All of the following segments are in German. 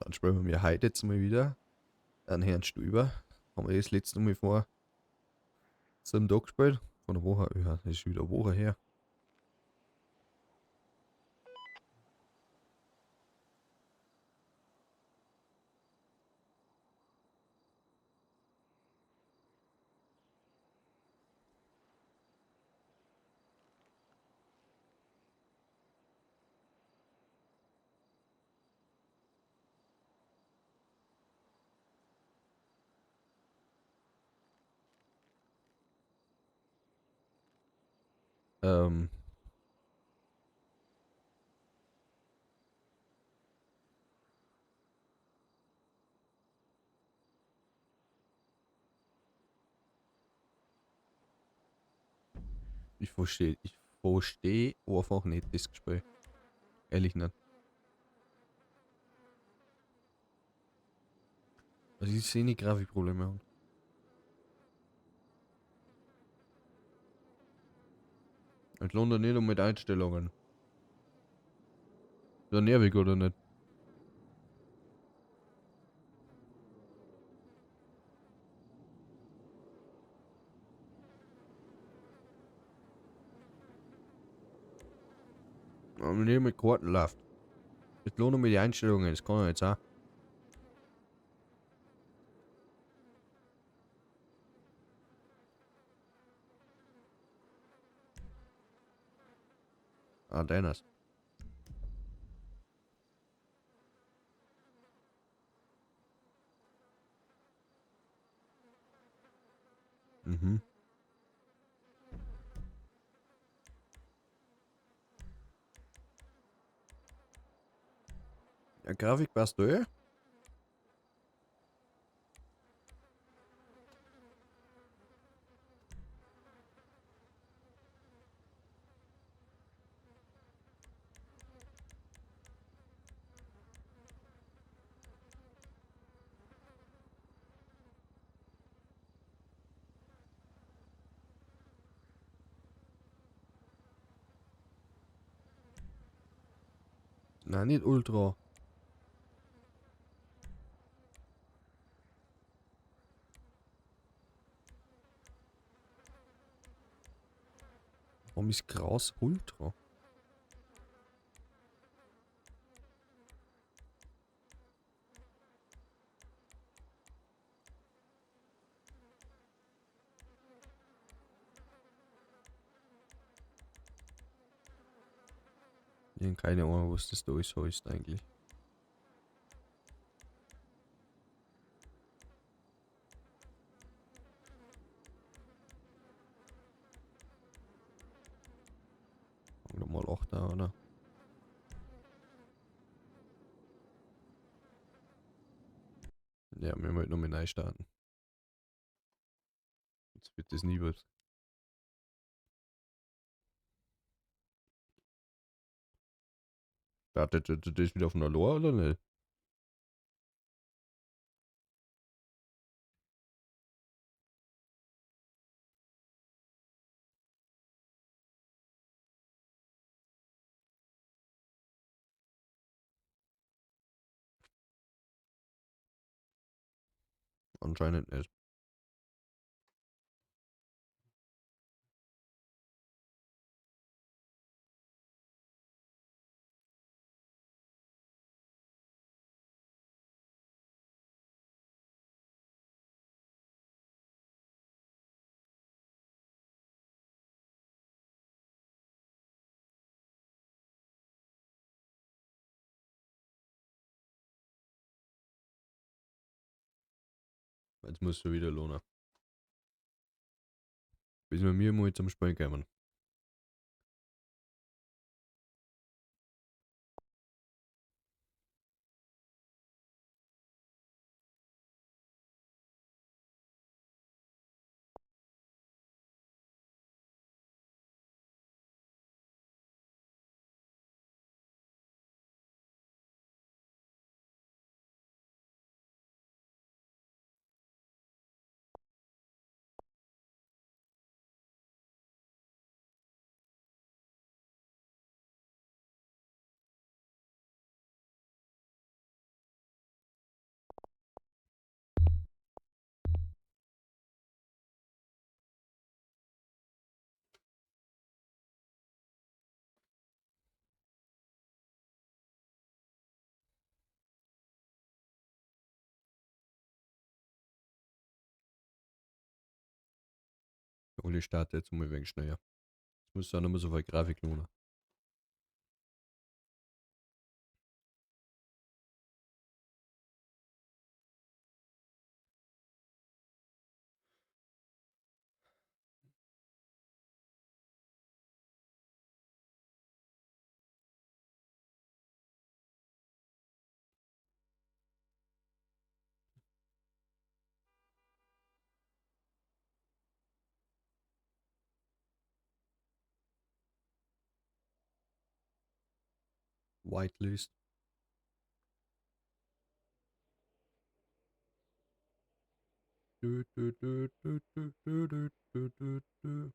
Dann spielen wir heute jetzt mal wieder einen Herrn Stüber. Haben wir das letzte Mal vor 7 Tagen gespielt. Von der Woche, ja, das ist wieder eine Woche her. Ähm, ich verstehe einfach nicht das Gespräch. Ehrlich nicht. Also ich sehe nicht Grafikprobleme haben. Es lohnt ja nicht um mit Einstellungen. Ist ja nervig oder nicht? Aber nicht mit Karten läuft. Es lohnt um mit die Einstellungen, das kann ja jetzt auch. Ah, deines. Mhm. Ja, Grafik passt da eh. Nein, nicht Ultra. Warum ist Kraus Ultra? Ich habe keine Ahnung, was das da ist, heißt eigentlich. Fangen wir mal 8 an, oder? Ja, wir müssen halt noch mit neu starten. Jetzt wird das nie was. Startet das wieder auf einer Lore oder nicht? Anscheinend nicht. Jetzt muss es wieder lohnen. Bis wir mir mal zum Spielen kommen. alle starten jetzt mal ein wenig schneller. Es muss ja nicht mehr so viel Grafik lohnen. Whitelist. Du, du, du, du, du, du, du, du, du, du.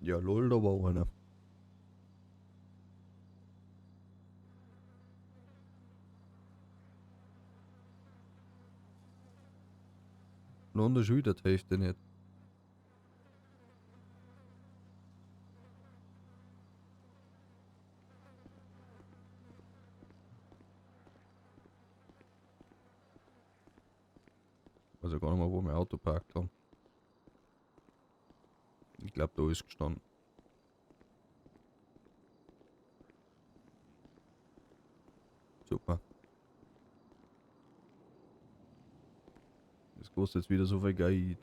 Ja, lol, da war auch einer. Nur der schon wieder die Hälfte nicht. Also gar nicht mal, wo mein Auto parkt haben. Ich glaube, da ist gestanden. Super. Das kostet jetzt wieder so viel Geld.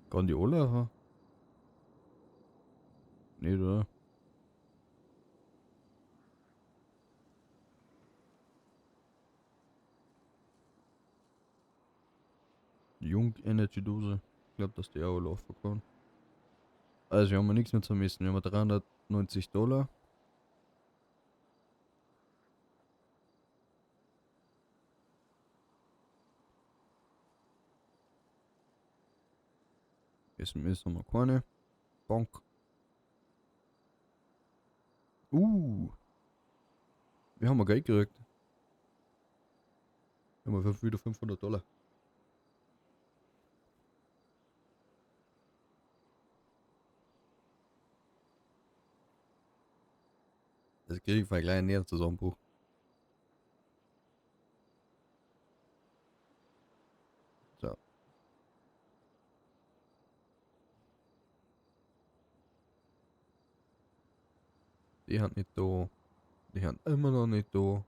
Kann die alle haben? Nicht, oder? Jung Energy Dose. Ich glaube, dass die auch laufen kann. Also, wir haben nichts mehr zu messen. Wir haben 390 $. SMS haben wir keine. Bank. Wir haben Geld gekriegt. Wir haben wieder $500. Das kriege ich für einen kleinen Nervenzusammenbruch. So. Die haben nicht da. Die haben immer noch nicht da.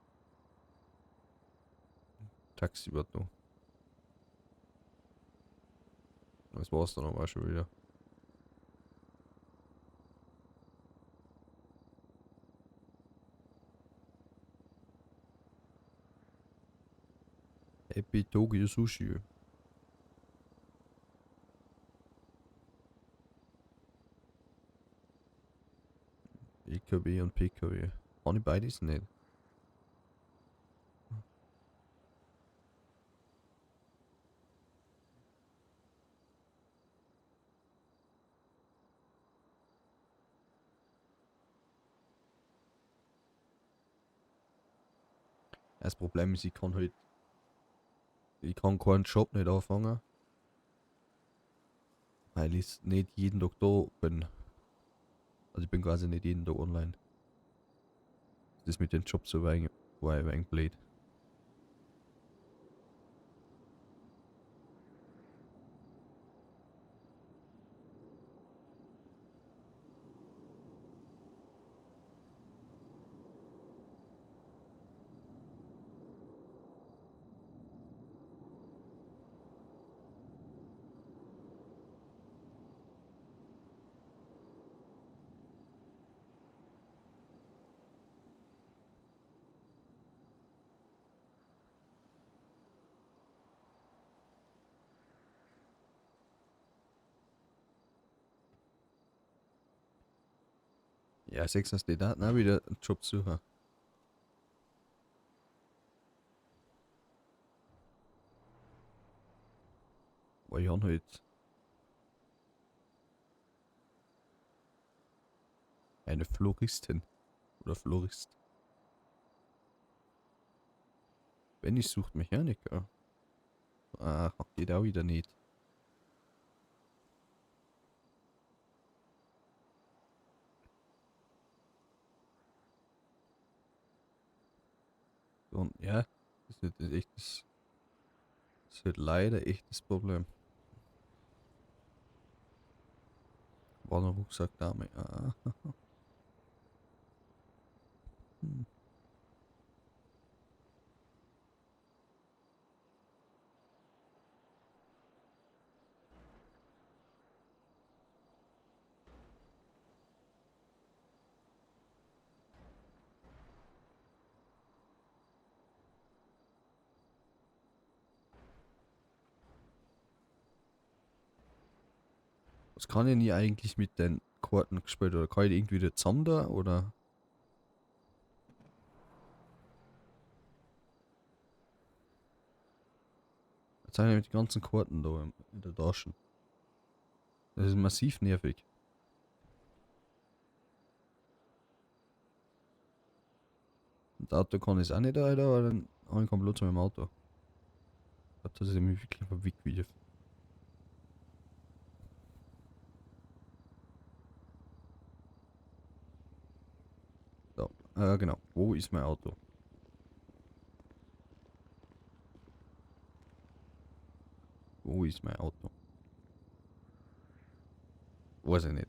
Taxi wird da. Das war's dann aber auch schon wieder. Happy Tokyo Sushi. EKW und PKW. Habe ich beides nicht. Das Problem ist, ich kann keinen Job nicht anfangen, weil ich nicht jeden Tag da bin. Also ich bin quasi nicht jeden Tag online. Das ist mit den Jobs so war ein wenig blöd. Ja, 6. Daten auch wieder einen Job suchen. Weil ich habe halt eine Floristin oder Florist. Wenn ich sucht Mechaniker. Ach, geht auch wieder nicht. Und ja, das ist halt echt das ist halt leider echt das Problem. War eine Rucksackdame. Ah. Hm. Was kann ich nie eigentlich mit den Karten gespielt oder kann ich die irgendwie wieder zusammen da oder? Jetzt sind ja die ganzen Karten da in der Tasche. Das ist massiv nervig. Und das Auto kann ich auch nicht, Alter, aber dann habe ich keinen Platz mehr im Auto. Ich glaube, das ist mich wirklich verwickt wie. So, genau. Wo ist mein Auto? Wo ist mein Auto? Weiß ich nicht.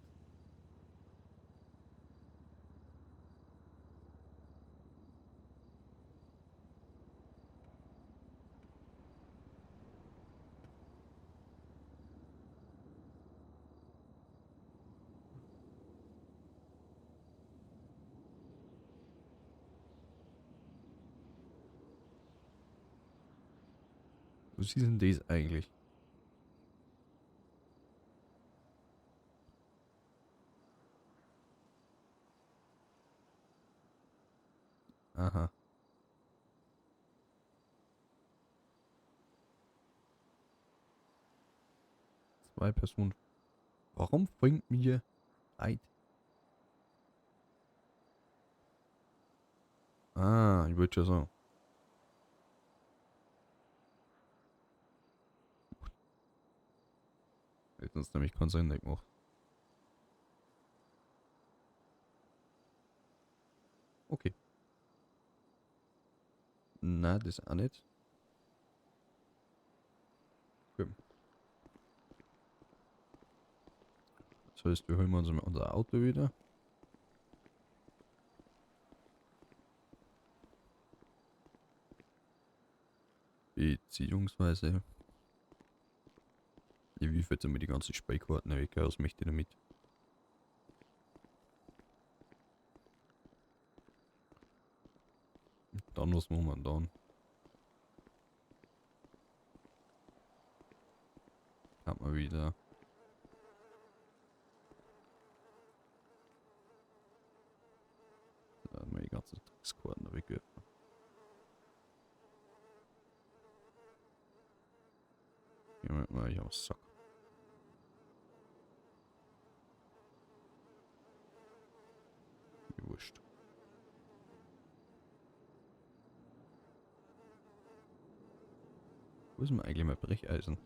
Was ist denn das eigentlich? Aha. 2 Personen. Warum bringt mir Eid? Ah, ich wollte schon sagen. Hätten es nämlich keinen Sinn gemacht. Okay. Na, das auch nicht. Gut. Das heißt, wir holen uns unser Auto wieder. Beziehungsweise, ja, wie fällt mir die ganzen Speicherkarten weg? Was möchte ich damit? Dann, was machen wir dann? Hat man wieder. Mal die ganzen Dreckskarten wegwerfen. Ja, mal ich aufs Sack. Mir wurscht. Wo ist denn eigentlich mein Brecheisen?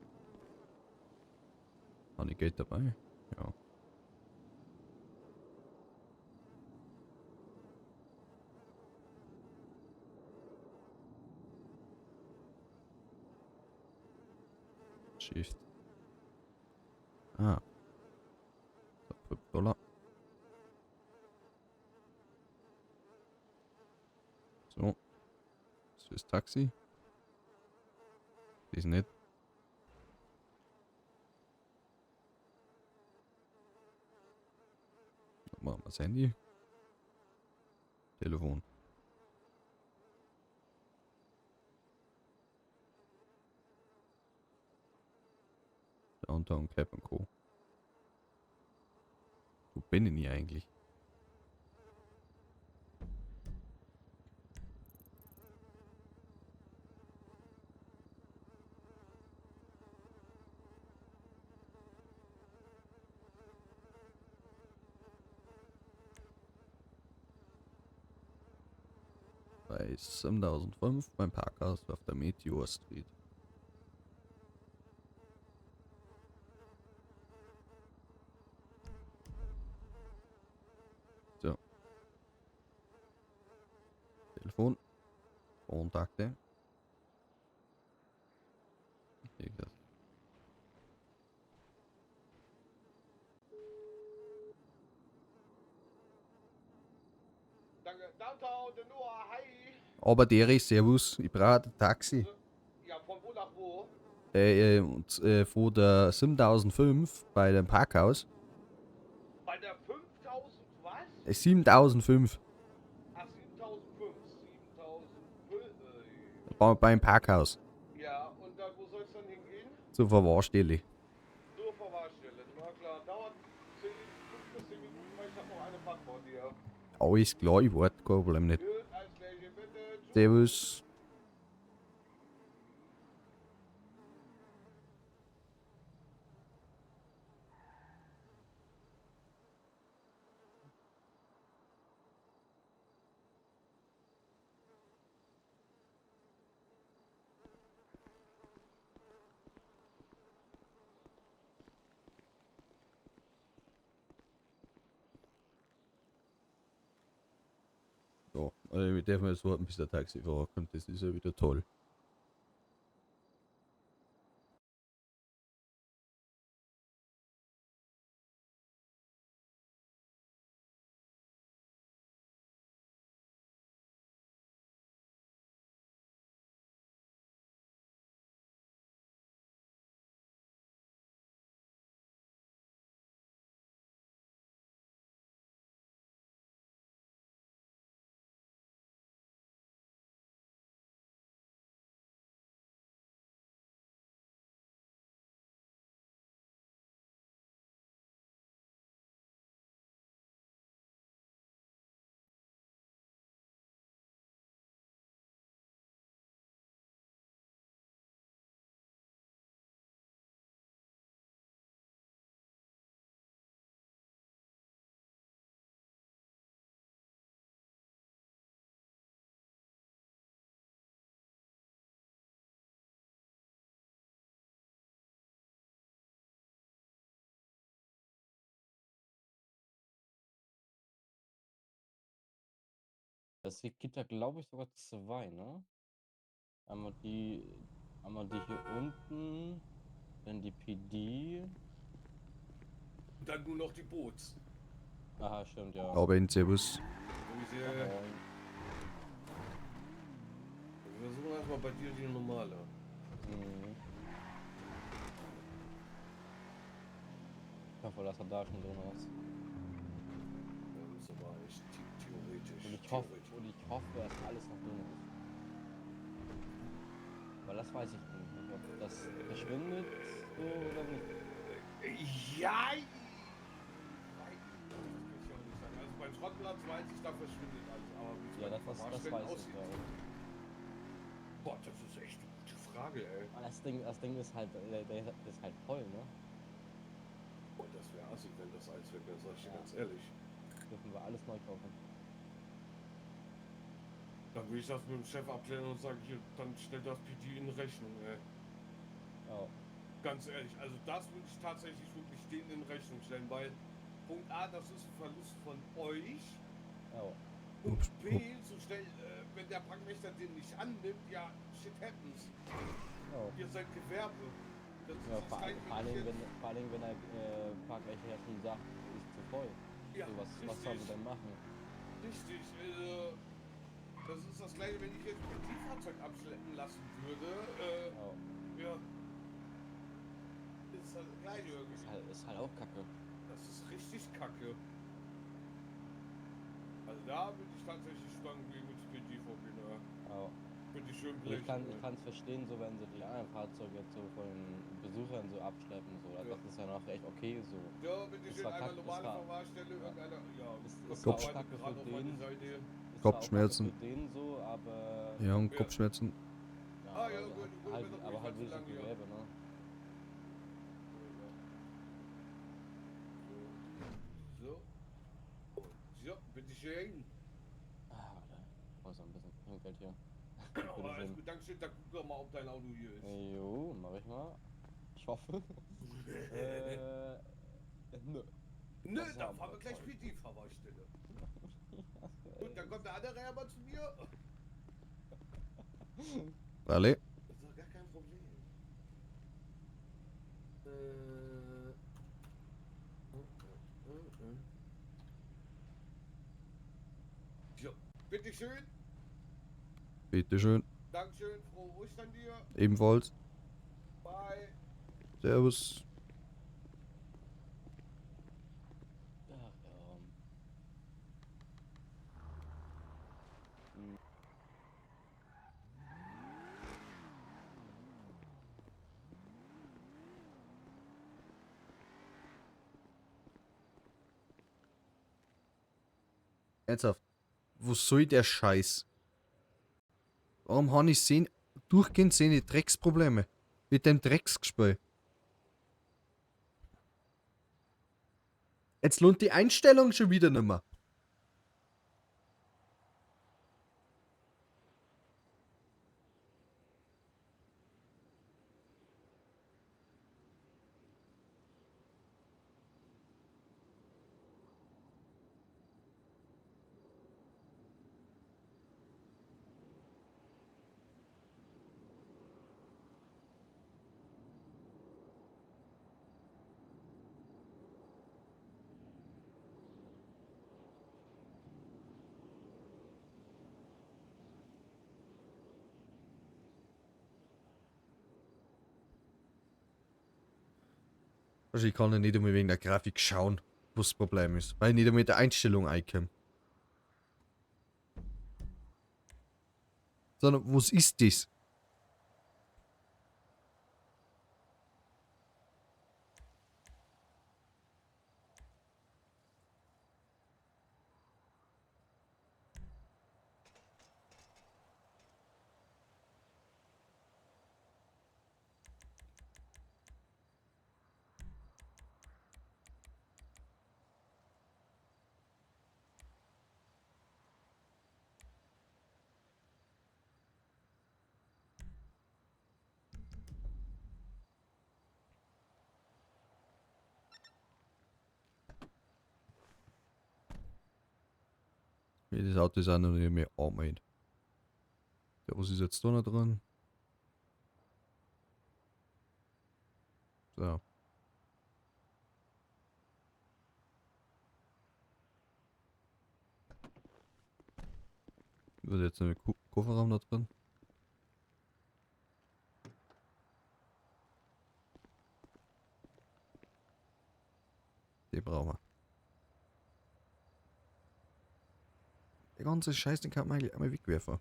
Habe ich Geld dabei? Ja. Shift. Ah, so, $5. So, das ist das Taxi. Das ist nicht. Dann machen wir das Handy. Telefon. Downtown Cap und Co. Wo bin ich denn eigentlich? Bei 7005 beim Parkhaus auf der Meteor Street. So, Telefon. Kontakte. Wie gesagt, Danke. Downtown, der Noah, hi. aber der ist Servus, ich brauche ein Taxi. Ja, von wo nach wo? Von der 7005 bei dem Parkhaus. Bei der 5000 was? 7005 Ach, 7005. 7005. beim Parkhaus. Ja, und dann, wo soll es dann hingehen? Zur Verwahrstelle. Zur Verwahrstelle. Na klar, dauert 5 bis 10 Minuten, weil ich habe noch eine Fahrt vor dir. Alles klar, ich warte, kein Problem nicht. Gut, alles Gleiche, bitte. Tschüss. Servus. So, wir dürfen jetzt warten, bis der Taxifahrer kommt. Das ist ja wieder toll. Es gibt da, glaube ich, sogar zwei, ne? Einmal die, einmal die hier unten, dann die PD. Und dann nur noch die Boots. Aha, stimmt, ja. Aber in Servus. Wir Moin. versuchen erstmal bei dir die normale. Mhm. Ich hoffe, dass er da schon drin ist. Das ist aber echt theoretisch. Und ich hoffe, dass alles noch drin ist. Weil das weiß ich nicht, ob das verschwindet so oder nicht. Ja! Also beim Schrottplatz weiß ich, da verschwindet alles. Aber wie es Ja, bei den das Verwahrstellen weiß ich aussieht. ja. Boah, das ist echt eine gute Frage, ey. Aber das Ding ist halt, der ist halt voll, ne? Boah, das wäre assi, wenn das alles weg wäre, sag ich dir Ja. ganz ehrlich. Dürfen wir alles neu kaufen. Dann will ich das mit dem Chef abklären und sagen, hier, dann stellt das PD in Rechnung, ey. Ja, Ganz ehrlich, also das würde ich tatsächlich wirklich denen in Rechnung stellen, weil Punkt A, das ist ein Verlust von euch. ja, Punkt Ups, B, so schnell, wenn der Parkwächter den nicht annimmt, ja, shit happens. ja. Ihr seid Gewerbe. Das ist Ja, das gleiche, vor wenn allen ich Dingen, jetzt... vor allen Dingen, wenn der Parkwächter ja schon sagt, ist zu voll. Ja, So, was sollen wir richtig, denn machen? richtig. Das ist das gleiche, wenn ich jetzt mein Fahrzeug abschleppen lassen würde. Ja, Ja, ist das gleiche irgendwie. ist halt auch kacke. Das ist richtig kacke. Also da würde ich tatsächlich Stangen gegen mit PT vorgehen. Ja. Finde ich schön Ich blechen. kann es verstehen, so wenn sie die anderen Fahrzeuge jetzt so von den Besuchern so abschleppen, so. Ja. Das ist ja noch echt okay, so. Ja, bitte Ist schön, zwar einmal kacke, normale Verwahrstelle, ja, irgendeiner... Ja, ist kommt zwar noch auch Kopf, beide kacke für gerade auf meine den, Seite. ist zwar auch kacke für Kopfschmerzen. den so, aber Ja, und Ja. Kopfschmerzen. ja, Ah ja, aber gut, gut, wird doch ruhig halt ganz so wenigstens lange hier. Gewerbe, ne? So. Und so, bitte schön. Ah, warte. Ich brauch so ein bisschen Trinkgeld hier. Oh, alles Bitteschön. gut, Dankeschön. Da guck doch mal, ob dein Auto hier ist. Jo, mach ich mal. Ich hoffe. äh, nö. Nö, Das dann haben fahren wir wir gleich voll. mit die Fahrbaustelle. Ja, Gut, dann kommt der andere Hermann zu mir. Alle. Das ist doch gar kein Problem. So, bitteschön. Bitteschön. Dankeschön, frohe Ostern dir. Ebenfalls. Bye. Servus. ach ja. Hm. Ernsthaft. Wo soll der Scheiß? Warum habe ich durchgehend seine Drecksprobleme? Mit dem Drecksgespräch. Jetzt lohnt die Einstellung schon wieder nicht mehr. Also ich kann ja nicht einmal wegen der Grafik schauen, was das Problem ist. Weil ich nicht einmal mit der Einstellung einkomme. Sondern, was ist das? Ja, das Auto ist auch noch nicht mehr angemeldet. Ja, was ist jetzt da noch drin? So. Was ist jetzt noch im Kofferraum da drin? Den brauchen wir. Der ganze Scheiß, den kann man eigentlich einmal wegwerfen.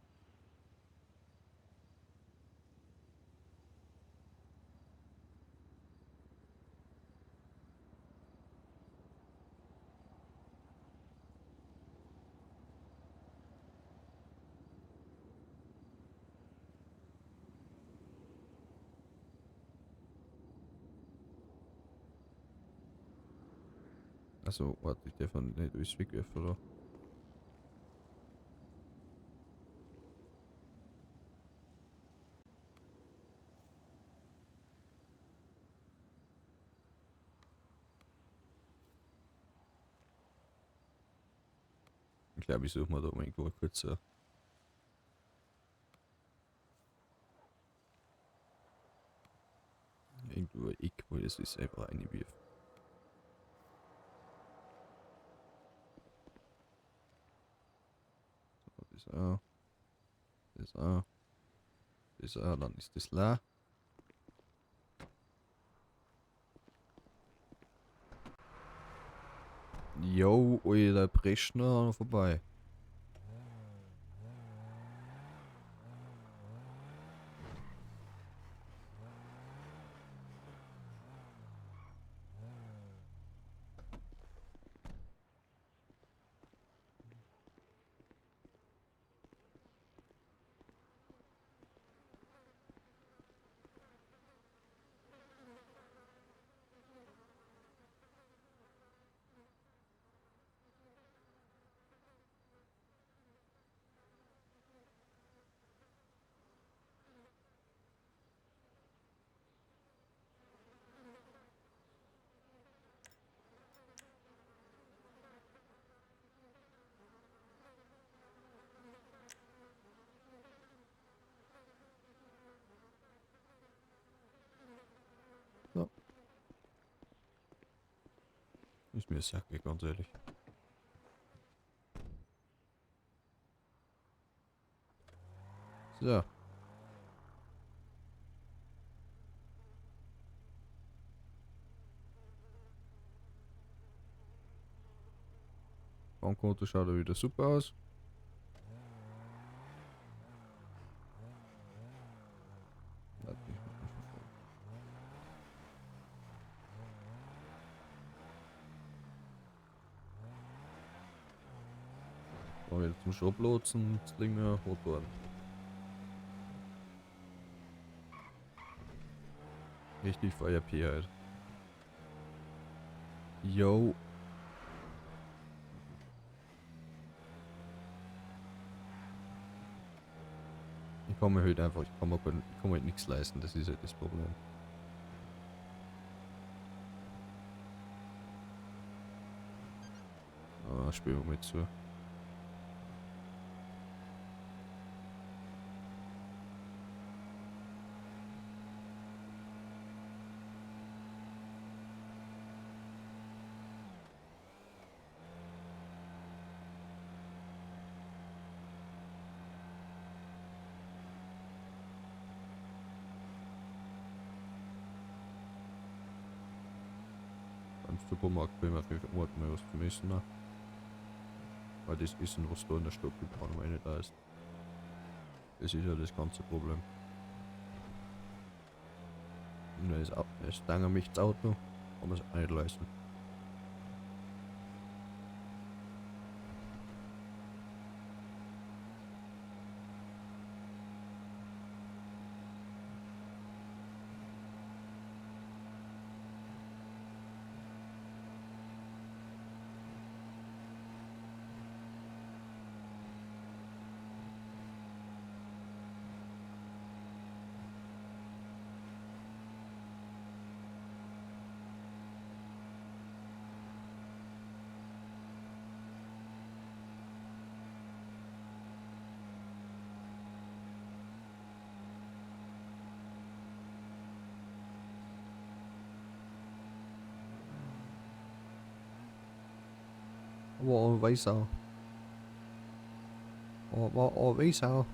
Also, warte, ich darf nicht alles wegwerfen, oder? glaube, ich suche mir da mal irgendwo kurz irgendwo ein Eck, wo es ist einfach reinwirft. So, das auch. Das auch. Das auch, dann ist das leer. Jo, Alter, Breschner vorbei. So. Ist mir Sacke, ganz ehrlich. So. Bankkonto schaut er wieder super aus. Warte, ich muss mal schauen. Oh, jetzt muss ich ablotsen, das Ding mehr rot worden. Richtig VRP halt. Yo. Ich kann mir halt einfach, ich kann mir halt nichts leisten, das ist halt das Problem. Ah, spielen wir mal zu. Beim Supermarkt bin ich auf jeden Fall mal was zum Essen. Ne? Weil das Essen, was da in der Stoppelbahn meine da ist. Das ist ja das ganze Problem. Und es danke mich das Auto, kann man es auch nicht leisten. Aber weiß auch. Aber weiß auch.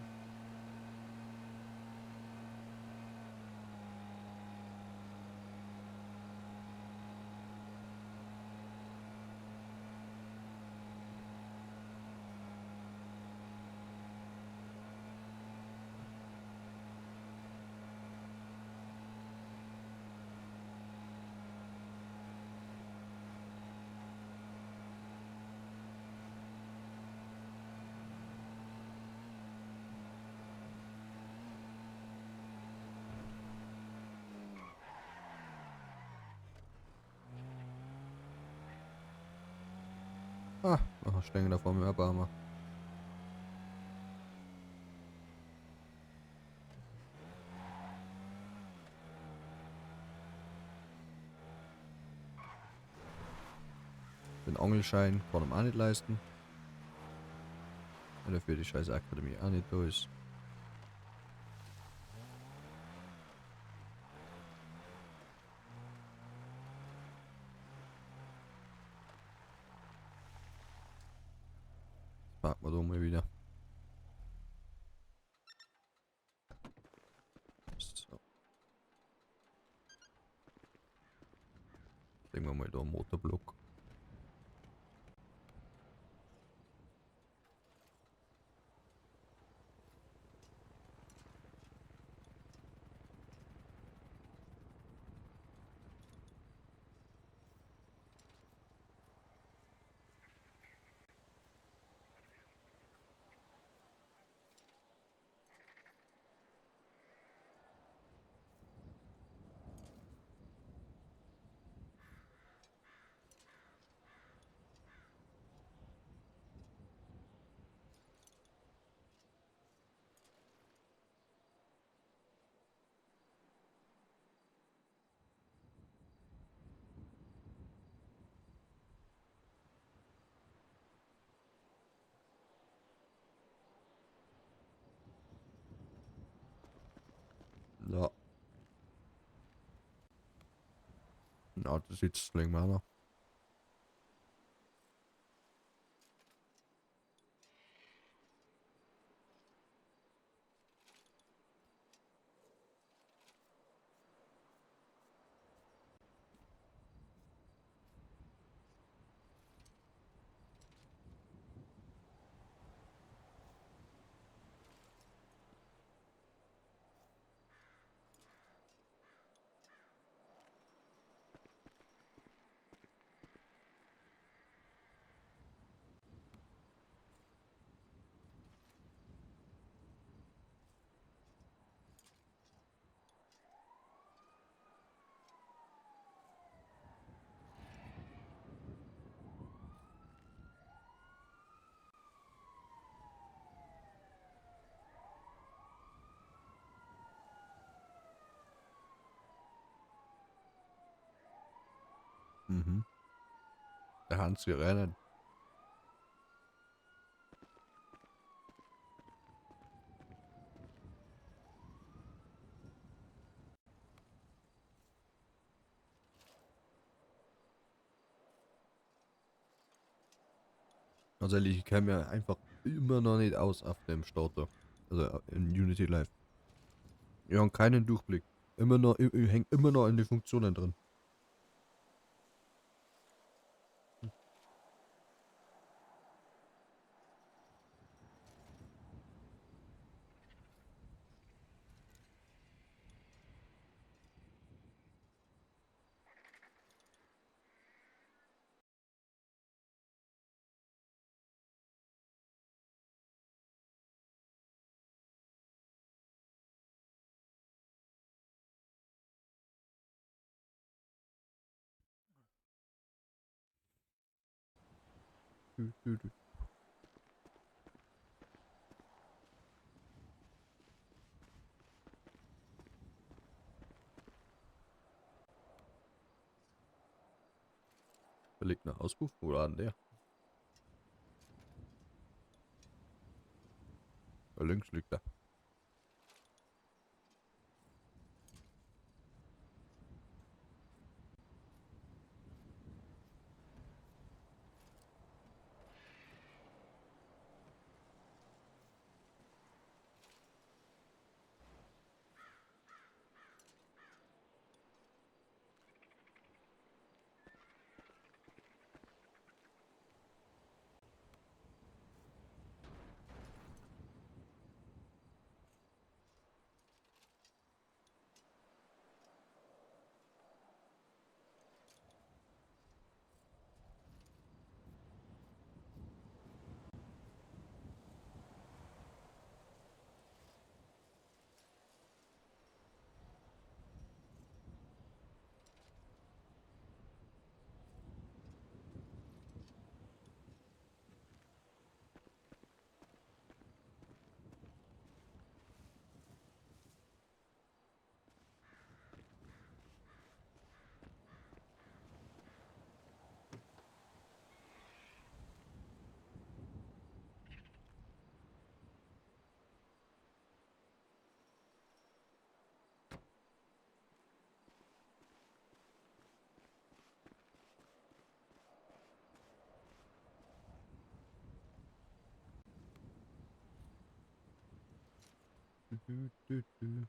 Ah, stehen da vor mir Obama. Den Angelschein kann ich mir auch nicht leisten. Und dafür die scheiß Akademie auch nicht da ist. Warten wir da mal wieder. So. Legen wir mal da einen Motorblock. Ja. Ja, das sitzt legen wir auch noch. Mhm. Der Hans gerennen. Ganz ehrlich, ich kenne mir einfach immer noch nicht aus auf dem Starter. Also in Unity Live. Wir haben keinen Durchblick. Immer noch, ich häng immer noch in den Funktionen drin. Dü, dü, dü. Da liegt ein Auspuff. Oder an der? Da links liegt er. du.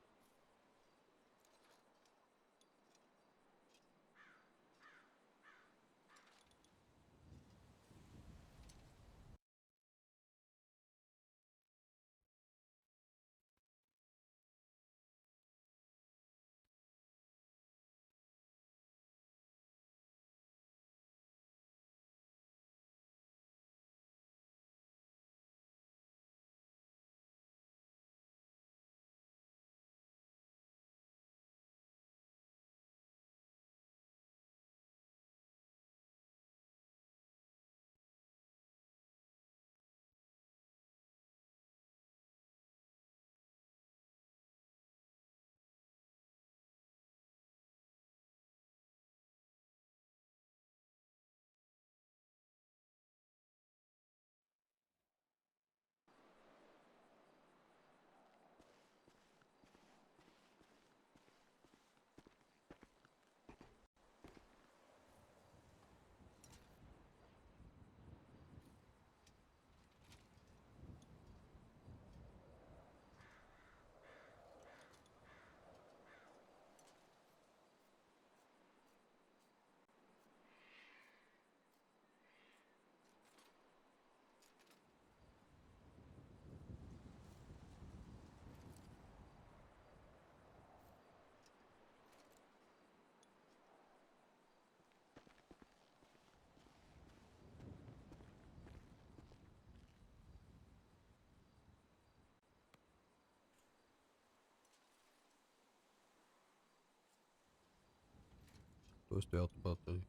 Da ist die Erdbatterie.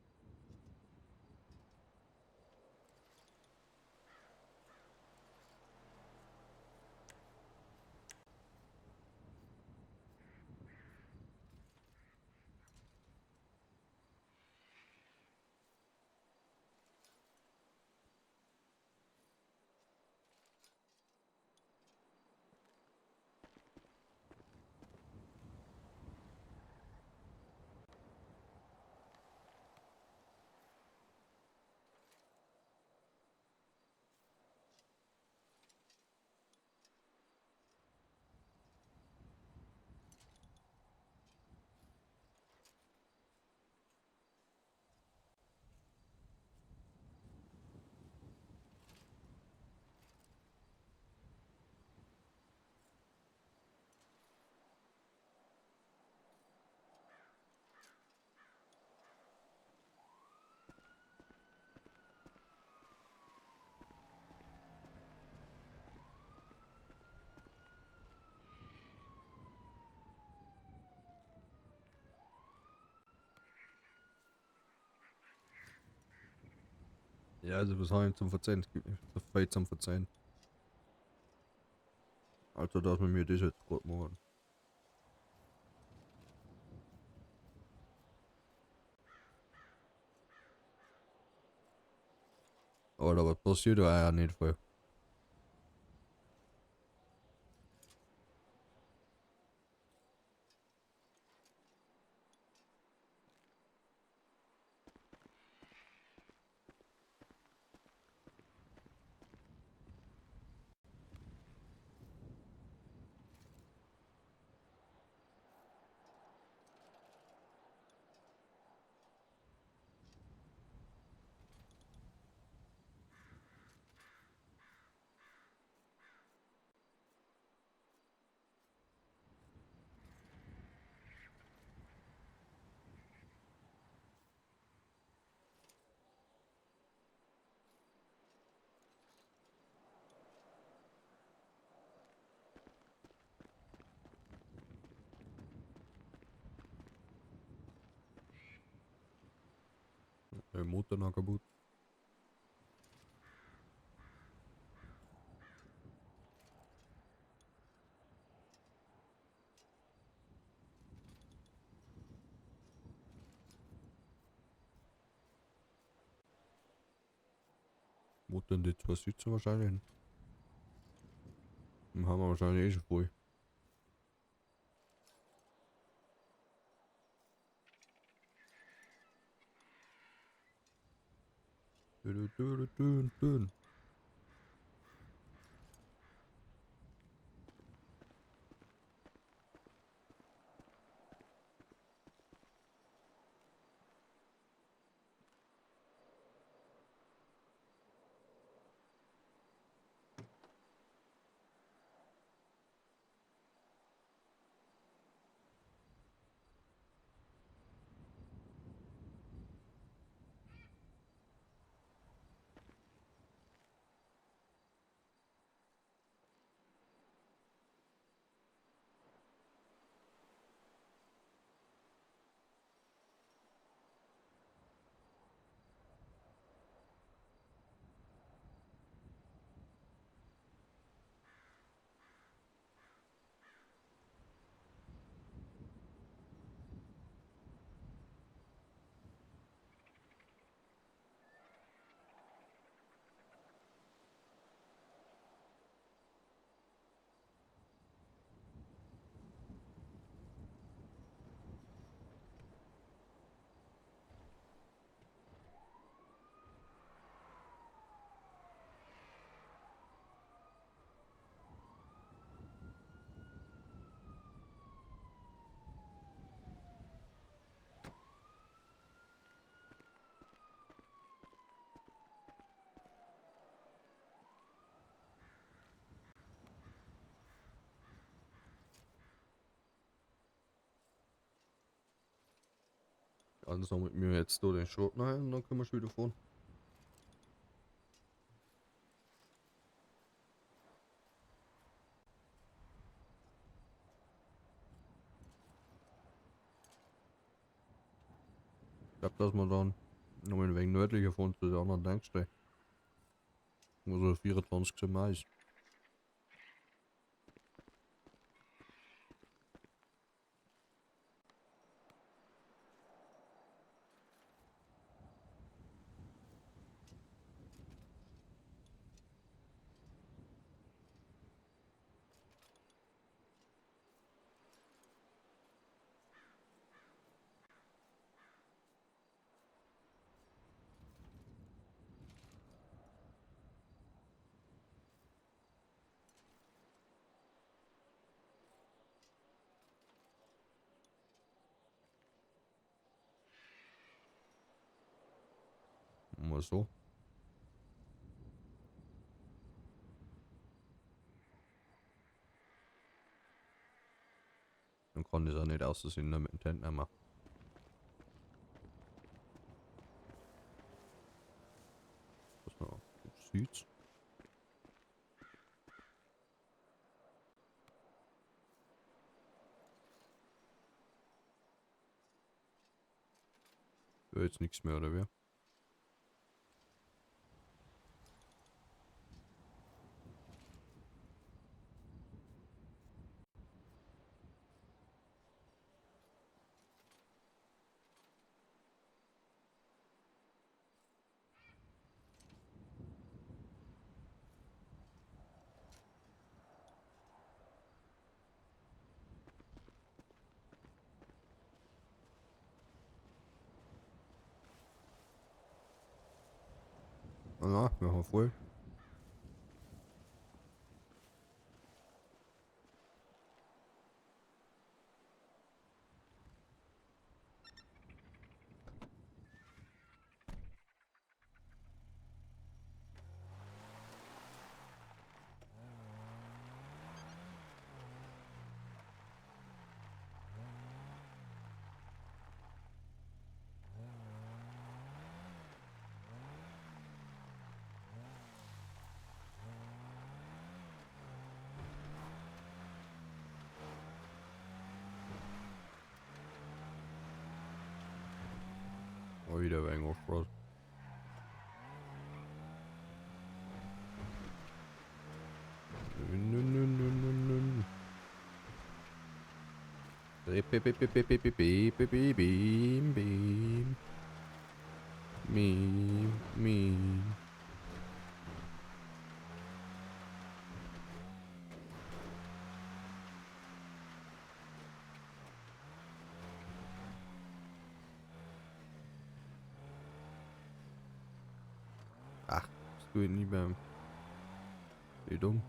Ja, also bis heim zum Verzeihen. Es gibt nicht so viel zum Verzeihen. Also, dass wir mir das jetzt gut machen. Aber was passiert ja nicht viel. Der Motor noch kaputt. Motor in die zwei Sitze wahrscheinlich. Den haben wir wahrscheinlich eh schon voll. Dün, dün, dün, dün. Dann sammeln wir jetzt da den Schrot rein und dann können wir schon wieder fahren. Ich glaube, dass wir dann noch ein wenig nördlicher fahren zu der anderen Tankstelle. Wo so 24. Mai ist. Mal so. Dann kann das auch nicht aussehen mit dem Tent nehmen. Was noch? Süd. Ja, jetzt nichts mehr, oder wie? Ah, ja, wir haben voll. Oh, wieder ein wenig Offroad. Nun, nun, nun, nun, nun. Bim, bim. Mim, mim. Ach, bist du nie beim... Wie dumm.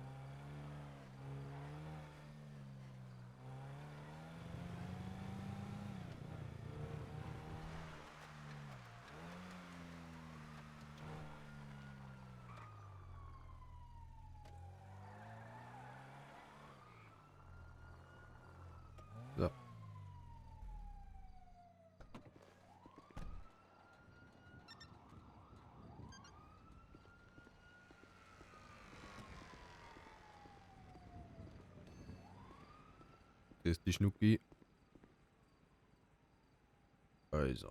So. Das ist die Schnucki. Also.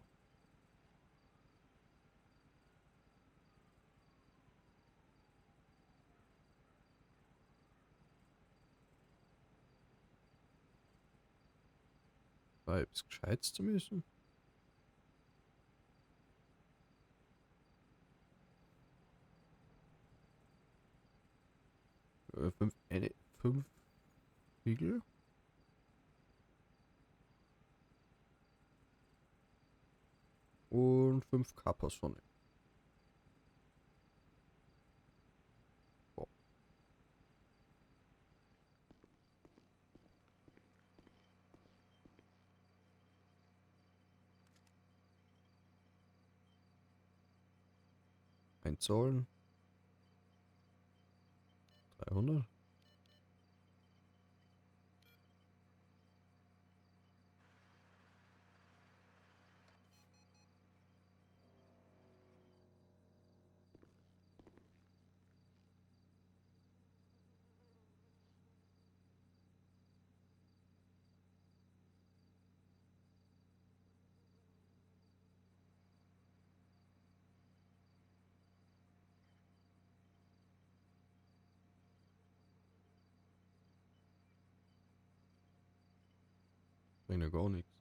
War etwas Gescheites zu müssen. 5 Riegel. Und 5 Kappas von ihm. So. Einzahlen. 300. Eigentlich gar nichts.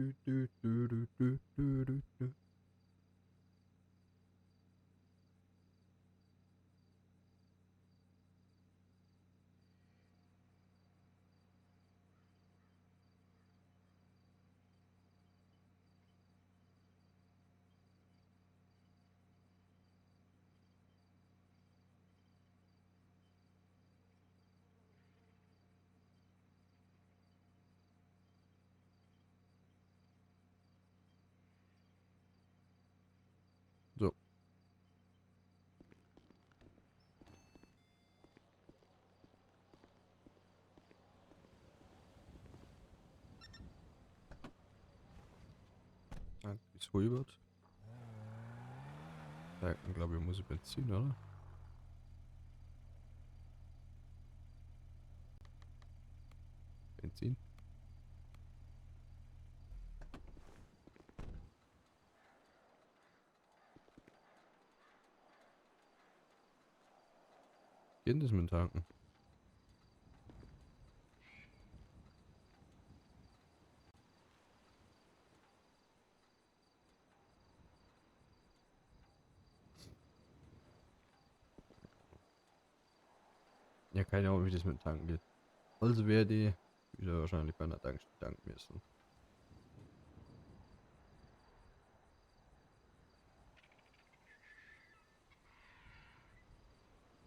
Du, du, du, du, du, du, du, du. So. Danke, bis rüber. Da glaube ich, muss ich Benzin, oder? Benzin. Geht das mit dem Tanken? Ja, keine Ahnung, wie das mit dem Tanken geht. Also werde ich wieder wahrscheinlich bei einer Tankstelle tanken müssen.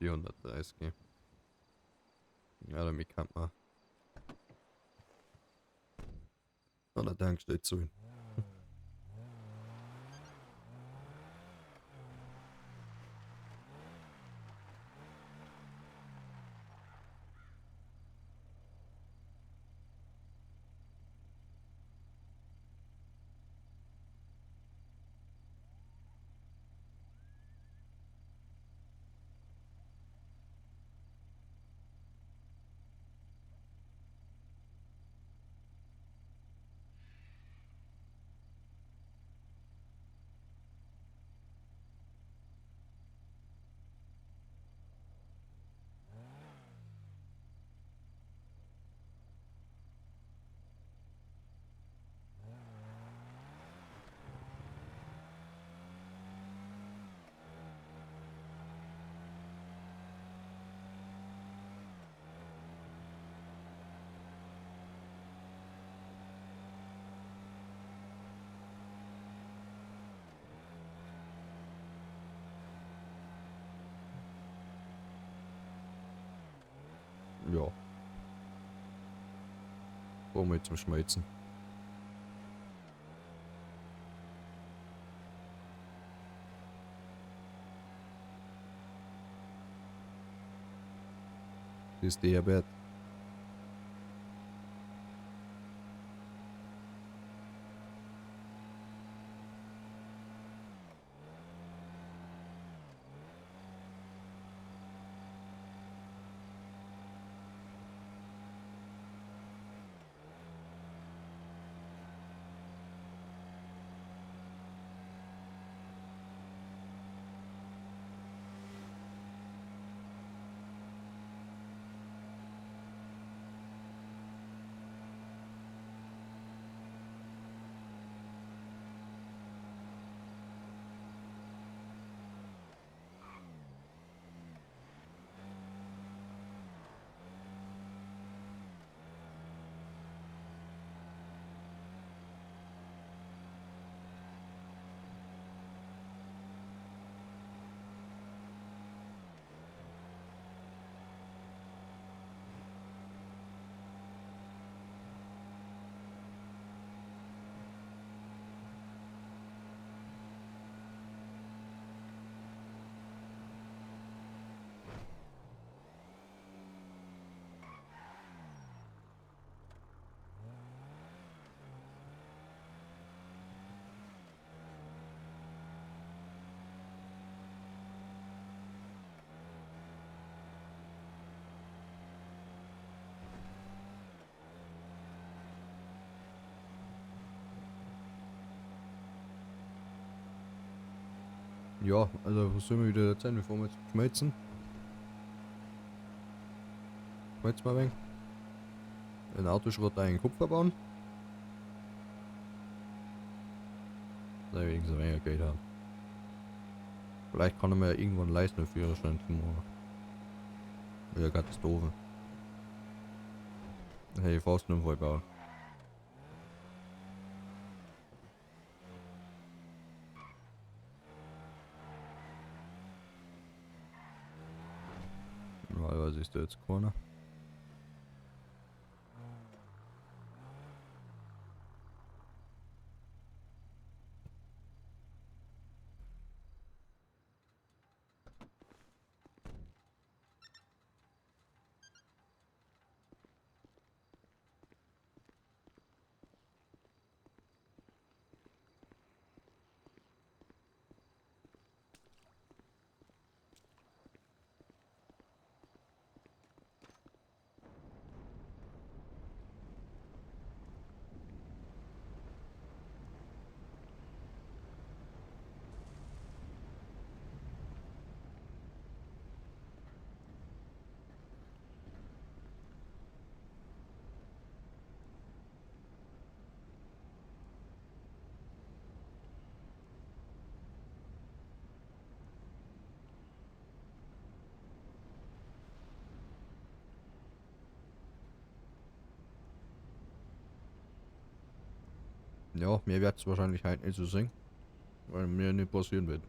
Die 130. Ja, damit kann man an der Tankstelle zu. Ja. Brauchen wir zum Schmelzen. Das ist der Bett. Ja, also was sollen wir wieder erzählen, bevor wir jetzt schmelzen? Schmelzen wir ein wenig. Ein Autoschrott einen Kupfer bauen. Da wir irgend so weniger Geld haben. Vielleicht kann er mir ja irgendwann leisten, einen Führerschein zu machen. Ja, Katastrophe. Hey, fast einen Unfall bauen. Normalerweise ist da jetzt keiner. Ja, mir wird es wahrscheinlich halt nicht so singen. Weil mir nicht passieren wird.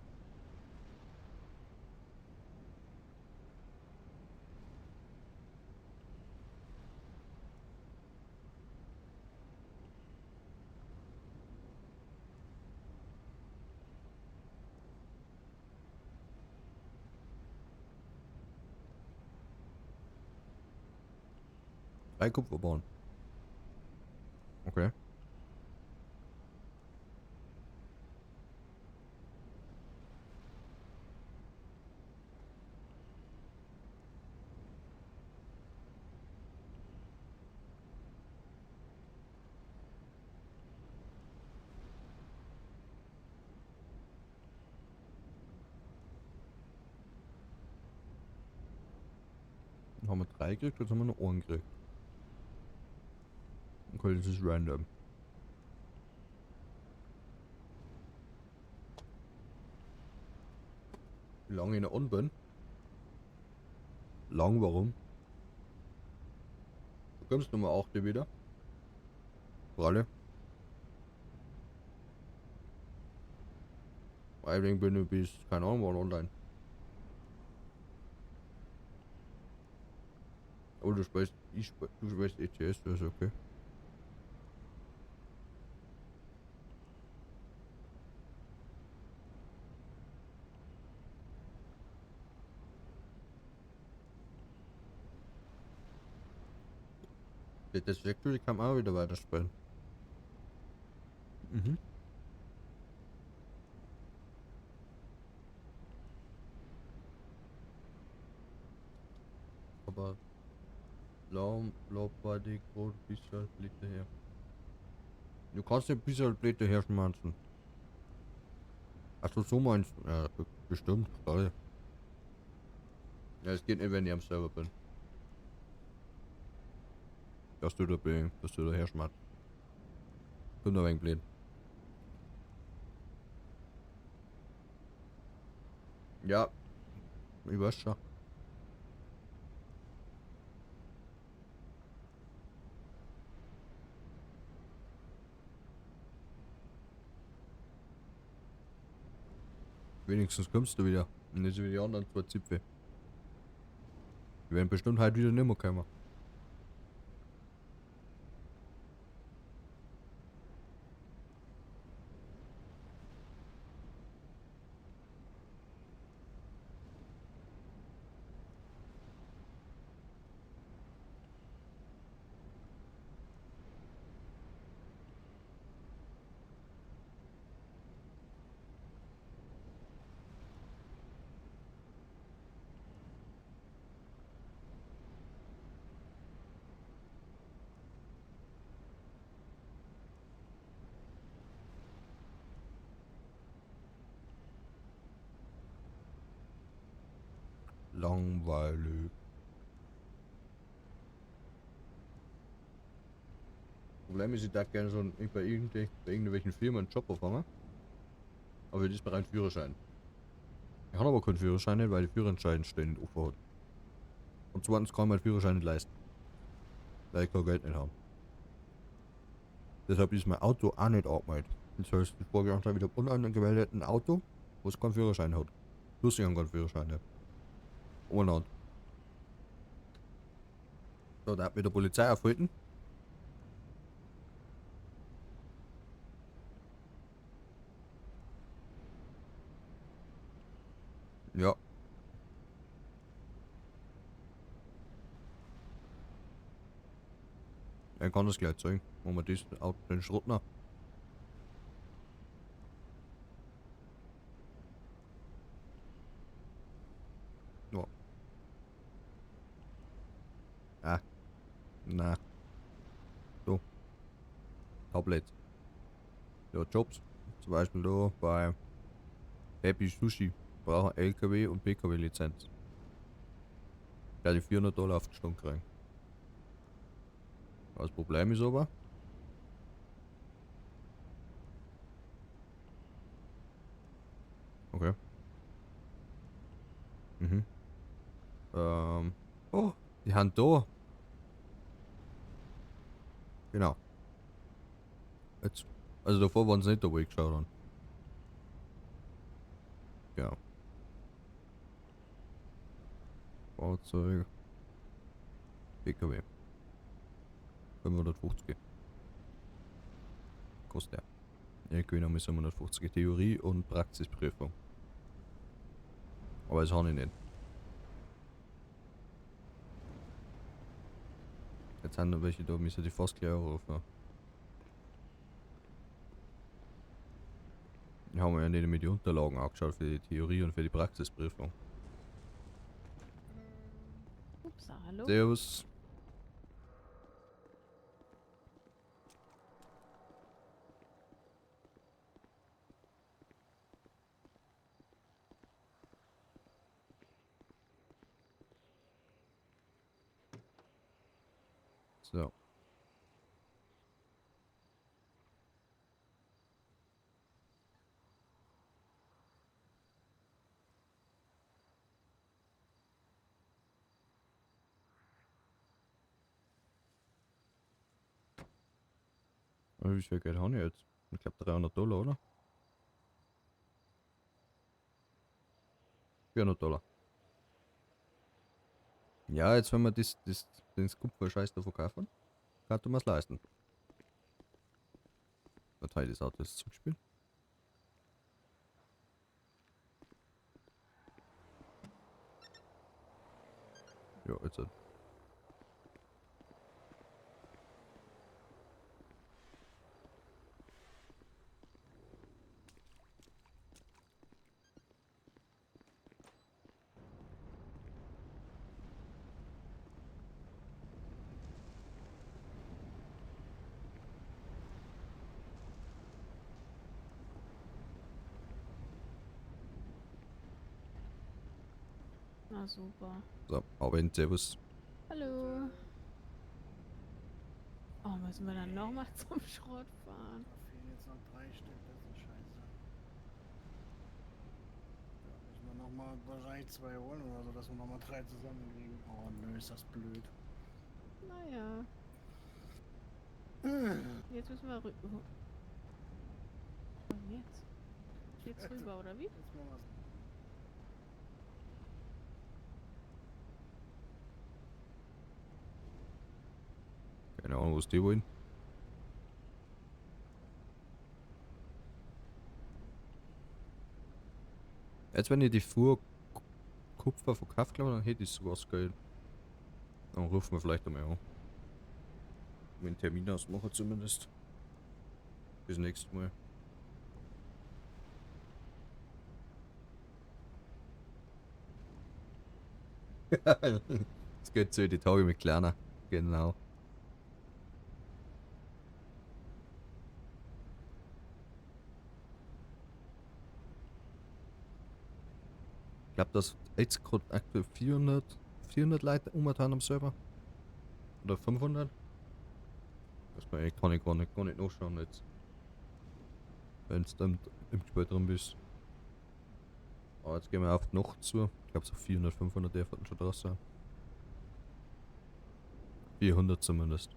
Drei Kupfer bauen. Okay. Dann haben wir drei gekriegt, jetzt haben wir noch einen gekriegt. Okay, das ist random. Wie lange ich noch unten bin? Lang, warum? Du kommst Nummer 8 wieder. Pralle. Eigentlich bin ich bis, keine Ahnung, wann online. Oh, du spielst, du spielst ETS, das ist okay. Das Factory kann man auch wieder weiterspielen. Mhm. Aber laut bei die Code bisschen Blätter her. Du kannst ja ein bisschen Blätter herschmeißen. Achso, so meinst du? Ja, bestimmt, klar. Ja, es geht nicht, wenn ich am Server bin. Dass du da herschmeißt. Kommt ein wenig blöd. Ja, ich weiß schon. Wenigstens kommst du wieder. Und nicht so wie die anderen zwei Zipfel. Die werden bestimmt halt wieder nimmer kommen. langweilig. Problem ist, ich darf gerne schon bei irgendwelchen Firmen einen Job anfangen. Aber für das brauche ich einen Führerschein. Ich habe aber keinen Führerschein nicht, weil die Führerscheinstelle nicht offen hat. Und zweitens kann ich meinen Führerschein nicht leisten. Weil ich kein Geld nicht habe. Deshalb ist mein Auto auch nicht angemeldet. Das heißt, ich frage auch wieder unangemeldeten Auto, wo es keinen Führerschein hat. Plus ich habe keinen Führerschein nicht. Ohne. So, der hat mit der Polizei aufhalten. Ja. Er kann das gleich zeigen. Wo man das Auto den Schrott nach. Ja. Ah. Na. So. Tablet. Ja, Jobs. Zum Beispiel da bei Happy Sushi. Brauchen LKW und PKW Lizenz. Ja, die $400 auf die Stunde kriegen. Das Problem ist aber. Okay. Mhm. Oh, die haben da. Genau. Jetzt. Also davor waren sie nicht da, wo ich geschaut habe. Genau. Fahrzeug. PKW. 550. Kostet der. Ich gewinne mit 750 Theorie und Praxisprüfung. Aber das habe ich nicht. Jetzt haben noch welche da, müssen die fast gleich anrufen. Ich habe mir ja nicht mit die Unterlagen angeschaut für die Theorie und für die Praxisprüfung. Ups, hallo. Servus. So. Wie viel Geld habe ich jetzt? Ich glaube $300, oder? $400. Ja, jetzt wenn wir den Kupfer-Scheiß da verkaufen, kann man es leisten. Der Teil des Autos zurückspielen. Ja, jetzt. Na super. So, aber Servus. Hallo. Oh, müssen wir dann nochmal zum Schrott fahren? Da fehlen jetzt noch 3 Stück, das ist scheiße. Da müssen wir nochmal wahrscheinlich 2 holen oder so, dass wir nochmal 3 zusammenkriegen. Oh nö, ist das blöd. Naja, jetzt müssen wir rüber. Und jetzt? Jetzt rüber, oder wie? Jetzt mal was. Keine Ahnung, was die wollen. Jetzt wenn ich die Fuhr Kupfer verkauft, glaube ich, dann hätte ich sowas Geld. Dann rufen wir vielleicht einmal an. Wenn einen Termin ausmachen zumindest. Bis nächstes Mal. Es geht so die Tage mit kleiner. Genau. Ich glaube, dass jetzt gerade aktuell 400 Leute momentan am Server. Oder 500. Das kann ich gar nicht nachschauen jetzt. Wenn du dann im Spiel drin bist. Aber jetzt gehen wir auf die Nacht zu. Ich glaube, so 400, 500 dürften schon draus sein. 400 zumindest.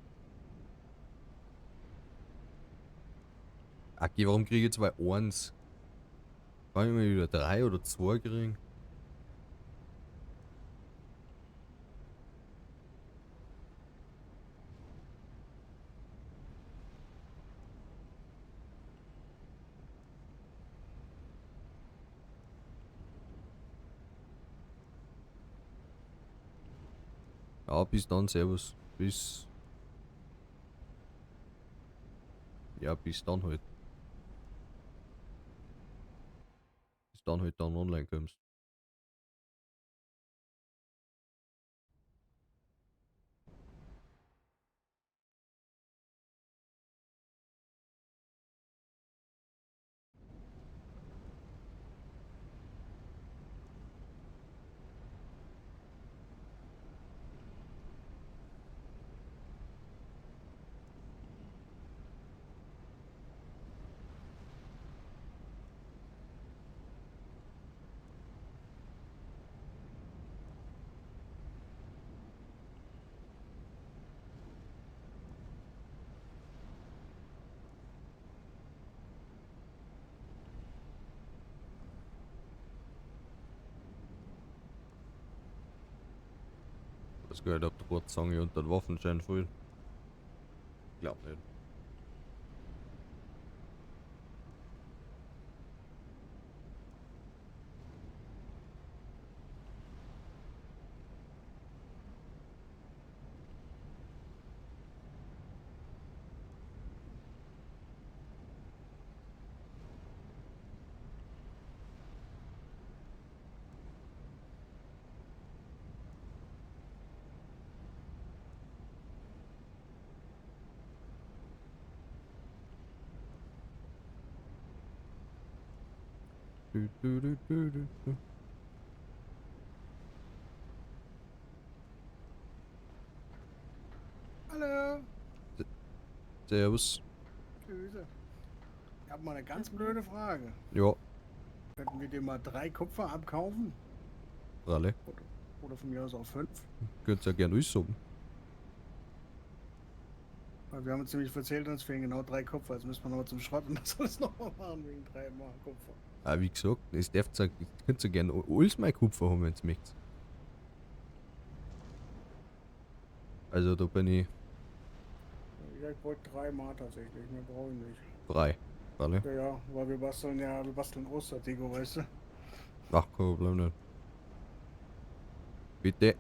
Okay, warum kriege ich zwei 1? Kann ich mal wieder 3 oder 2 kriegen? Ja, bis dann, servus. Ja, bis dann halt. Bis dann halt dann online kommst. Das gehört ab der Bordzange und den Waffenschein voll. Glaub nicht. Du. Hallo. Servus. Grüße. Ich habe mal eine ganz blöde Frage. Ja, Könnten wir dir mal 3 Kupfer abkaufen? Ralle. Oder von mir aus auch 5? Könnt's ja gern aussuchen. Weil wir haben uns nämlich verzählt, uns fehlen genau 3 Kupfer. Jetzt müssen wir nochmal zum Schrott und das alles nochmal machen wegen 3 Mal Kupfer. Ah, wie gesagt, es darf sagen, könnt ihr gern alles mein Kupfer haben, wenn's möchtet. Also da bin ich Ja, ich wollte 3 Mal tatsächlich, mehr brauche ich nicht. frei. Ralle. Ja, ja, weil wir basteln Osterdeko, weißt du? Ach, kein Problem nicht. Bitte.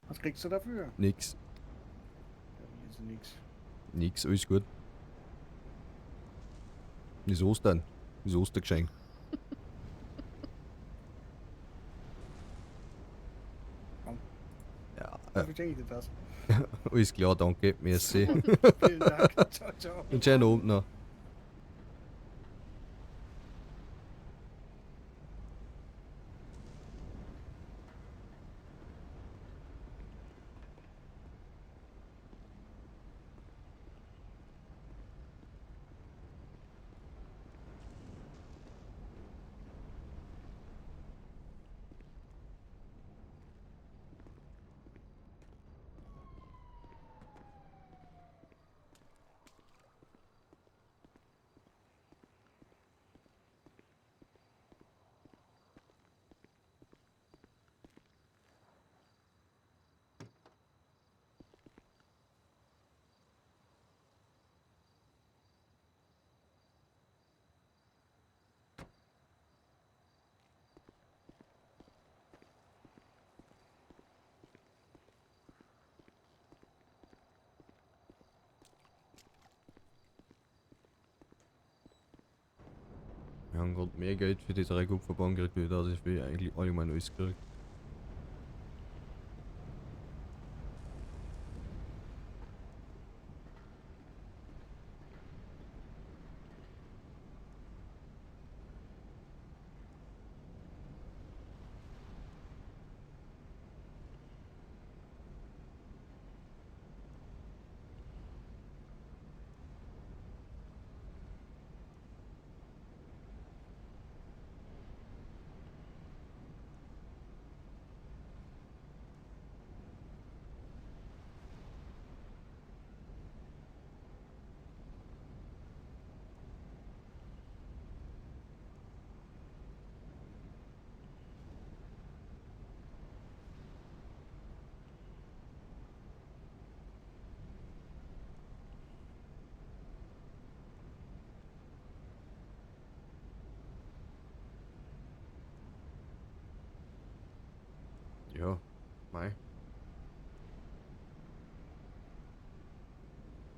Was kriegst du dafür? Nix. Ja, wie ist nix. Nix, alles gut. Ist Ostern. Ist Ostergeschenk. Komm. Ja, Wie denke ich dir das? alles klar, danke. Merci. Vielen Dank. Ciao, ciao. Und schönen Abend noch. Wir haben gerade mehr Geld für die 3 Kupferbahnen gekriegt, wie das ich für eigentlich alle meine alles gekriegt.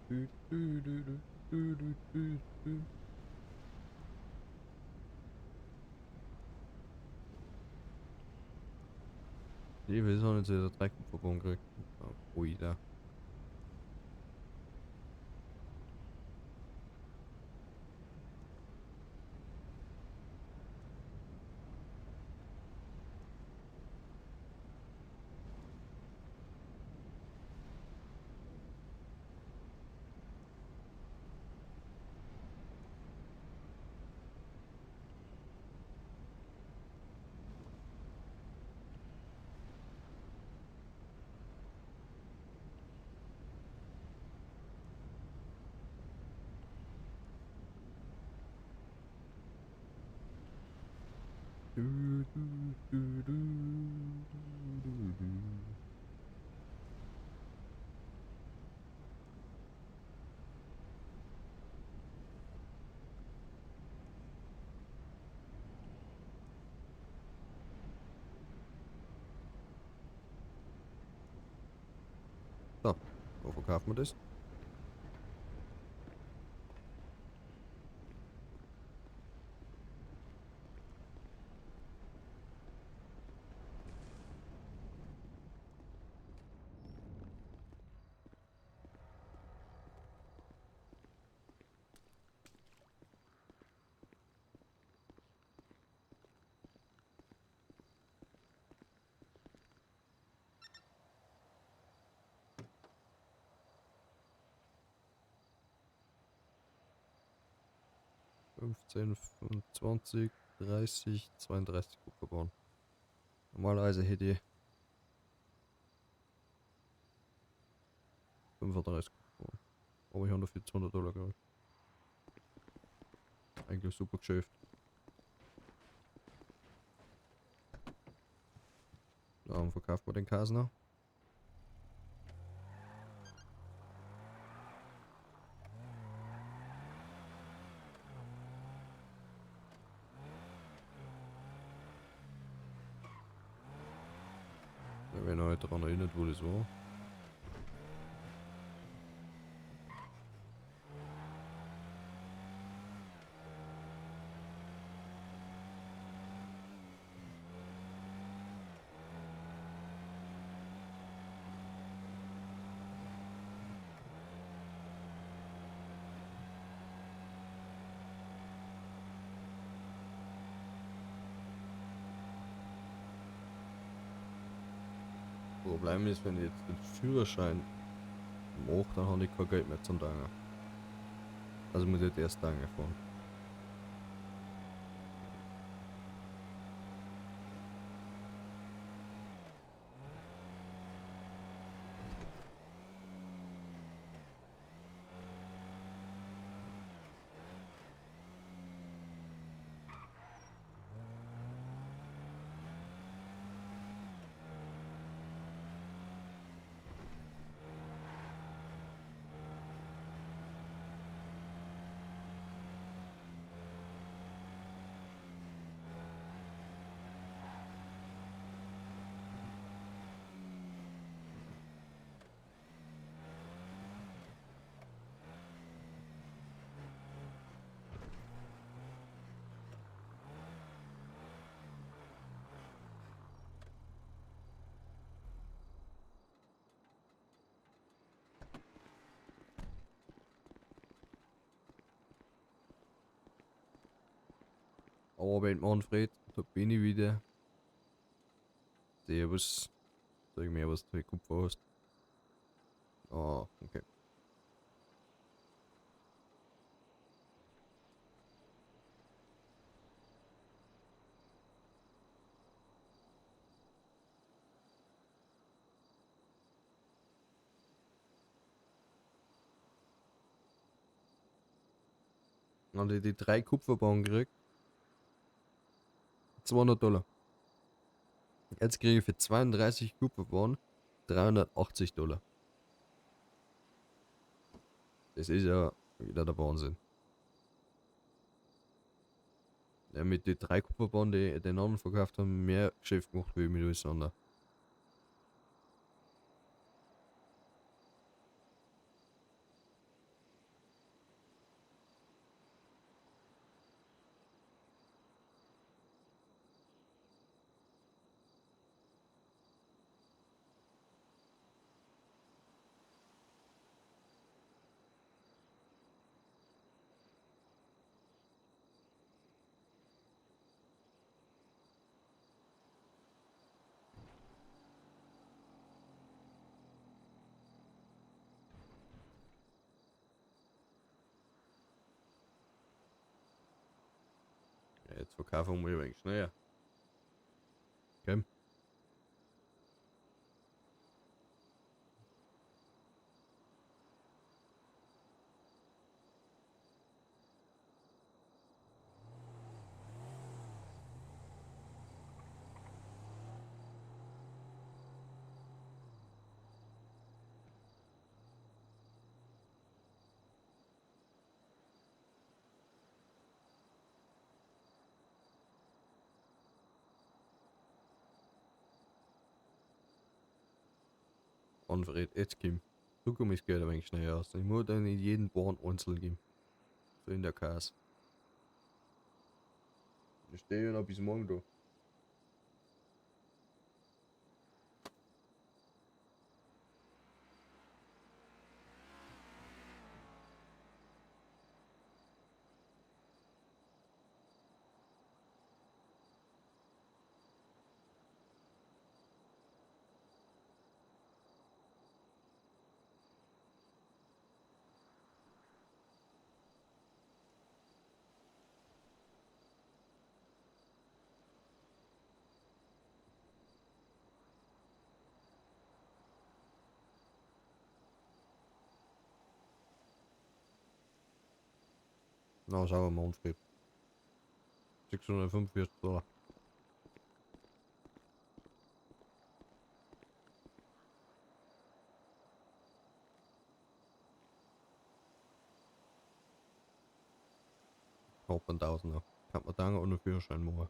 Du, du, du, du, du, du, du, du. Ich weiß auch nicht, dass ich Dreck verbunden kriegt. Ui, da. Du, du, du, du, du, du. So, wo verkaufen wir das? Fünfzehn, 25, 30, 32 Kupferbahn. Normalerweise hätte ich 35 Kupferbahn. Aber ich habe dafür $200 gekriegt. Eigentlich super Geschäft. Dann verkaufen wir den Käse noch. Wenn ihr euch daran erinnert, wo das war. Problem ist, wenn ich jetzt den Führerschein mache, dann habe ich kein Geld mehr zum Tanken. Also muss ich jetzt erst tanken fahren. Aber wenn Manfred, da bin ich wieder. Servus. Sag mir, was du für Kupfer hast. Ah, okay. Dann hätte ich die 3 Kupferbahnen gekriegt. $200. Jetzt kriege ich für 32 Kupferbahnen $380. Das ist ja wieder der Wahnsinn. Ja, mit den 3 Kupferbahnen, die den anderen verkauft haben, mehr Geschäft gemacht wie mit alles andere. verkaufen wir ein wenig schneller. Okay. Und verrät jetzt Kim. Du kommst geht ein wenig schneller aus. Ich muss dann in jeden Born einzeln gehen. So in der Kasse. Ich stehe ja noch bis morgen da. Na, schauen wir mal uns gibt. 645 $. Knapp 1000er. Kann man dann ohne Führerschein machen.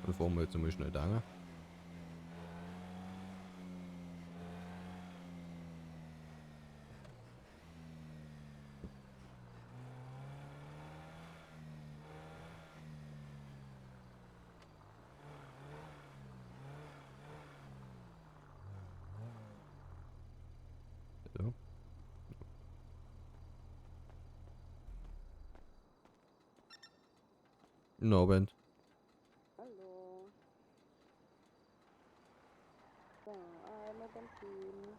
Dann fahren wir jetzt mal schnell da. So. Guten Abend. Hallo. So, einmal Benzin.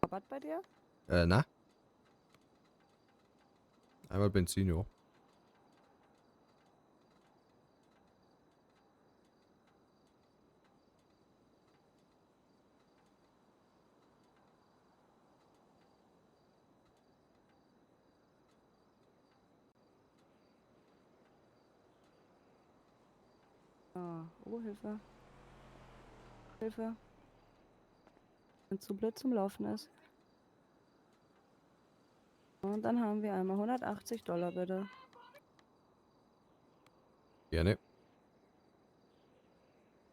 Rabatt bei dir? Na? Einmal Benzin, ja. Oh, Hilfe. Hilfe. Wenn zu blöd zum Laufen ist. Und dann haben wir einmal $180, bitte. Gerne.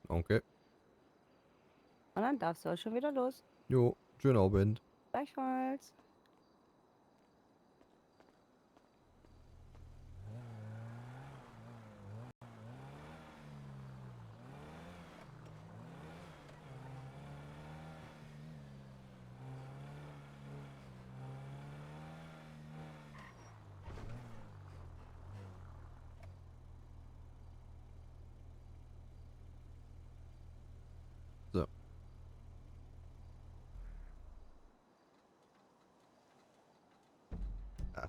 Danke. Und dann darfst du auch schon wieder los. Jo, schönen Abend. Gleichfalls. So. Ach.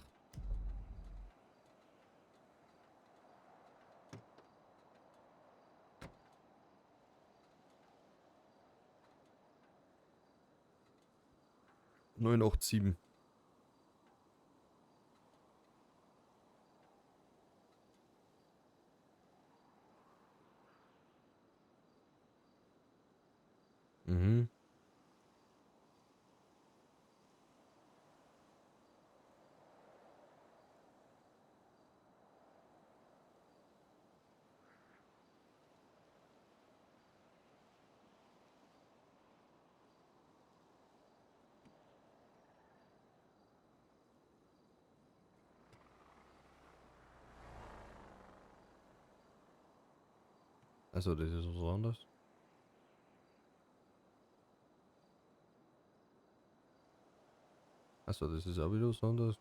Neun, 8, 7. Mhm. Also, das ist was anderes. Also, das ist auch wieder was anderes.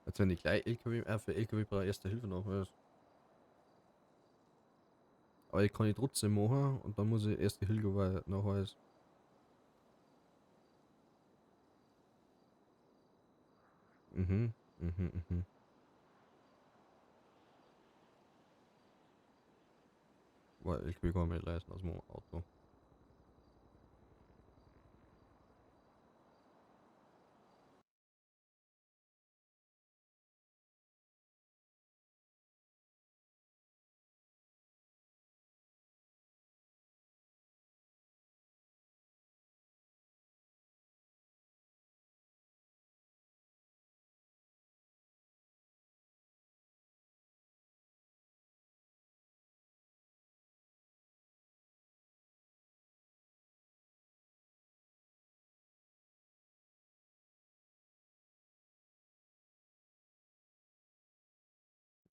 Als wenn ich gleich LKW, für LKW brauche Erste Hilfe nachweis. Aber ich kann ich trotzdem machen und dann muss ich Erste Hilfe nachweisen. Mhm, mhm, mhm. Weil LKW kann man nicht leisten aus dem Auto.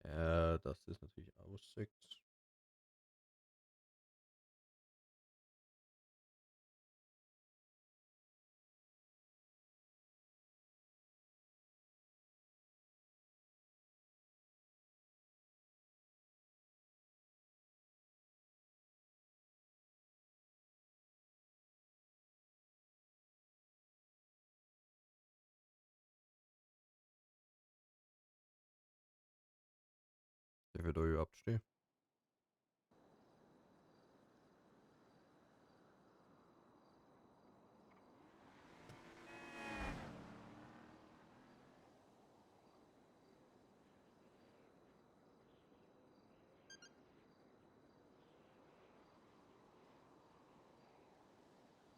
Ja, das ist natürlich auch 6. Der wird da überhaupt stehen.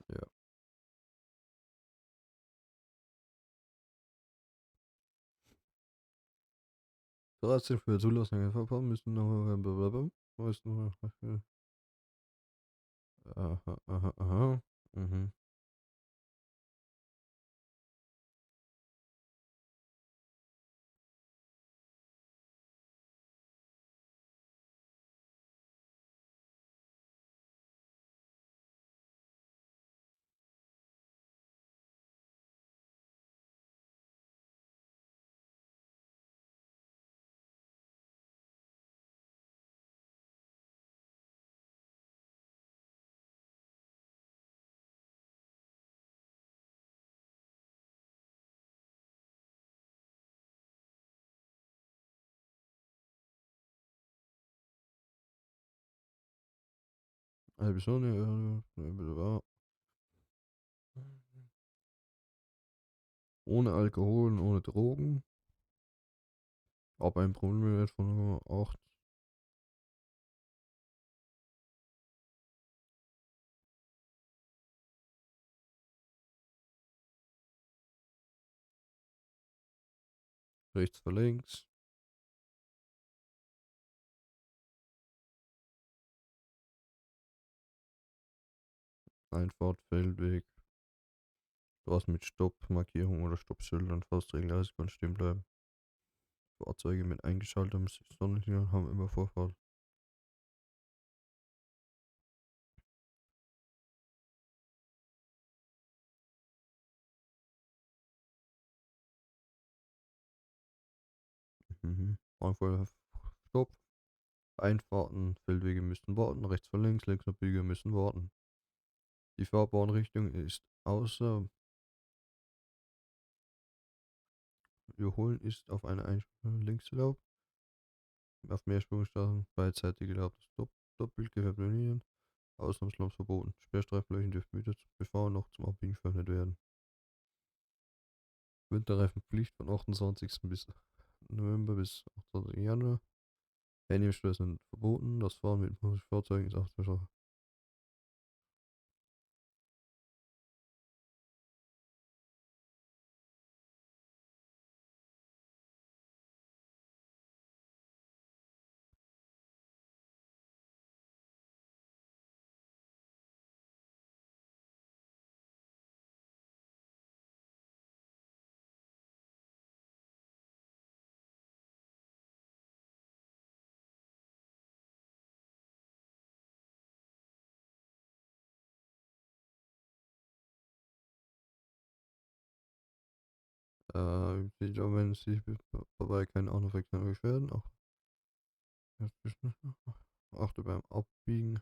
Ja. Trotzdem für Zulassung verfahren müssen noch blablabla. Müssen noch. Aha, aha, aha. Mhm. Halbe Stunde, blablabla. Ohne Alkohol und ohne Drogen. Ab ein Promillewert von 8. Rechts vor links. Einfahrt, Feldweg. Straßen mit Stoppmarkierung oder Stoppschildern. Faustregel 30 kann stehen bleiben. Fahrzeuge mit eingeschaltetem Sonnenlicht haben immer Vorfahrt. Mhm. Einfach Stopp. Einfahrten, Feldwege müssen warten. Rechts vor links Abbieger müssen warten. Die Fahrbahnrichtung ist außer Überholen ist auf eine Einsprung links erlaubt. Auf Mehrspurstraßen beidseitig erlaubt. Stopp, doppelt gefärbte Linien. Ausnahmslos verboten. Sperrstreifenflächen dürfen weder zum Befahren noch zum Abbiegen verwendet werden. Winterreifenpflicht von 28. bis November bis 28. Januar. Handyverstöße sind verboten. Das Fahren mit Fahrzeugen ist auch zur Sicher, wenn sich dabei keine unaufmerksamen Beschwerden auch achte beim Abbiegen.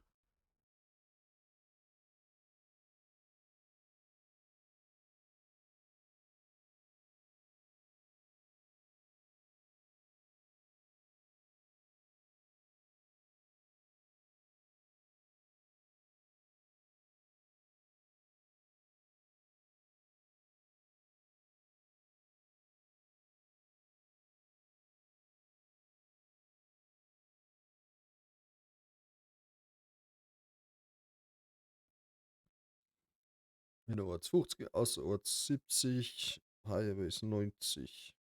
Innerorts 50, außerorts 70, Highways 90.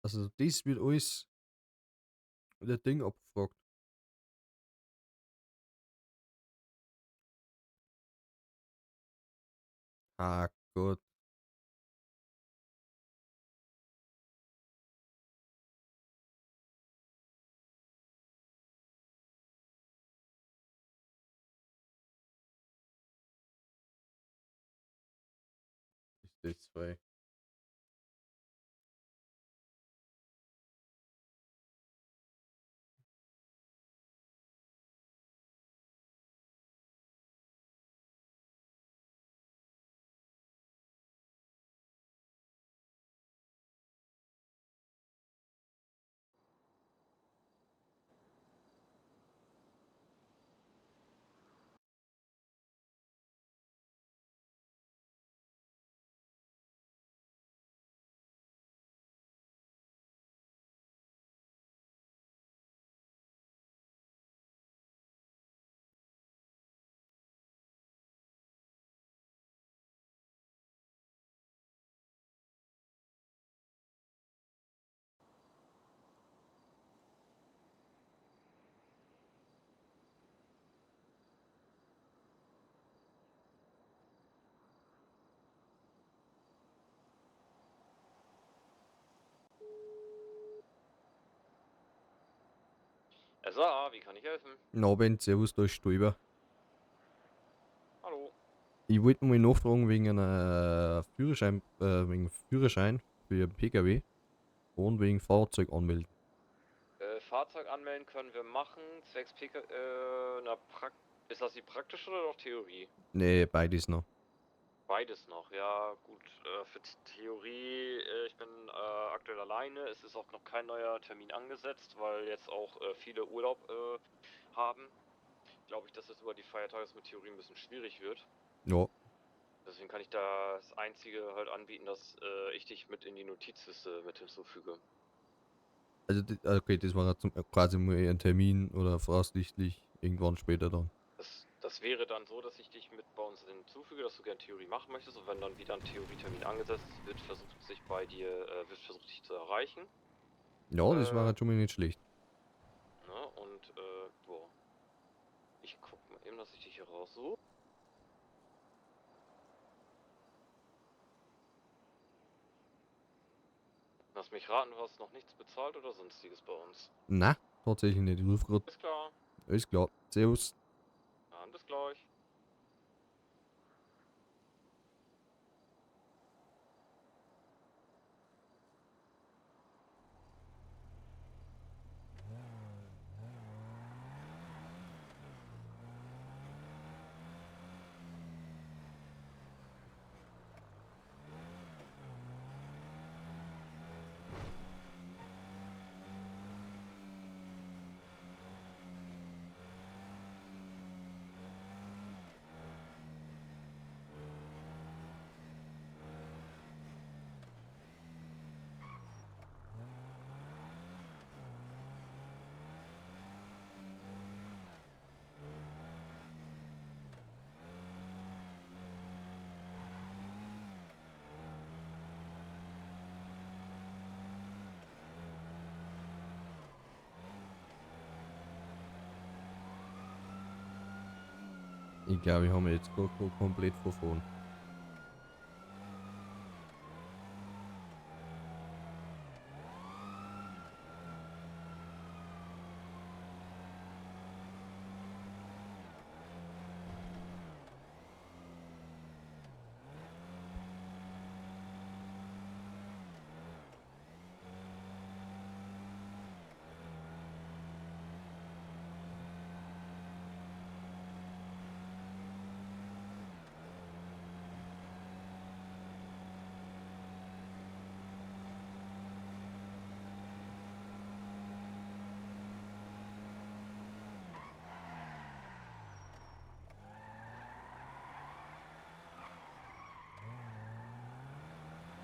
Also das wird alles der Ding abgefragt. Ah Gott. Ist das zwei. SA, wie kann ich helfen? Abend, servus, da ist Stolber. Hallo. Ich wollte mal nachfragen wegen einer wegen Führerschein für PKW und wegen Fahrzeug anmelden. Fahrzeug anmelden können wir machen, zwecks PK, ist das die praktische oder noch Theorie? Nee, beides noch. Beides noch, ja gut. Für Theorie, ich bin aktuell alleine, es ist auch noch kein neuer Termin angesetzt, weil jetzt auch viele Urlaub haben. Glaube ich, dass es über die Feiertage mit Theorie ein bisschen schwierig wird. Ja. Deswegen kann ich das Einzige halt anbieten, dass ich dich mit in die Notizliste mit hinzufüge. Also, okay, das war quasi mal ein Termin oder voraussichtlich irgendwann später dann. Das wäre dann so, dass ich dich mit bei uns hinzufüge, dass du gerne Theorie machen möchtest, und wenn dann wieder ein Theorietermin angesetzt wird, wird versucht dich zu erreichen. Ja, das war halt schon mal nicht schlecht. Ne, und boah. Ich guck mal eben, dass ich dich hier raussuche. Lass mich raten, du hast noch nichts bezahlt oder sonstiges bei uns. Na, tatsächlich nicht. Ich ruf grad. Ist klar. Alles klar. Servus. Dann bis gleich. Ich glaube, ich habe mich jetzt komplett verfahren.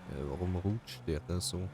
Warum rutscht der da so?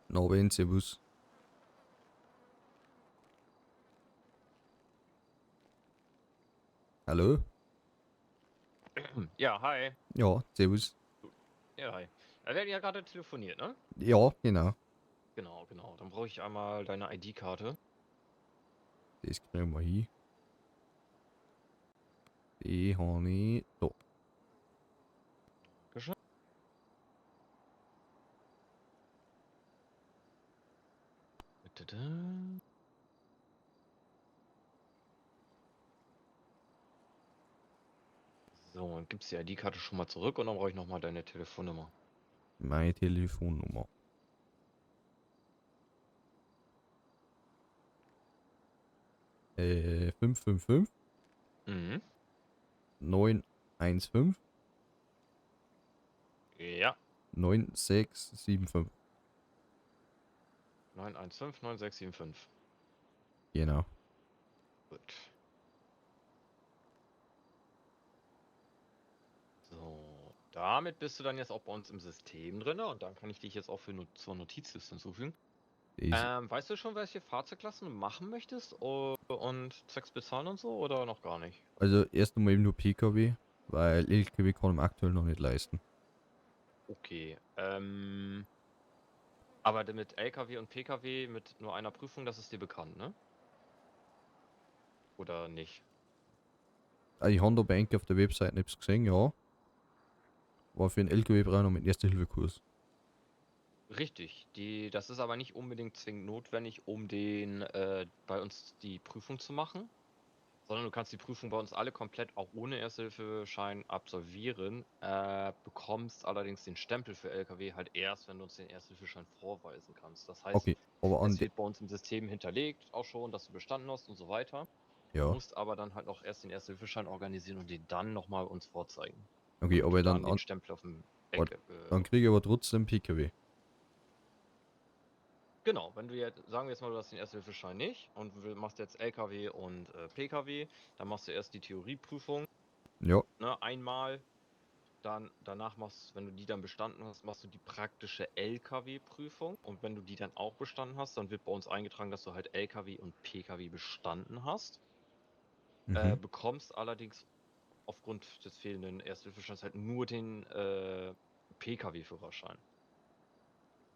No, wen servus. Hallo? Ja, hi. Ja, servus. Ja, hi. Wir hatten ja gerade telefoniert, ne? Ja, genau. Genau, genau. Dann brauche ich einmal deine ID-Karte. Das kriegen wir hin. Die habe ich da. Dankeschön. Bitte. So, dann gibst die ID-Karte schon mal zurück und dann brauche ich nochmal deine Telefonnummer. Meine Telefonnummer. 555 Mhm. 915 Ja. 9675. 915 9675. Genau. Gut. So, damit bist du dann jetzt auch bei uns im System drin und dann kann ich dich jetzt auch zur Notizliste hinzufügen. Das, Weißt du schon, welche Fahrzeugklassen du machen möchtest und zwecks bezahlen und so oder noch gar nicht? also erst einmal eben nur PKW, weil LKW kann ich mir aktuell noch nicht leisten. Okay. Aber mit LKW und PKW mit nur einer Prüfung, das ist dir bekannt, ne? Oder nicht? Also ich habe da bei Enke auf der Webseite nichts gesehen, ja. Aber für einen LKW brauche ich noch meinen Erste-Hilfe-Kurs. Richtig. Das ist aber nicht unbedingt zwingend notwendig, um bei uns die Prüfung zu machen. Sondern du kannst die Prüfung bei uns alle komplett auch ohne Ersthilfeschein absolvieren, bekommst allerdings den Stempel für LKW halt erst, wenn du uns den Ersthilfeschein vorweisen kannst. Das heißt, Okay, aber an es de wird bei uns im System hinterlegt, auch schon, dass du bestanden hast und so weiter. Du ja, musst aber dann halt noch erst den Ersthilfeschein organisieren und den dann nochmal uns vorzeigen. okay, Damit du aber dann den Stempel auf dem aber LKW. dann kriege ich aber trotzdem PKW. Genau, wenn du jetzt, sagen wir jetzt mal, du hast den Ersthilfeschein nicht und machst jetzt LKW und PKW, dann machst du erst die Theorieprüfung, Ja, ne, einmal. Dann danach wenn du die dann bestanden hast, machst du die praktische LKW-Prüfung. Und wenn du die dann auch bestanden hast, dann wird bei uns eingetragen, dass du halt LKW und PKW bestanden hast. mhm. Bekommst allerdings aufgrund des fehlenden Ersthilfescheins halt nur den PKW-Führerschein.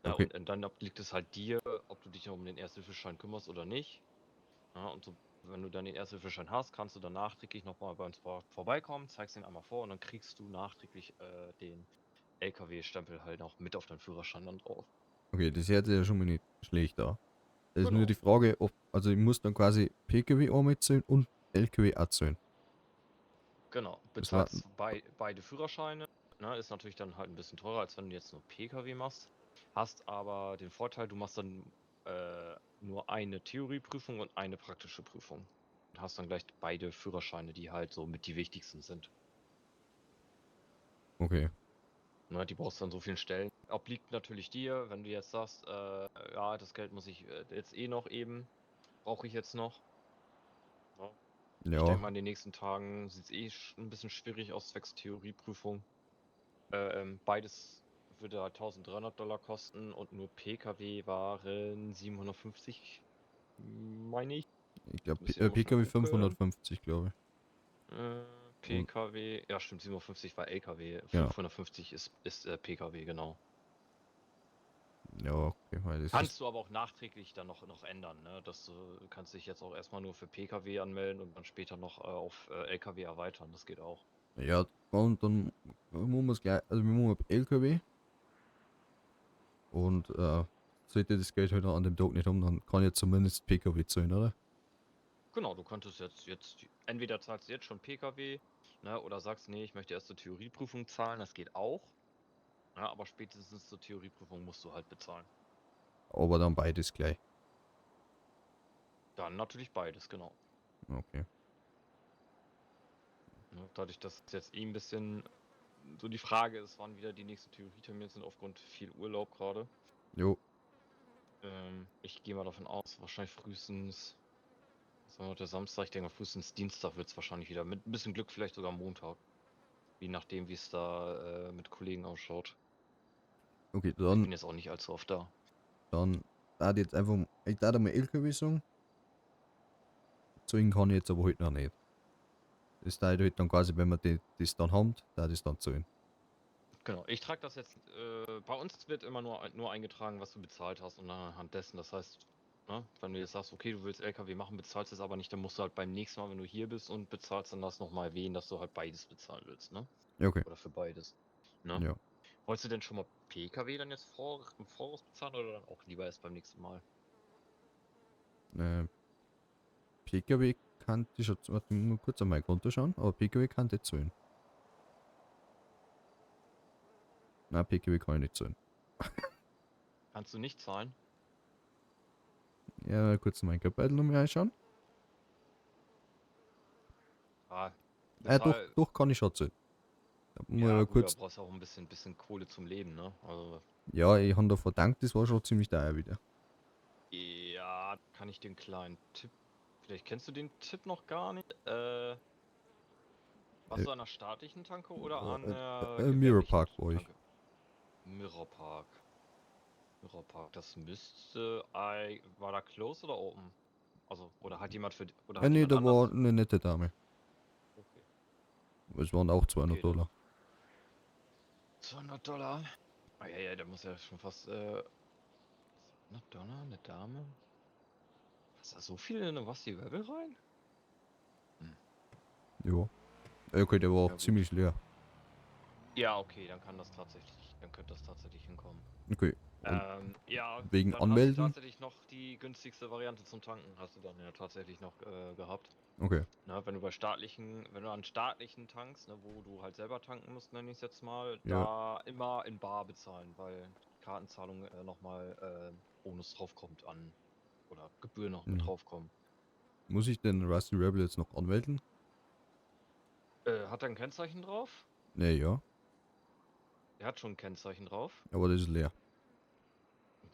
Ja, Okay. und dann liegt es halt dir, ob du dich noch um den Ersthilfeschein kümmerst oder nicht. Ja, und so, wenn du dann den Erste-Hilfe-Schein hast, kannst du dann nachträglich nochmal bei uns vorbeikommen, zeigst ihn einmal vor und dann kriegst du nachträglich den LKW-Stempel halt auch mit auf deinen Führerschein dann drauf. Okay, das hört sich ja schon mal nicht schlecht an. Das ist nur Genau. die Frage, ob, also ich muss dann quasi PKW auch mitzählen und LKW auch zählen. Genau, Das war, bezahlst beide Führerscheine, ne, ist natürlich dann halt ein bisschen teurer, als wenn du jetzt nur PKW machst. Hast aber den Vorteil, du machst dann nur eine Theorieprüfung und eine praktische Prüfung. Und hast dann gleich beide Führerscheine, die halt so mit die wichtigsten sind. okay. Ne, die brauchst du an so vielen Stellen. Obliegt natürlich dir, wenn du jetzt sagst, ja, das Geld muss ich jetzt eh noch eben, brauche ich jetzt noch. Ja. Ich denke Ja, mal, in den nächsten Tagen sieht es eh ein bisschen schwierig aus, zwecks Theorieprüfung. Beides würde halt $1300 kosten und nur PKW waren 750, meine ich. ich glaube Müsst ihr mal schnell PKW gucken. 550, glaube ich. Und, PKW, ja stimmt, 750 war LKW, genau. 550 ist PKW, genau. Ja, okay, weil das ist, Kannst du aber auch nachträglich dann noch ändern, ne? Du kannst dich jetzt auch erstmal nur für PKW anmelden und dann später noch auf LKW erweitern, das geht auch. ja, und dann muss man es gleich, also wir machen LKW und sollte das Geld halt an dem Tag nicht haben, dann kann ich zumindest PKW zahlen, oder? Genau, du könntest jetzt entweder zahlst du jetzt schon PKW, ne, oder sagst, nee, ich möchte erst zur Theorieprüfung zahlen, das geht auch. Ja, aber spätestens zur Theorieprüfung musst du halt bezahlen. Aber dann beides gleich. Dann natürlich beides, genau. Okay. Ne, dadurch, dass es jetzt eh ein bisschen so die Frage ist, wann wieder die nächsten Theorietermine sind, aufgrund viel Urlaub gerade. Jo, Ich gehe mal davon aus, wahrscheinlich frühestens, was war heute Samstag, ich denke mal frühestens Dienstag wird es wahrscheinlich wieder. Mit ein bisschen Glück vielleicht sogar Montag. Je nachdem, wie es da mit Kollegen ausschaut. okay, Ich dann, bin jetzt auch nicht allzu oft da. dann, da jetzt einfach, ich darf mal LKW sagen. Zahlen kann ich jetzt aber heute noch nicht. Das da halt dann quasi, wenn wir das dann haben, da das dann zahlen. Genau, ich trage das jetzt, bei uns wird immer nur eingetragen, was du bezahlt hast und anhand dessen, das heißt, ne, wenn du jetzt sagst, okay, du willst LKW machen, bezahlst es aber nicht, dann musst du halt beim nächsten Mal, wenn du hier bist und bezahlst, dann das nochmal erwähnen, dass du halt beides bezahlen willst, ne? Ja, okay. Oder für beides, ne? Ja. Wolltest du denn schon mal PKW dann jetzt im Voraus bezahlen oder dann auch lieber erst beim nächsten Mal? Äh, PKW kann ich schon, warte, ich muss kurz an mein Konto schauen, aber PKW kann ich zahlen. Nein, PKW kann ich nicht zahlen. Kannst du nicht zahlen? Ja, kurz mein Geldbeutel nochmal reinschauen. Ah, Doch, kann ich schon zahlen. Da muss ich ja aber gut, da kurz, brauchst du auch ein bisschen Kohle zum Leben, ne? Also, ja, ich habe da verdankt, das war schon ziemlich teuer wieder. ja, kann ich den kleinen Tipp, vielleicht kennst du den Tipp noch gar nicht, warst Äh, du an der staatlichen Tanke oder an äh, der Mirror gewerblichen Park war ich. Tanke? Mirror Park. Mirror Park, das war da close oder open? Also, oder hat jemand oder hat Nee, jemand da war anders? eine nette Dame. Okay. Es waren auch Okay, 200 dann Dollar. $200. Ah, ja, da muss ja schon fast, $200, eine Dame? Ist da so viel in eine Rusty Rebel rein? Hm. Ja. Okay, der war Ja, auch gut. ziemlich leer. Ja, okay, dann könnte das tatsächlich hinkommen. Okay. Und Ja, wegen dann hast du Anmelden? tatsächlich noch die günstigste Variante zum Tanken, hast du dann ja tatsächlich noch gehabt. Okay. Na, wenn du an staatlichen Tanks, ne, wo du halt selber tanken musst, nenne ich es jetzt mal, Ja. da immer in bar bezahlen, weil Kartenzahlung nochmal Bonus draufkommt oder Gebühr noch mit Ja. draufkommen. Muss ich den Rusty Rebel jetzt noch anmelden? Hat er ein Kennzeichen drauf? Nee, ja. Er hat schon ein Kennzeichen drauf. Aber das ist leer.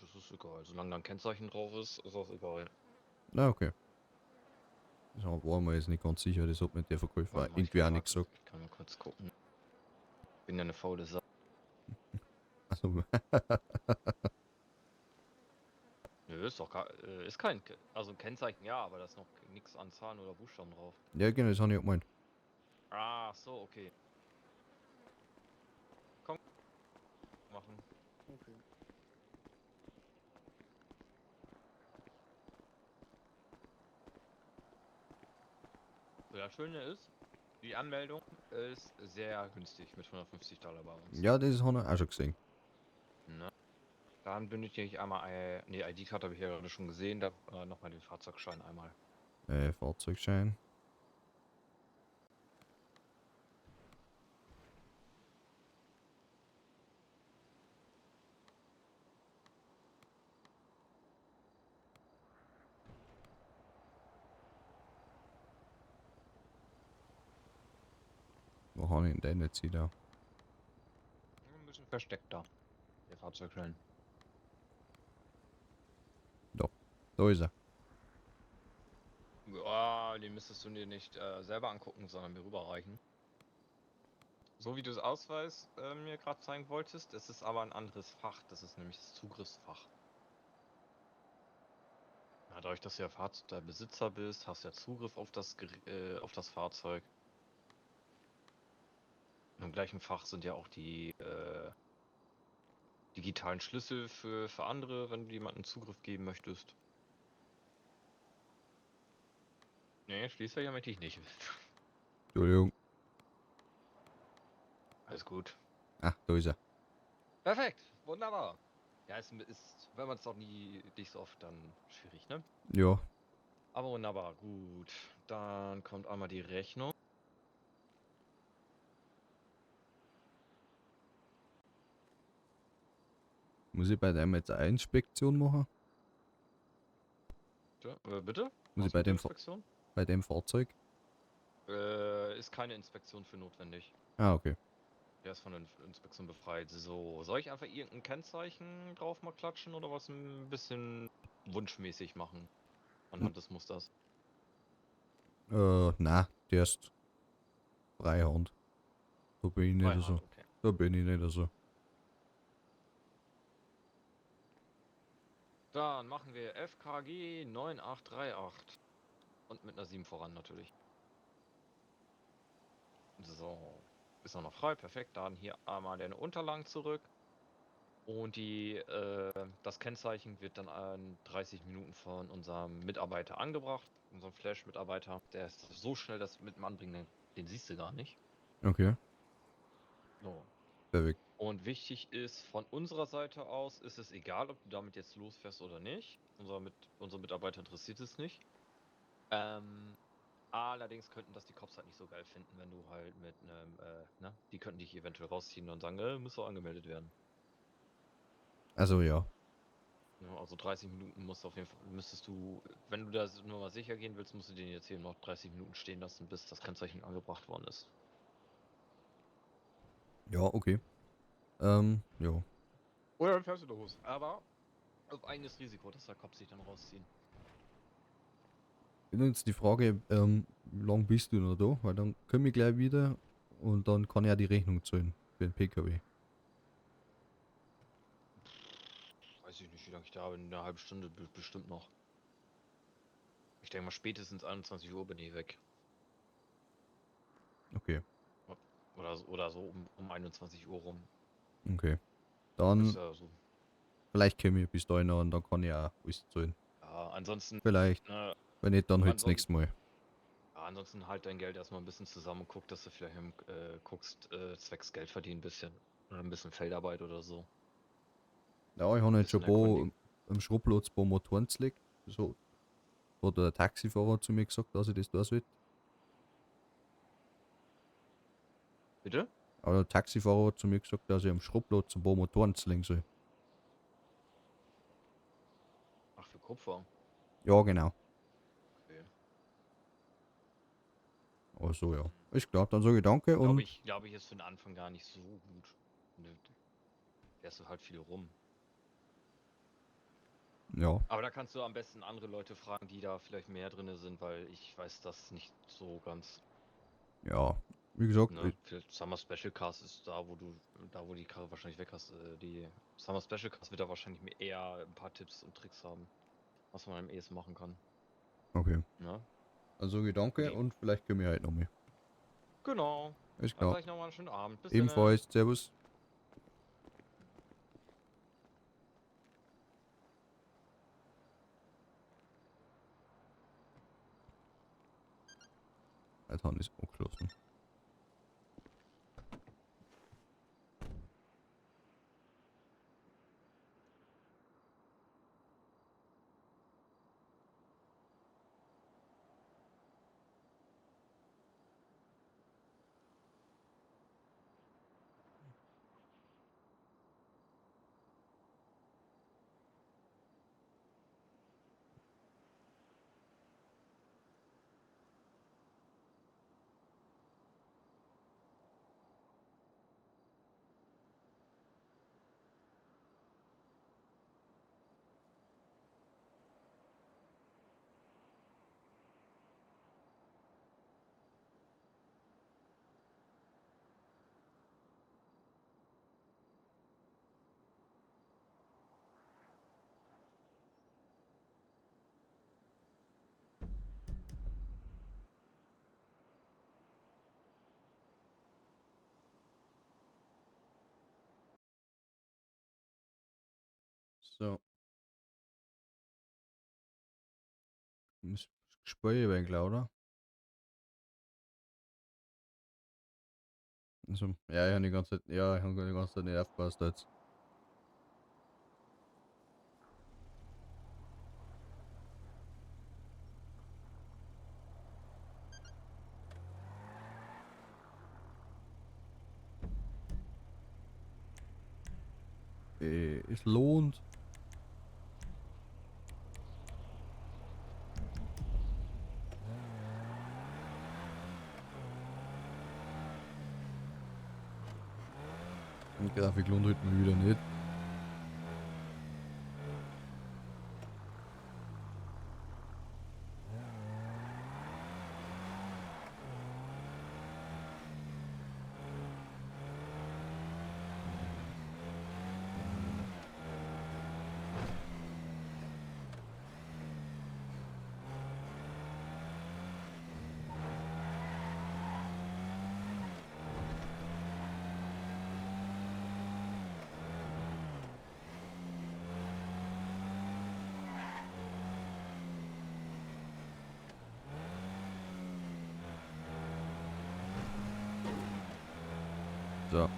Das ist egal. Solange da ein Kennzeichen drauf ist das egal. Na, okay. Da war mir jetzt nicht ganz sicher, das hat mir der Verkäufer Warte mal, irgendwie auch nicht gesagt. ich kann mal kurz gucken. Bin ja eine faule Sache. Also, Nö, ist kein, also ein Kennzeichen ja, aber da ist noch nichts an Zahlen oder Buchstaben drauf. ja, genau, das habe ich auch gemeint. Ah, so, okay. Komm, machen. Okay. Das Schöne ist, die Anmeldung ist sehr günstig mit $150 bei uns. Ja, das haben wir auch schon gesehen. Ne? Dann benötige ich einmal, ne, ID-Karte habe ich ja gerade schon gesehen, da nochmal den Fahrzeugschein einmal. Fahrzeugschein. Wo haben ich denn jetzt wieder? Ein bisschen versteckter, der Fahrzeugschein. Da ist er. Ja, den müsstest du dir nicht selber angucken, sondern mir rüberreichen. So wie du das Ausweis mir gerade zeigen wolltest, es ist aber ein anderes Fach, das ist nämlich das Zugriffsfach. Ja, dadurch, dass du ja der Besitzer bist, hast du ja Zugriff auf auf das Fahrzeug. Im gleichen Fach sind ja auch die digitalen Schlüssel für andere, wenn du jemandem Zugriff geben möchtest. Nee, Schließfächer möchte ich nicht. Entschuldigung. Alles gut. Ach, da ist er. Perfekt, wunderbar. Ja, es ist, wenn man es auch nicht so oft, dann schwierig, ne? Ja. Aber wunderbar, gut. Dann kommt einmal die Rechnung. Muss ich bei dem jetzt eine Inspektion machen? Bitte? Muss ich Was mit der bei Inspektion? dem Fahrzeug? Ist keine Inspektion für notwendig. Ah, okay. Der ist von der Inspektion befreit. So, soll ich einfach irgendein Kennzeichen drauf mal klatschen oder was ein bisschen wunschmäßig machen? Anhand des Musters. Na, der ist Freihand. Da bin ich nicht so. Freihand, okay. Da bin ich nicht so. Dann machen wir FKG 9838. Und mit einer 7 voran natürlich. So. Ist auch noch frei, perfekt. Dann hier einmal deine Unterlagen zurück. Und das Kennzeichen wird dann in 30 Minuten von unserem Mitarbeiter angebracht. Unserem Flash-Mitarbeiter. Der ist so schnell, dass mit dem Anbringen, den siehst du gar nicht. Okay, So. perfekt. Und wichtig ist, von unserer Seite aus ist es egal, ob du damit jetzt losfährst oder nicht. Unser Mitarbeiter interessiert es nicht. Allerdings könnten das die Cops halt nicht so geil finden, wenn du halt mit einem, ne? Die könnten dich eventuell rausziehen und sagen, muss auch angemeldet werden. Also ja. Ja, also 30 Minuten musst du auf jeden Fall, müsstest du, wenn du da nur mal sicher gehen willst, musst du den jetzt hier noch 30 Minuten stehen lassen, bis das Kennzeichen angebracht worden ist. Ja, okay. Ja. Oder dann fährst du los. Aber auf eigenes Risiko, dass der Cops sich dann rausziehen. Bin jetzt die Frage, wie lang bist du noch da? Weil dann komme ich gleich wieder und dann kann ich ja die Rechnung zahlen für den PKW. Weiß ich nicht, wie lange ich da bin. Eine halbe Stunde bestimmt noch. Ich denke mal, spätestens 21 Uhr bin ich weg. Okay, Oder so um 21 Uhr rum. okay. Dann, Ist ja so. vielleicht komme ich bis dahin noch und dann kann ich auch alles zahlen. Ja, ansonsten, Vielleicht. ne, Wenn nicht, dann halt das nächste Mal. ja, ansonsten halt dein Geld erstmal ein bisschen zusammen und guck, dass du vielleicht guckst, zwecks Geld verdienen ein bisschen. Oder ein bisschen Feldarbeit oder so. Ja, ich habe jetzt schon Bisschen erkundigen. im Schrottplatz ein paar Motoren gelegt. So hat der Taxifahrer zu mir gesagt, dass ich das da soll. Bitte? Aber der Taxifahrer hat zu mir gesagt, dass ich am Schrottplatz ein paar Motoren legen soll. Ach, für Kupfer. Ja, genau. Okay. Also ja. Ist klar, dann sage ich danke und Glaube ich, ist für den Anfang gar nicht so gut. Ne, fährst du halt viel rum. ja. Aber da kannst du am besten andere Leute fragen, die da vielleicht mehr drin sind, weil ich weiß das nicht so ganz. Ja. Wie gesagt, Ne? Vielleicht Summer Special Cars ist da, wo die Karre wahrscheinlich weg hast. Die Summer Special Cars wird da wahrscheinlich eher ein paar Tipps und Tricks haben, was man am ehesten machen kann. okay. Ne? Dann sage ich danke Okay. und vielleicht komme ich halt noch mal. Genau. Ist Dann klar. sag ich nochmal einen schönen Abend. Bis dann. Ebenfalls, servus. Jetzt haben die es angeschlossen. So. Muss Gespräche weg, oder? Also, ja, ich habe die ganze Zeit, ja, ich habe die ganze Zeit nicht aufgepasst jetzt. Es lohnt. Die Grafik lohnt heute mal wieder nicht. So.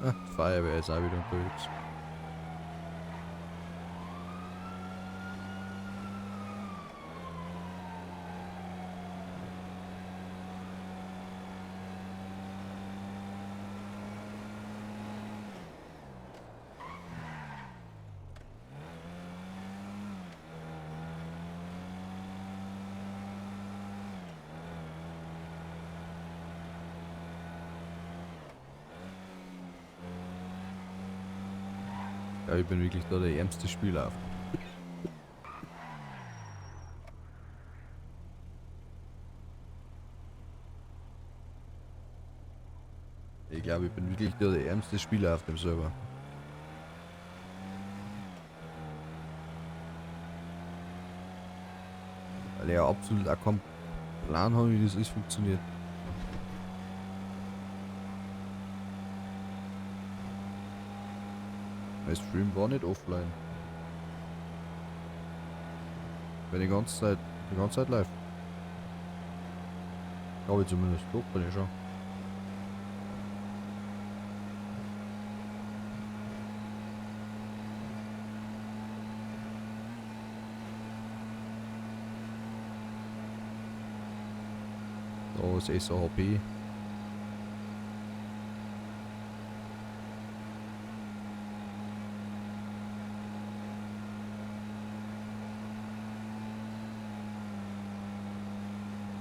Ah, die Feuerwehr ist auch wieder unterwegs. Ja, ich bin wirklich da der ärmste Spieler. Ich glaube, ich bin wirklich da der ärmste Spieler auf dem Server. Weil ich ja absolut auch keinen Plan habe, wie das ist funktioniert. Mein Stream war nicht offline. Bin die ganze Zeit live. Glaube ich zumindest. Doch, bin ich schon. Da ist SAHP.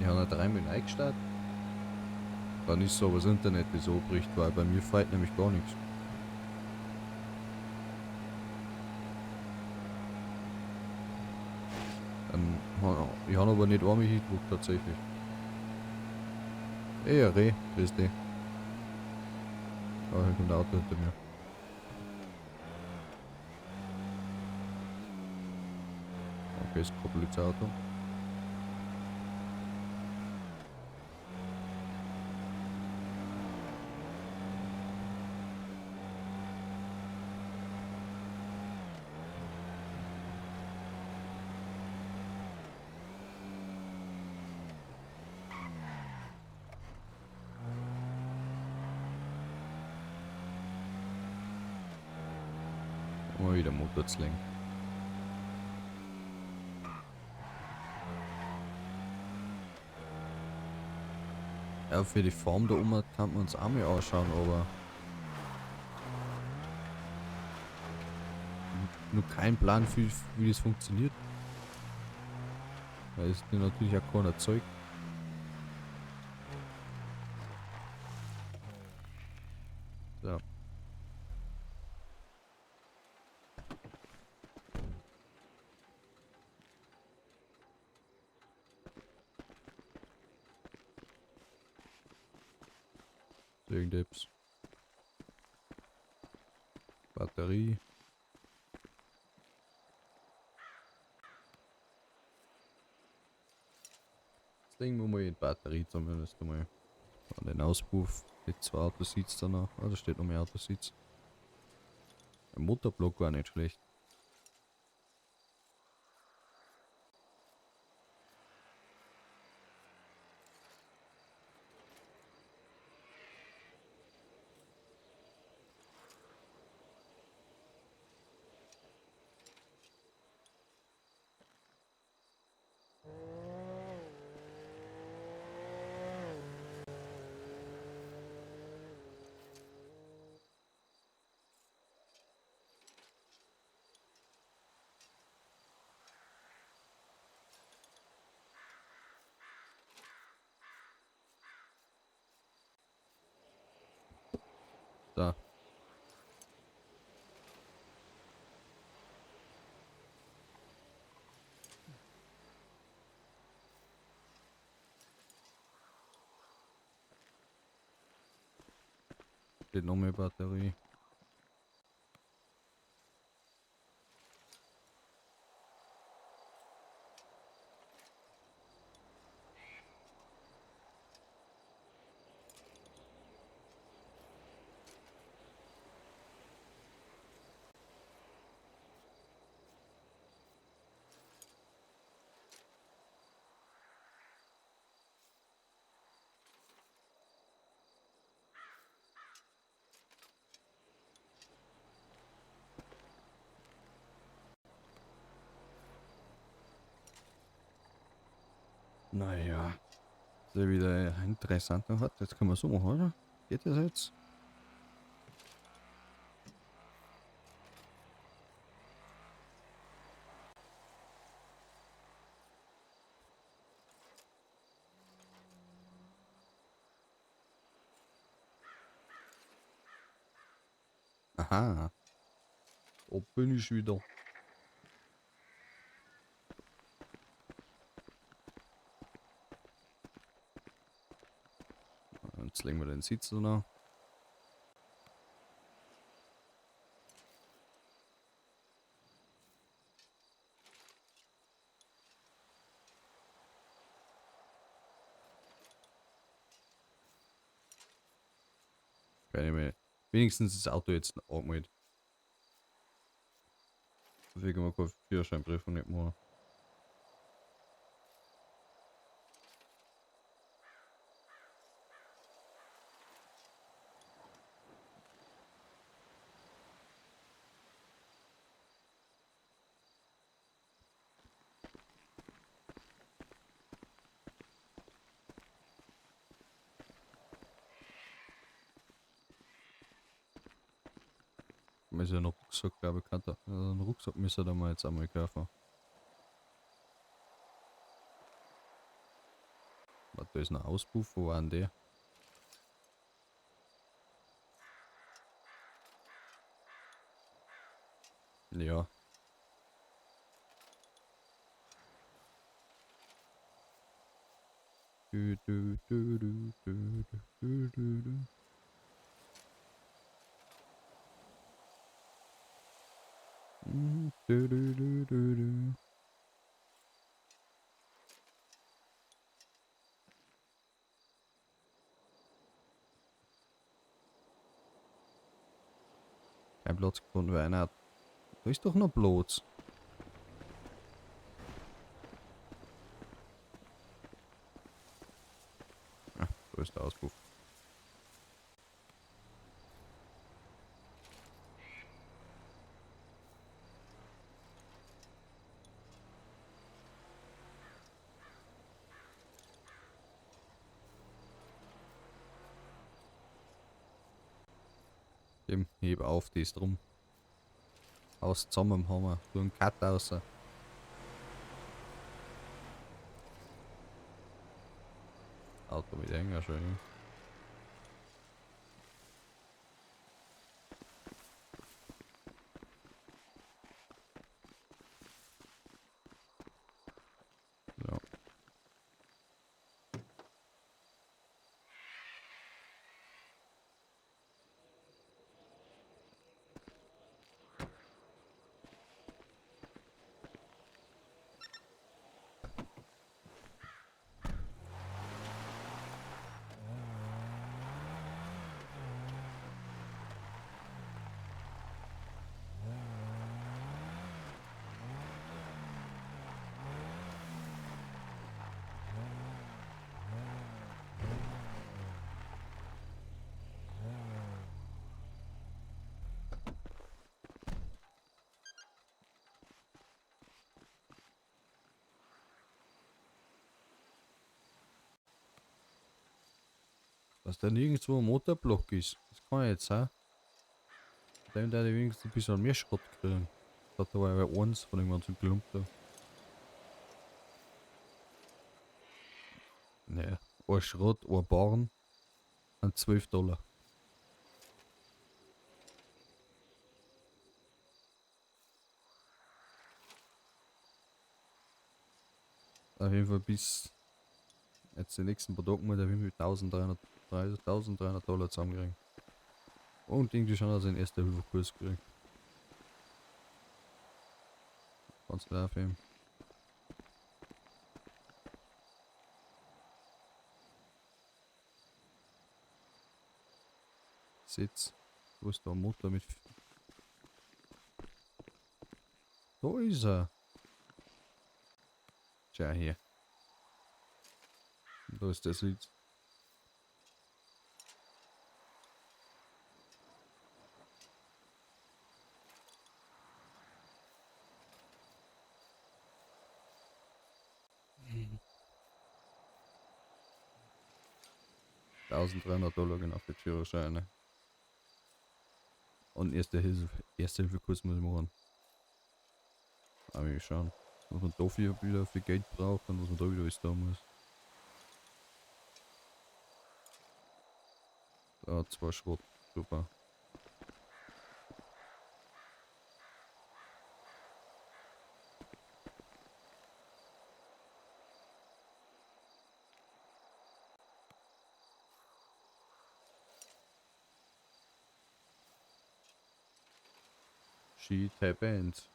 Ich habe noch 3 Minuten eingestartet. Dann ist so, aber das Internet so bricht, weil bei mir fällt nämlich gar nichts. Ich habe aber nicht einmal hingedruckt tatsächlich. Ey, Reh, grüß dich. Oh, hier kommt ein Auto hinter mir. Feststabilisator. Mal wieder Motor zu lenken. Ja, für die Form da oben kann man uns auch mal anschauen, aber nur kein Plan, wie das funktioniert. Da ist dir natürlich auch keiner Zeug. So. Irgendetwas. Batterie. Jetzt legen wir mal in die Batterie zumindest einmal. An den Auspuff. Die 2 Autositz danach. Ah, da steht noch mehr Autositz. Der Motorblock war nicht schlecht. Da. Steht noch mehr Batterie. Naja. Das ist ja wieder interessant. Jetzt können wir so machen, oder? Geht das jetzt? Aha. Wo bin ich wieder? Jetzt legen wir den Sitz noch. Keine mehr. Wenigstens ist das Auto jetzt angemeldet. Deswegen wir keinen Führerscheinbrief und nicht mehr. Man ist ja noch Rucksack, glaube ich, kann da. Also einen Rucksack müssen wir mal jetzt einmal kaufen. Warte, da ist ein Auspuff, wo war denn der? Ja. Du, du, du, du, du, du, du, du. Du, du, du, du, du. Platz gefunden, weil einer hat. Da ist doch noch Platz. Ah, da ist der Auspuff. Dem heb auf, die ist drum. Aus zusammen haben wir. Du einen Cut raus. Auto mit Hänger schön. Ja. Dass da nirgendwo ein Motorblock ist. Das kann ja jetzt sein. Dem der wenigstens ein bisschen mehr Schrott kriegen. Das war ja eins von dem ganzen Klump da. Nee, ein Schrott, ein Barren an $12. Auf jeden Fall bis jetzt die nächsten paar Tage mal auf jeden Fall $1300 zusammenkriegen. Und irgendwie schon also den ersten Hilfekurs gekriegt. Ganz klar auf ihm. Sitz. Wo ist der Motor mit? Da ist er. Tja, hier. Da ist der Sitz. $1300 genau für die Führerscheine. Und erste Hilfe-Kurs muss ich machen. Aber wir schauen, was man dafür wieder für Geld braucht und was man da wieder alles da muss. Da, 2 Schrott, super. Shit happens.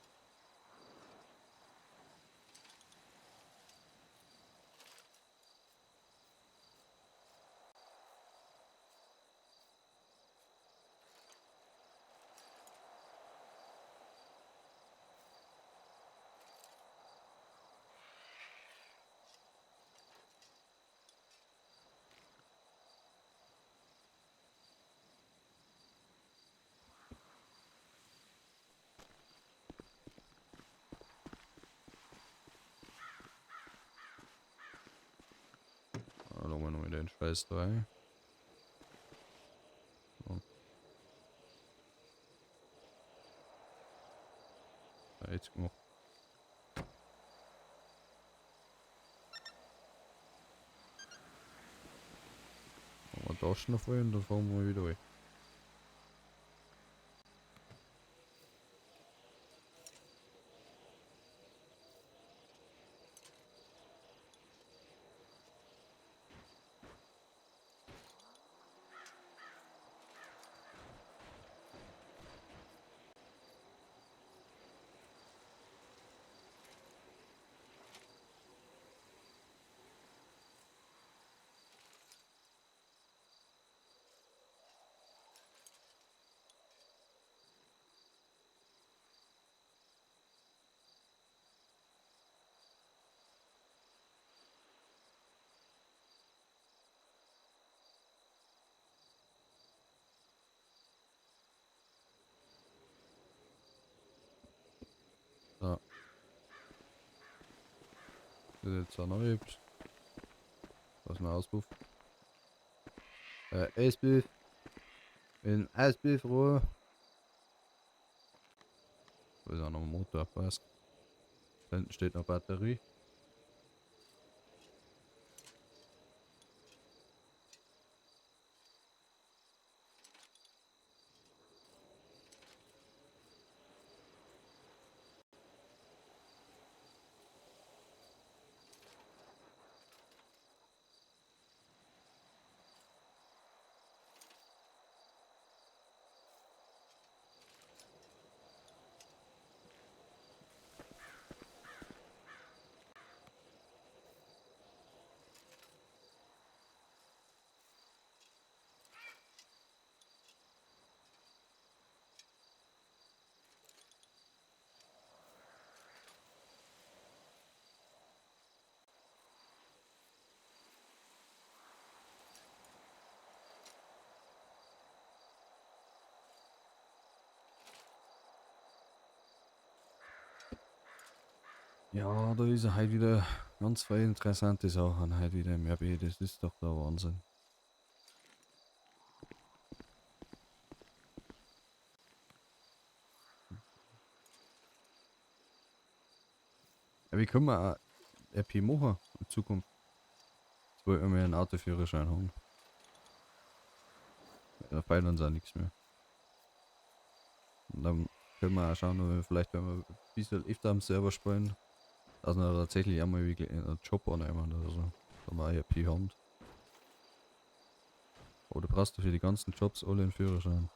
Da lassen wir noch mal den Scheiß rein. So. Ja, jetzt gemacht. Machen wir Taschen voll und dann fahren wir wieder rein. Das ist jetzt ein neues. Was ist ein Auspuff? Eisbiff. In Eisbiff Ruhe. Da ist auch noch ein Motor, passt. Da hinten steht noch Batterie. Ja, da ist halt wieder ganz viele interessante Sachen halt wieder im RB. Das ist doch der Wahnsinn. Ja, wie können wir auch RP machen in Zukunft? Jetzt wollten wir einen Autoführerschein haben. Da fehlt uns auch nichts mehr. Und dann können wir auch schauen, ob wir vielleicht, wenn wir ein bisschen öfter am Server spielen, dass wir tatsächlich einmal wirklich einen Job annehmen oder so. Da wir RP haben. Oder brauchst du für die ganzen Jobs alle einen Führerschein?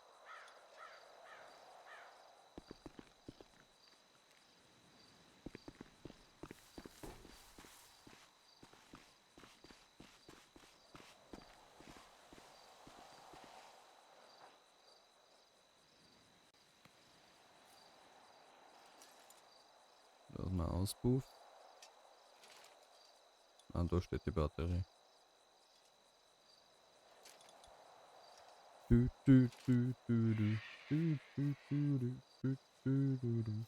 Da ist ein Auspuff. Und da steht die Batterie. Du, du, du, du, du, du, du, du, du, du, du, du, du.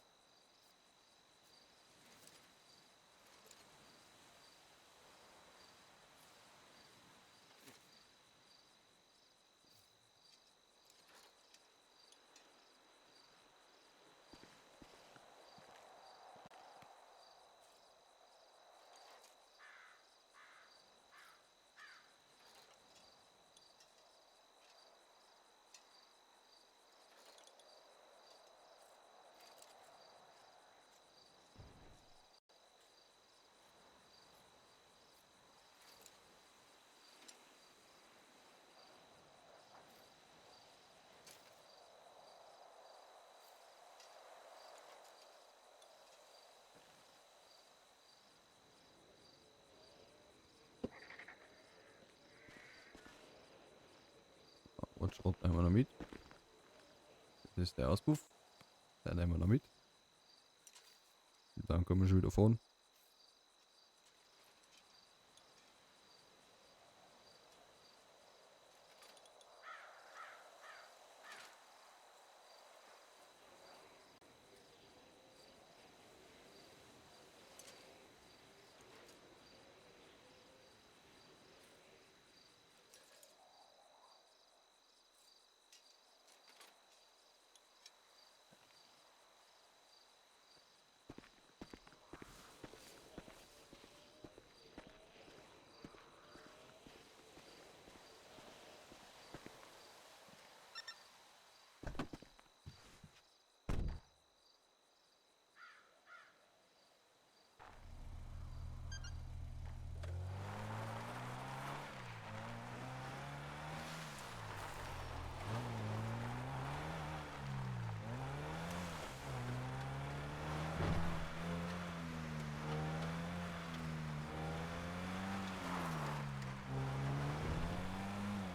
Und Schrott nehmen wir noch mit. Das ist der Auspuff. Den nehmen wir noch mit. Und dann können wir schon wieder fahren.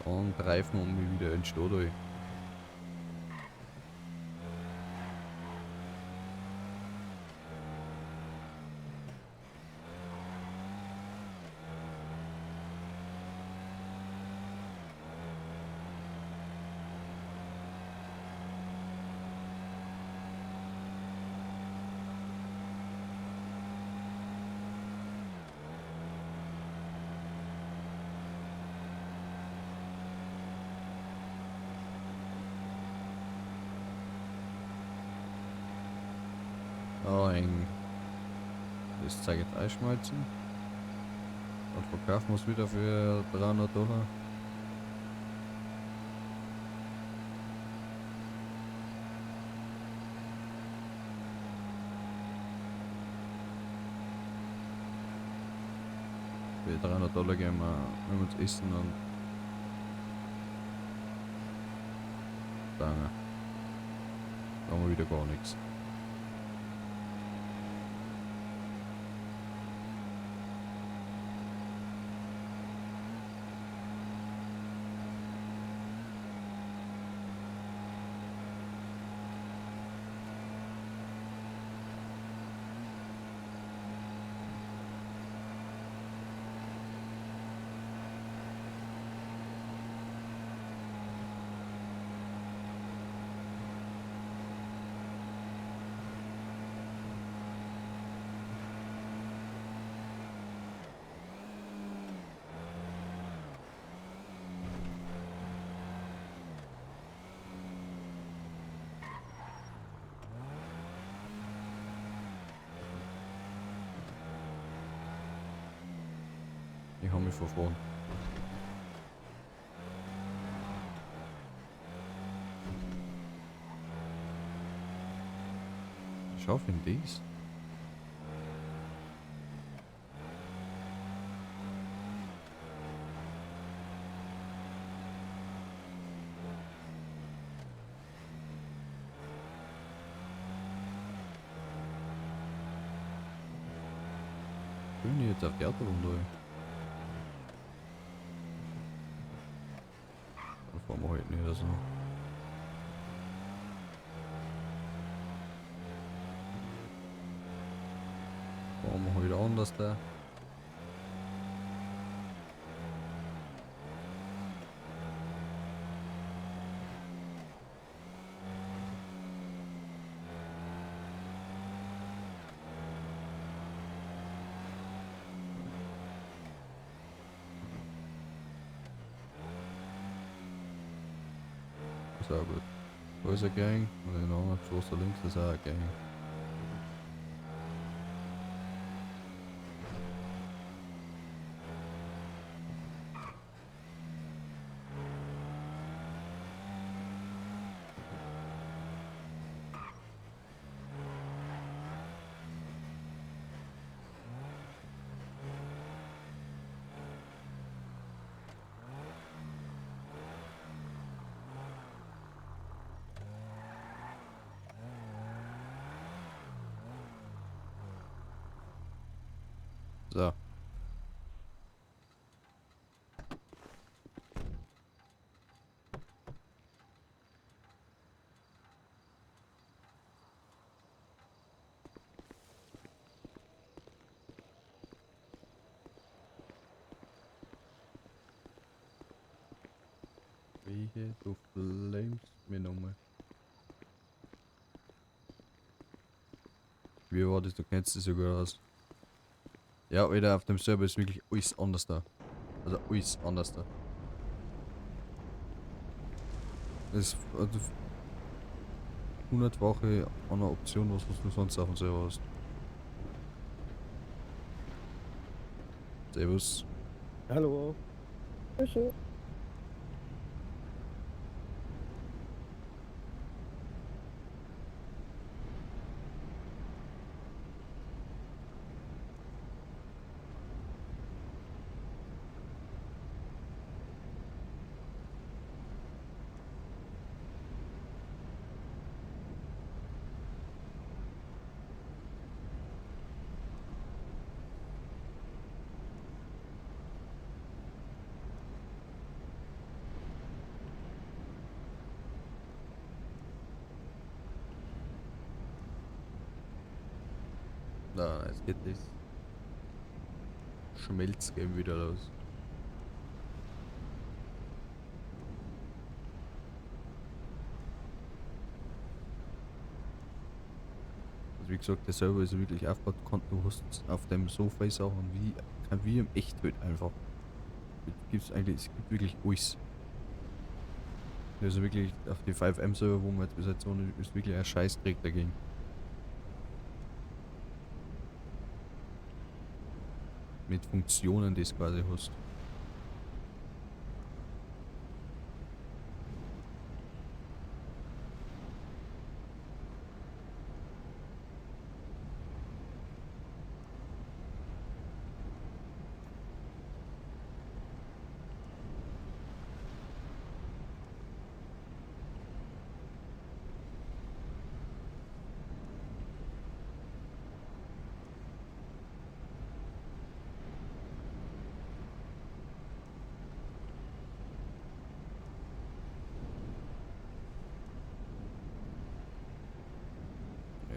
Und greifen wir mal wieder in die Stadt rein. Das zeige ich jetzt einschmelzen. Und verkaufen wir es wieder für $300. Für $300 gehen wir, wenn wir uns essen und dann haben wir wieder gar nichts. Ich habe mich verfroren. Schau in dies. Bin ich jetzt auf die Autobahn. Dann fahren wir heute nicht so. Fahren wir heute anders da. Sehr gut. Da ist eine Gang und den anderen Schoß da links ist auch eine Gang. So. Wie du flames mir nochmal. Wie war das? Du kennst das sogar aus. Ja, Alter, auf dem Server ist wirklich alles anders da. Also alles anders da. Das ist also 100-fache an einer Option, was du sonst auf dem Server hast. Servus. Hallo. Na, jetzt geht das Schmelzgame wieder los. Also wie gesagt, der Server ist wirklich aufgebaut, du hast auf dem Sofa Sachen wie im Echtwelt einfach. Es gibt wirklich alles. Also wirklich auf die 5M Server, wo man jetzt bis jetzt so ist wirklich ein Scheißkrieg dagegen. mit Funktionen, die es quasi hast.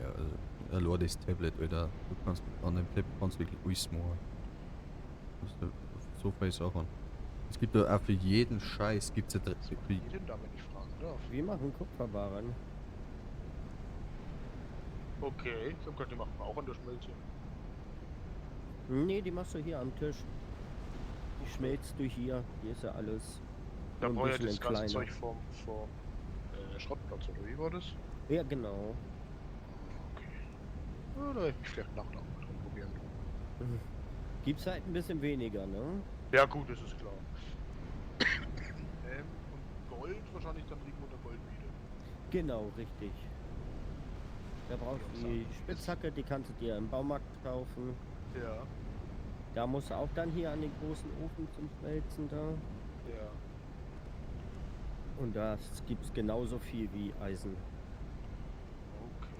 Ja, also, allein das Tablet, Alter. Du kannst an dem Tablet kannst wirklich alles machen. Das ist so viele Sachen. Es gibt ja auch für jeden Scheiß gibt's ja Was machen die denn da, wenn ich fragen darf? Wir machen Kupferbarren. Okay, ich hab gehört, die machen wir auch an der Schmelze. Nee, die machst du hier am Tisch. Die schmelzt du hier. Hier ist ja alles. Da nur ein war ja bisschen das ganze kleiner. Zeug vom Schrottplatz, oder wie war das? Ja, genau. Okay. Ja, da hätte ich mich vielleicht nachher auch mal dran probieren. Gibt's halt ein bisschen weniger, ne? Ja gut, das ist klar. Und Gold wahrscheinlich dann liegen unter Goldmine. Genau, richtig. Da brauchst du die Spitzhacke, die kannst du dir im Baumarkt kaufen. Ja, Da musst du auch dann hier an den großen Ofen zum Schmelzen da. ja. Und das gibt's genauso viel wie Eisen. Okay.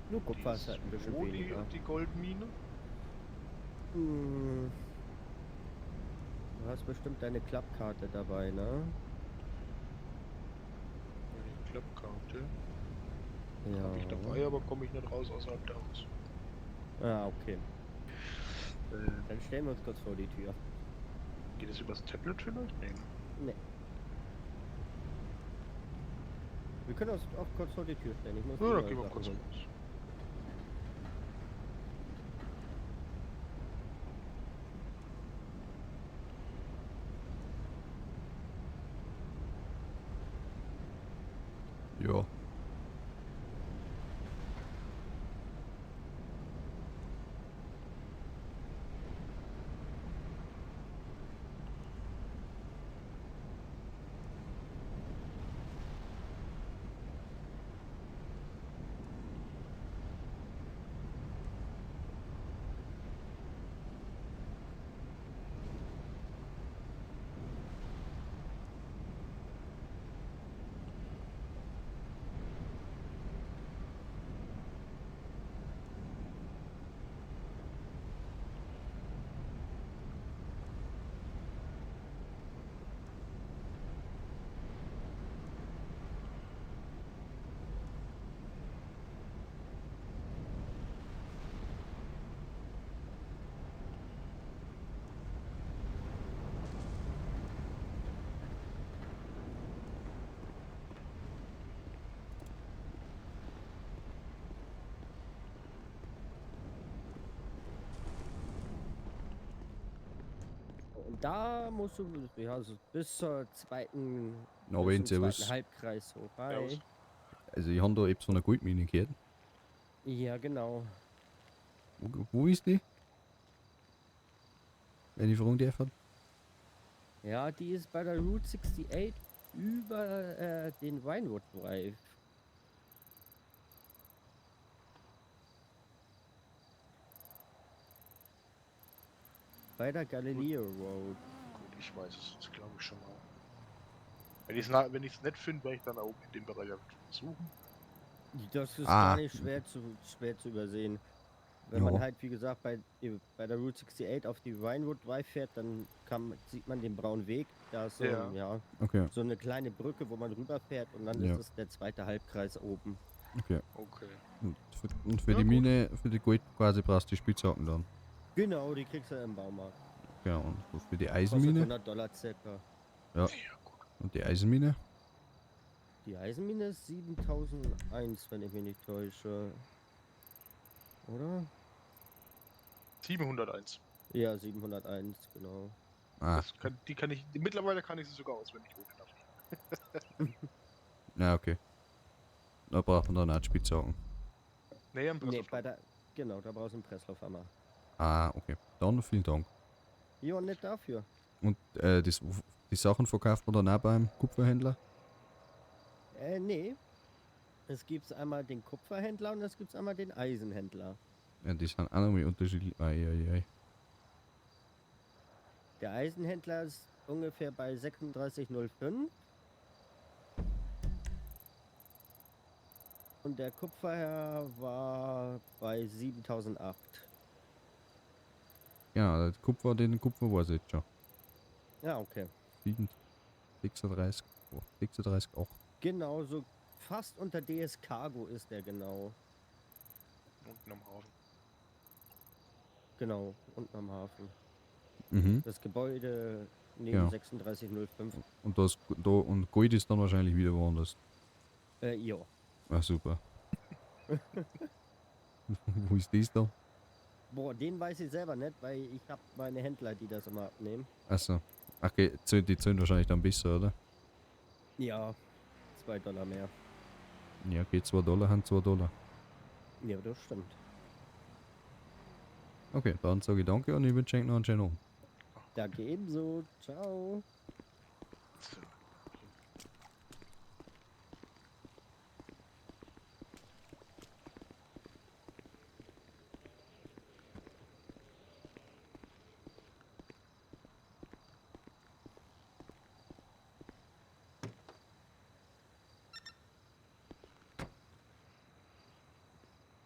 Nur Kupfer ist halt ein bisschen wo weniger. die Goldmine? Hm. Du hast bestimmt deine Klappkarte dabei, ne? Die Klappkarte. Ja. Habe ich dabei, aber komme ich nicht raus außerhalb der Haus. Ah, okay. Dann stellen wir uns kurz vor die Tür. Geht es übers Tablet vielleicht? Nee. Nee. Wir können uns auch kurz vor die Tür stellen. Ich muss Ja, die da neuen gehen wir Sachen kurz holen. raus. Ja. Und da musst du, ja, so bis zur zweiten, Na, bis wenn zum zweiten servus. Halbkreis hoch. Hi. Servus. Also ich habe da eben so eine Goldmine gehört. Ja, genau. Wo ist die? Wenn ich fragen darf. Ja, die ist bei der Route 68 über den Vinewood Drive. Bei der Galileo Road. Gut, ich weiß es jetzt, glaube ich, schon mal. Wenn ich es nicht finde, werde ich dann auch in dem Bereich suchen. Das ist Ah. gar nicht schwer zu übersehen. Wenn man Ja. halt, wie gesagt, bei der Route 68 auf die Vinewood Drive fährt, dann sieht man den braunen Weg. Da ist so, Ja. ja, Okay, so eine kleine Brücke, wo man rüberfährt und dann Ja. ist es der zweite Halbkreis oben. okay. Okay. Und für Ja, die gut. Mine, für die Gold quasi brauchst du die Spitzhacken dann. Genau, die kriegst du im Baumarkt. Ja, und für die Kostet Eisenmine. $100 circa. Ja. Ja, gut. Und die Eisenmine. Die Eisenmine ist 7001, wenn ich mich nicht täusche. Oder? 701. Ja, 701, genau. Ah, Mittlerweile kann ich sie sogar auswendig ohne ja, okay. Da braucht man dann auch die Spitzhaken. Nee, am Nee, Presslufthammer. genau, da brauchst du einen Presslufthammer. Ah, okay. Dann vielen Dank. Ja, nicht dafür. Und die Sachen verkauft man dann auch beim Kupferhändler? Nee. Es gibt einmal den Kupferhändler und es gibt einmal den Eisenhändler. Ja, die sind auch nochmal unterschiedlich. Ei. Der Eisenhändler ist ungefähr bei 36,05 und der Kupferherr war bei 7.008. Ja, den Kupfer weiß ich jetzt schon. Ja, okay. 7, 36, 36, 8. Genau, so fast unter DS Cargo ist der genau. Unten am Hafen. Genau, unten am Hafen. Mhm. Das Gebäude neben Ja. 3605. Und und Gold ist dann wahrscheinlich wieder woanders. Ja. Ah, super. Wo ist das da? Boah, den weiß ich selber nicht, weil ich habe meine Händler, die das immer abnehmen. Achso. Okay, die zahlen wahrscheinlich dann besser, oder? Ja, $2 mehr. Ja, okay, $2 haben $2. Ja, das stimmt. Okay, dann sage ich danke und ich wünsche euch noch einen schönen Abend. Danke ebenso. Ciao. So.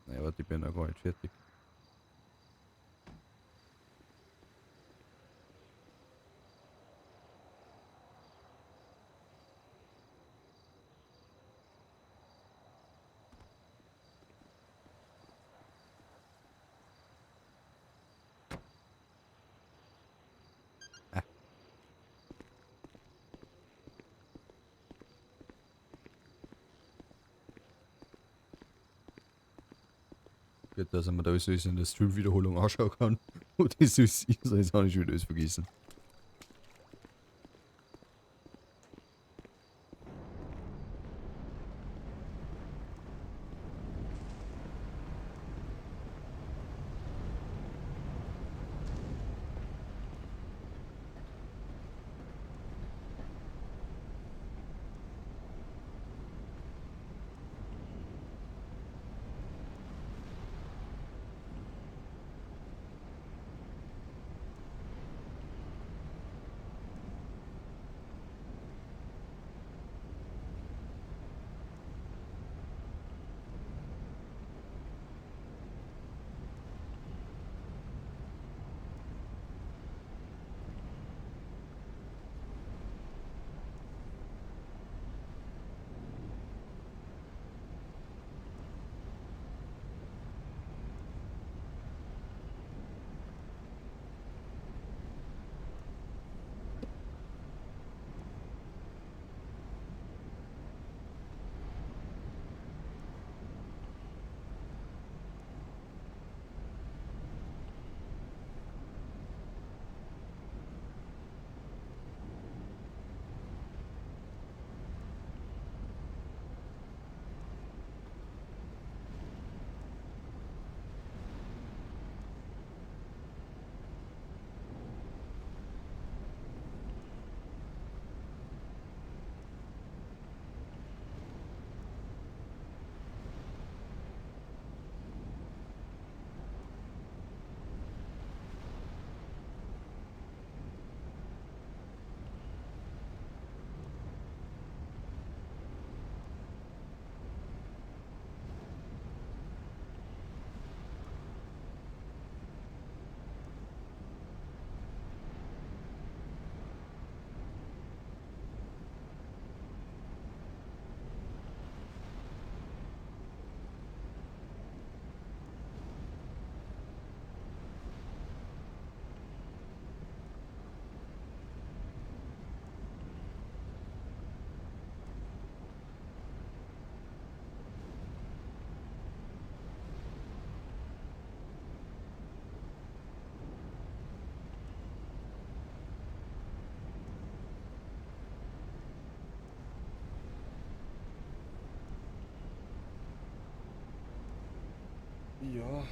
Ja, aber ich bin ja gar nicht fertig. Gut, dass man da alles in der Stream-Wiederholung anschauen kann. Und das ist, ich soll jetzt auch nicht wieder alles vergessen. Ja.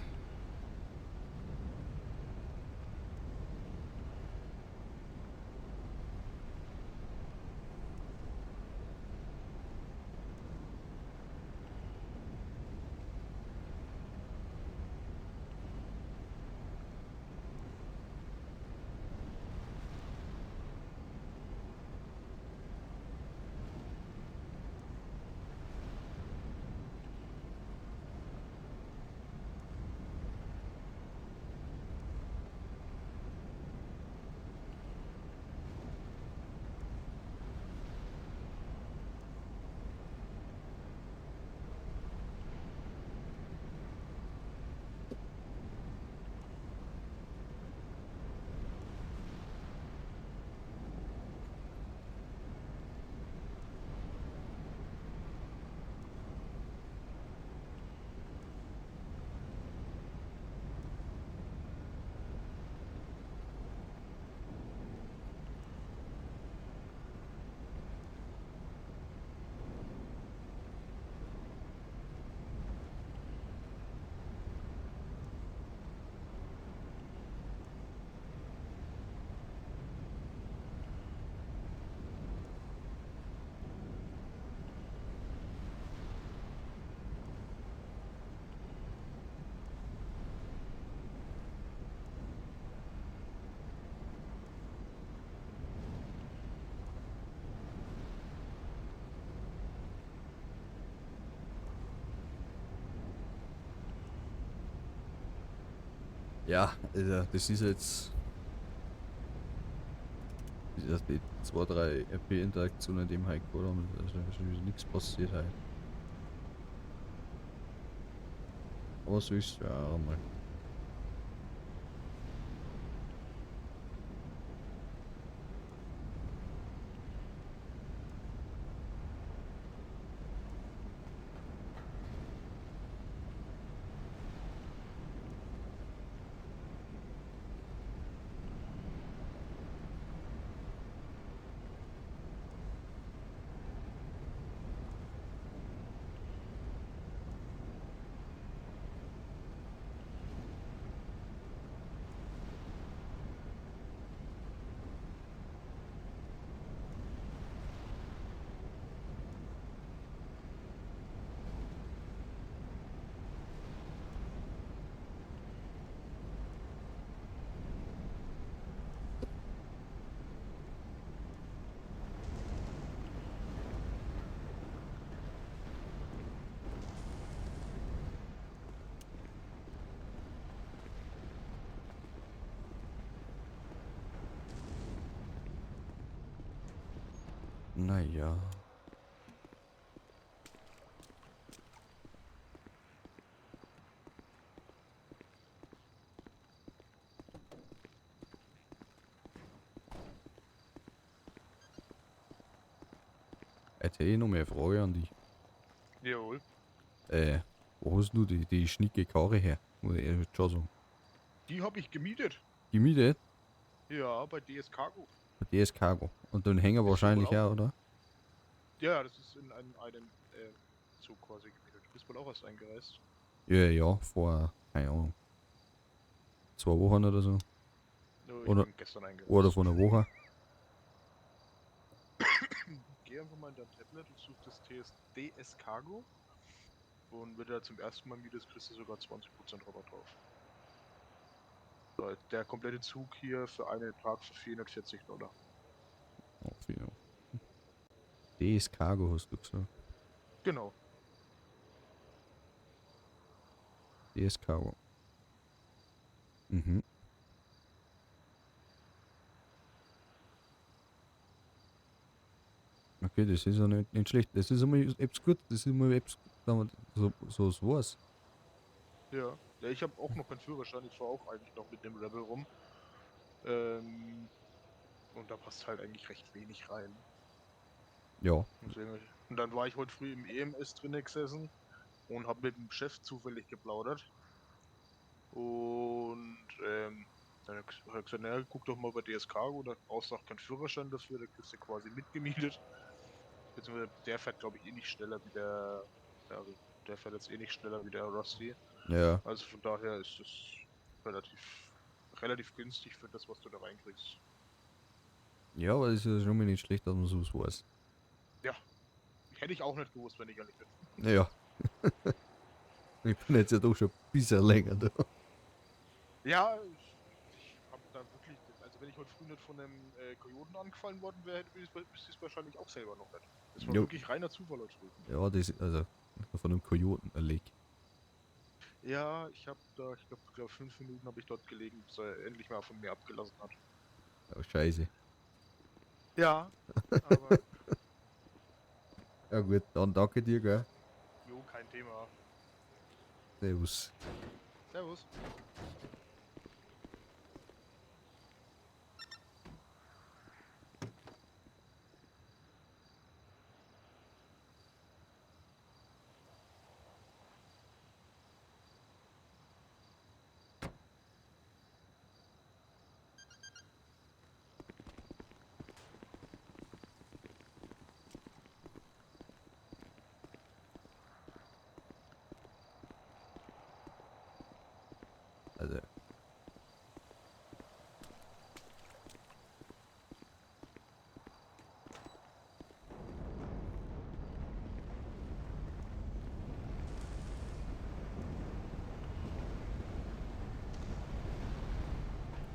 Ja, also das ist jetzt. Das ist erst die 2-3 RP-Interaktionen, die im halt gehabt haben. Also schon wieder nichts passiert halt. Aber so ist es ja auch mal. Naja. Hätte ich noch mehr Frage an dich. Jawohl. Wo hast du die schnicke Karre her? Muss ich ehrlich schon sagen. Die habe ich gemietet. Gemietet? Ja, bei DS Cargo. DS Cargo. Und den Hänger Bist du wahrscheinlich wohl auch- auch, oder? Ja, das ist in einem Zug quasi gemietet. Du bist wohl auch erst eingereist. Ja, vor, keine Ahnung, 2 Wochen oder so. Nur ich Oder- bin gestern eingereist. Oder vor einer Woche. Geh einfach mal in dein Tablet und such das DS Cargo. Und wenn du da zum ersten Mal mietest, kriegst du sogar 20% Rabatt drauf. So, der komplette Zug hier für einen Tag für $440. Oh, viel. DS Cargo hast du gesagt. Genau. DS Cargo. Mhm. Okay, das ist ja nicht schlecht. Das ist immer etwas gut. Das ist immer etwas, so was. Ja. Ja, ich habe auch noch keinen Führerschein. Ich fahre auch eigentlich noch mit dem Rebel rum. Und da passt halt eigentlich recht wenig rein. Ja. Und dann war ich heute früh im EMS drin gesessen und habe mit dem Chef zufällig geplaudert. Und dann hat er gesagt, naja, guck doch mal bei DS Cargo, da brauchst du auch keinen Führerschein dafür, da kriegst du quasi mitgemietet. Beziehungsweise der fährt glaube ich eh nicht schneller wie also der fährt jetzt eh nicht schneller wie der Rusty. Ja. Also von daher ist es relativ günstig für das, was du da reinkriegst. Ja, aber das ist ja schon mal nicht schlecht, dass man sowas weiß. Ja, hätte ich auch nicht gewusst, wenn ich ehrlich bin. Naja. Ich bin jetzt ja doch schon ein bisschen länger da. Ja, ich habe da wirklich, also wenn ich heute früh nicht von einem Kojoten angefallen worden wäre, wüsste ich es wahrscheinlich auch selber noch nicht. Das war Jo. wirklich reiner Zufall heute früh. Ja, das ist also von einem Kojoten erlegt. Ja, ich habe da, ich glaube 5 Minuten habe ich dort gelegen, bis er endlich mal von mir abgelassen hat. Oh, scheiße. Ja, aber Ja gut, dann danke dir, gell. jo, kein Thema. Servus. Servus. Also.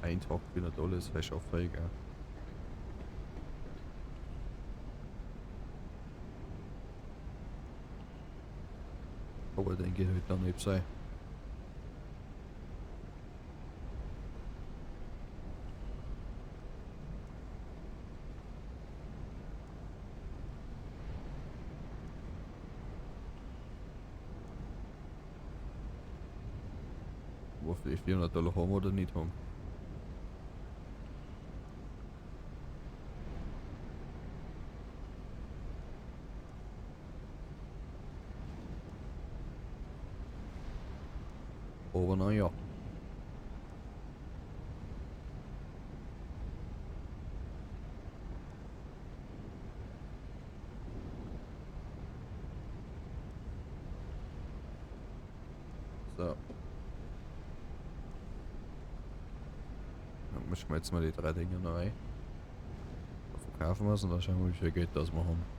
Ein Tag wieder alles, wäre schon frei, gell. Aber denke ich, wird dann nicht sein. wo wir die 400 Dollar haben oder nicht haben. Aber naja. So. Dann mischen wir jetzt mal die 3 Dinge noch rein. Dann verkaufen wir es und dann schauen wir, wie viel Geld das wir haben.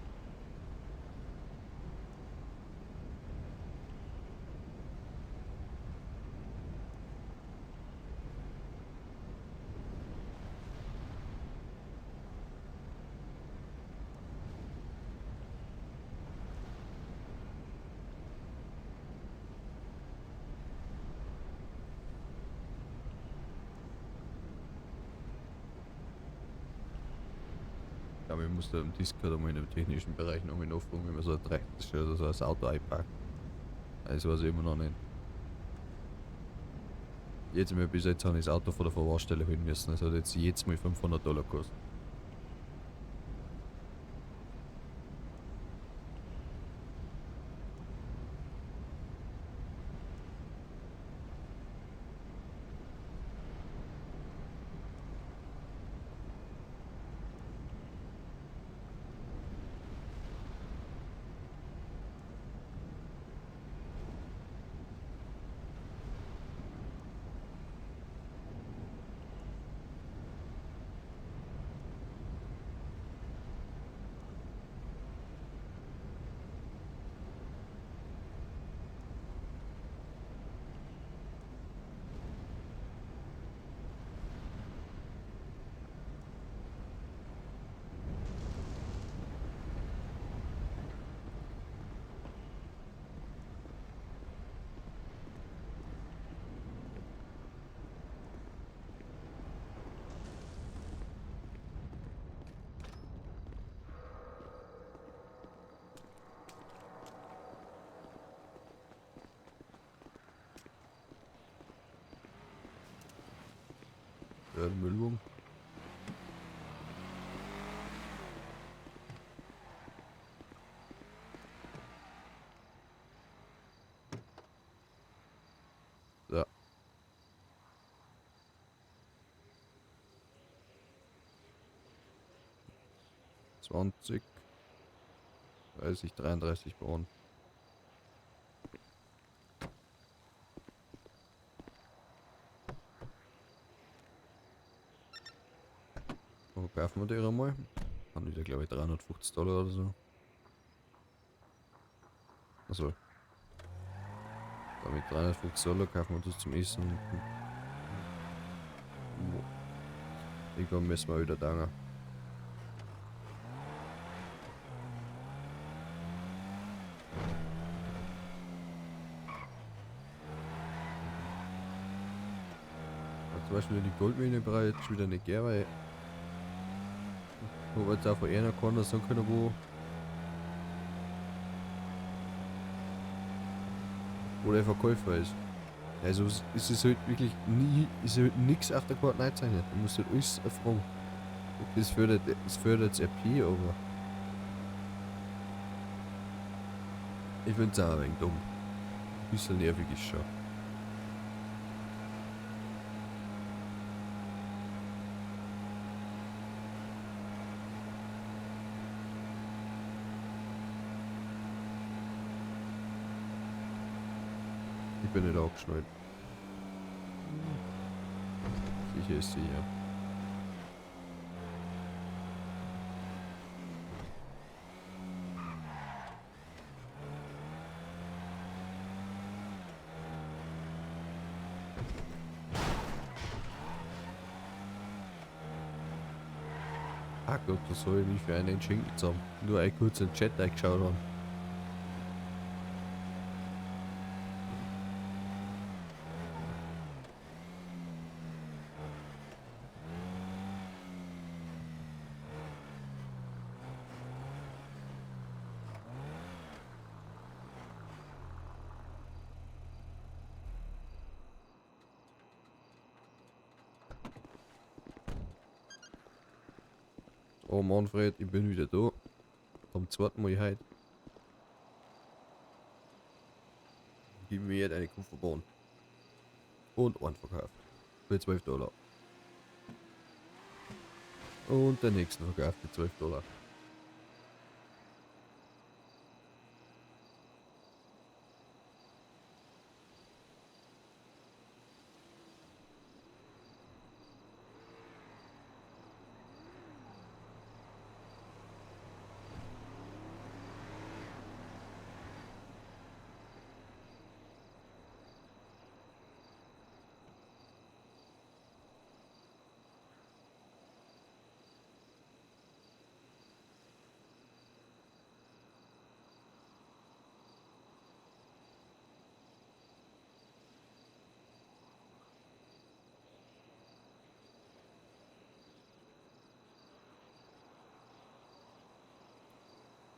Ja, aber ich muss da im Discord einmal in dem technischen Bereich noch mal nachfragen, wie man so ein Traktor oder so ein Auto einpackt. Das weiß ich immer noch nicht. Jetzt mal bis jetzt habe ich das Auto von der Verwahrstelle holen müssen. Das hat jetzt mal 500 Dollar gekostet. Ja, der Müllwagen. So. Zwanzig. 30, 33 Braun. Wo kaufen wir die einmal? Haben die da glaube ich 350 Dollar oder so. Also. Damit 350 Dollar kaufen wir das zum Essen. Irgendwann müssen wir wieder da. Zum Beispiel die Goldmine bereits jetzt wieder nicht gern, weil wo wir jetzt auch von einer Corner sagen können, wo der Verkäufer ist. Also es ist halt wirklich nie, ist halt nichts auf der Karte eingezeichnet. Du musst halt alles erfragen. Das fördert das RP, aber ich find's auch ein wenig dumm. Ein bisschen nervig ist schon. Ich bin nicht angeschnallt. Sicher ist sie, ja. Ah Gott, das soll ich nicht für einen Schinken zusammen. Nur ein kurz in den Chat eingeschaut haben. Oh Manfred, ich bin wieder da. Zum zweiten Mal heute. Gib mir jetzt eine Kupferbahn. Und einen verkauft. Für 12 Dollar. Und den nächsten verkauft für 12 Dollar.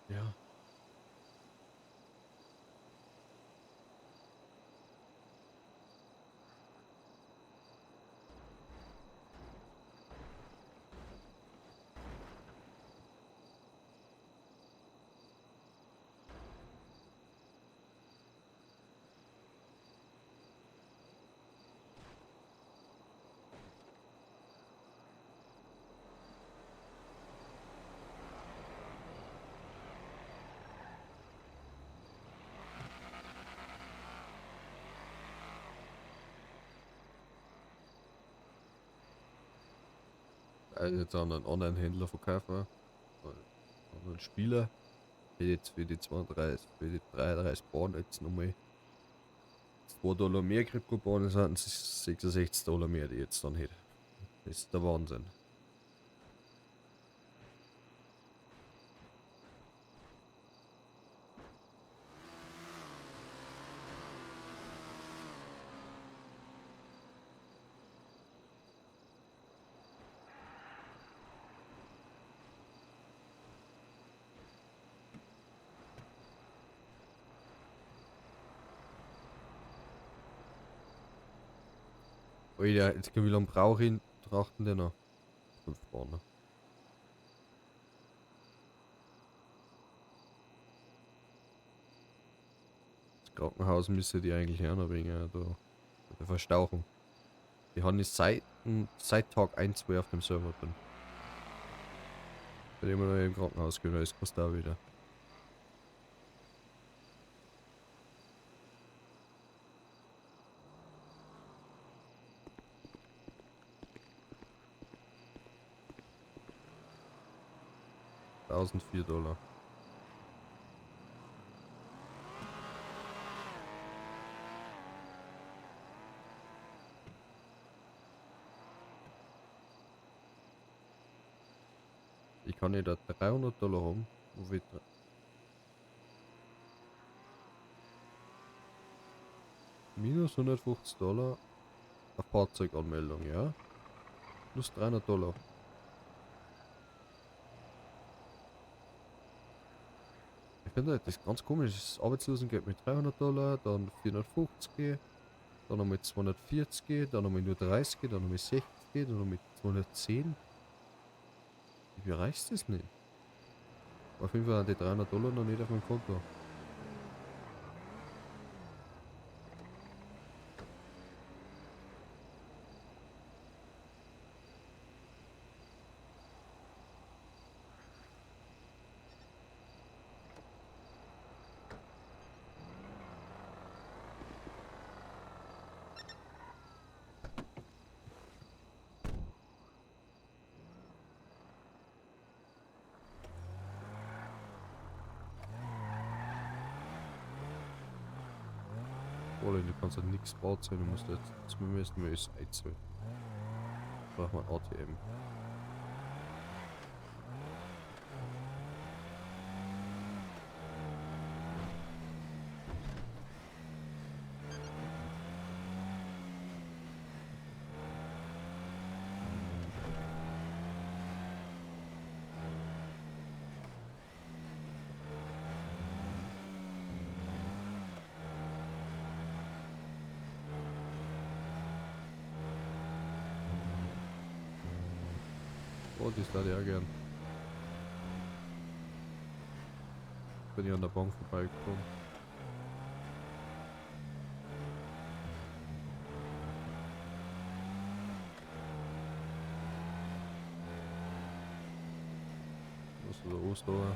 Ja. Also jetzt an einen anderen Händler verkaufen. An einen anderen Spieler. Jetzt für die 32, für die 33 Bahn jetzt nochmal 2 Dollar mehr kriegt pro Bahn, sind es 66 Dollar mehr, die ich jetzt dann hätte. Das ist der Wahnsinn. Alter, jetzt wie lange brauche ich trachten der noch? 5 Bahnen. Das Krankenhaus müsste die eigentlich auch noch wegen der Verstauchung. Die haben es seit Tag 1, 2 auf dem Server drin. Bei dem wir noch im Krankenhaus gehen, das kostet auch wieder. $1004. Ich kann nicht da $300 haben. Wo wird minus $150 auf Fahrzeuganmeldung, ja? Plus $300. Ich finde das ganz komisch. Das Arbeitslosengeld mit $300, dann 450, dann nochmal 240, dann nochmal nur 30, dann nochmal 60, dann nochmal 210. Wie reicht das nicht? Auf jeden Fall haben die $300 noch nicht auf meinem Konto. Oder du kannst halt nichts baut sein, du musst jetzt zumindest mal das einzeln. Braucht man ATM. Oh, das würde ich auch gern. Bin ich an der Bank vorbeigekommen. Was ist der Osterauer?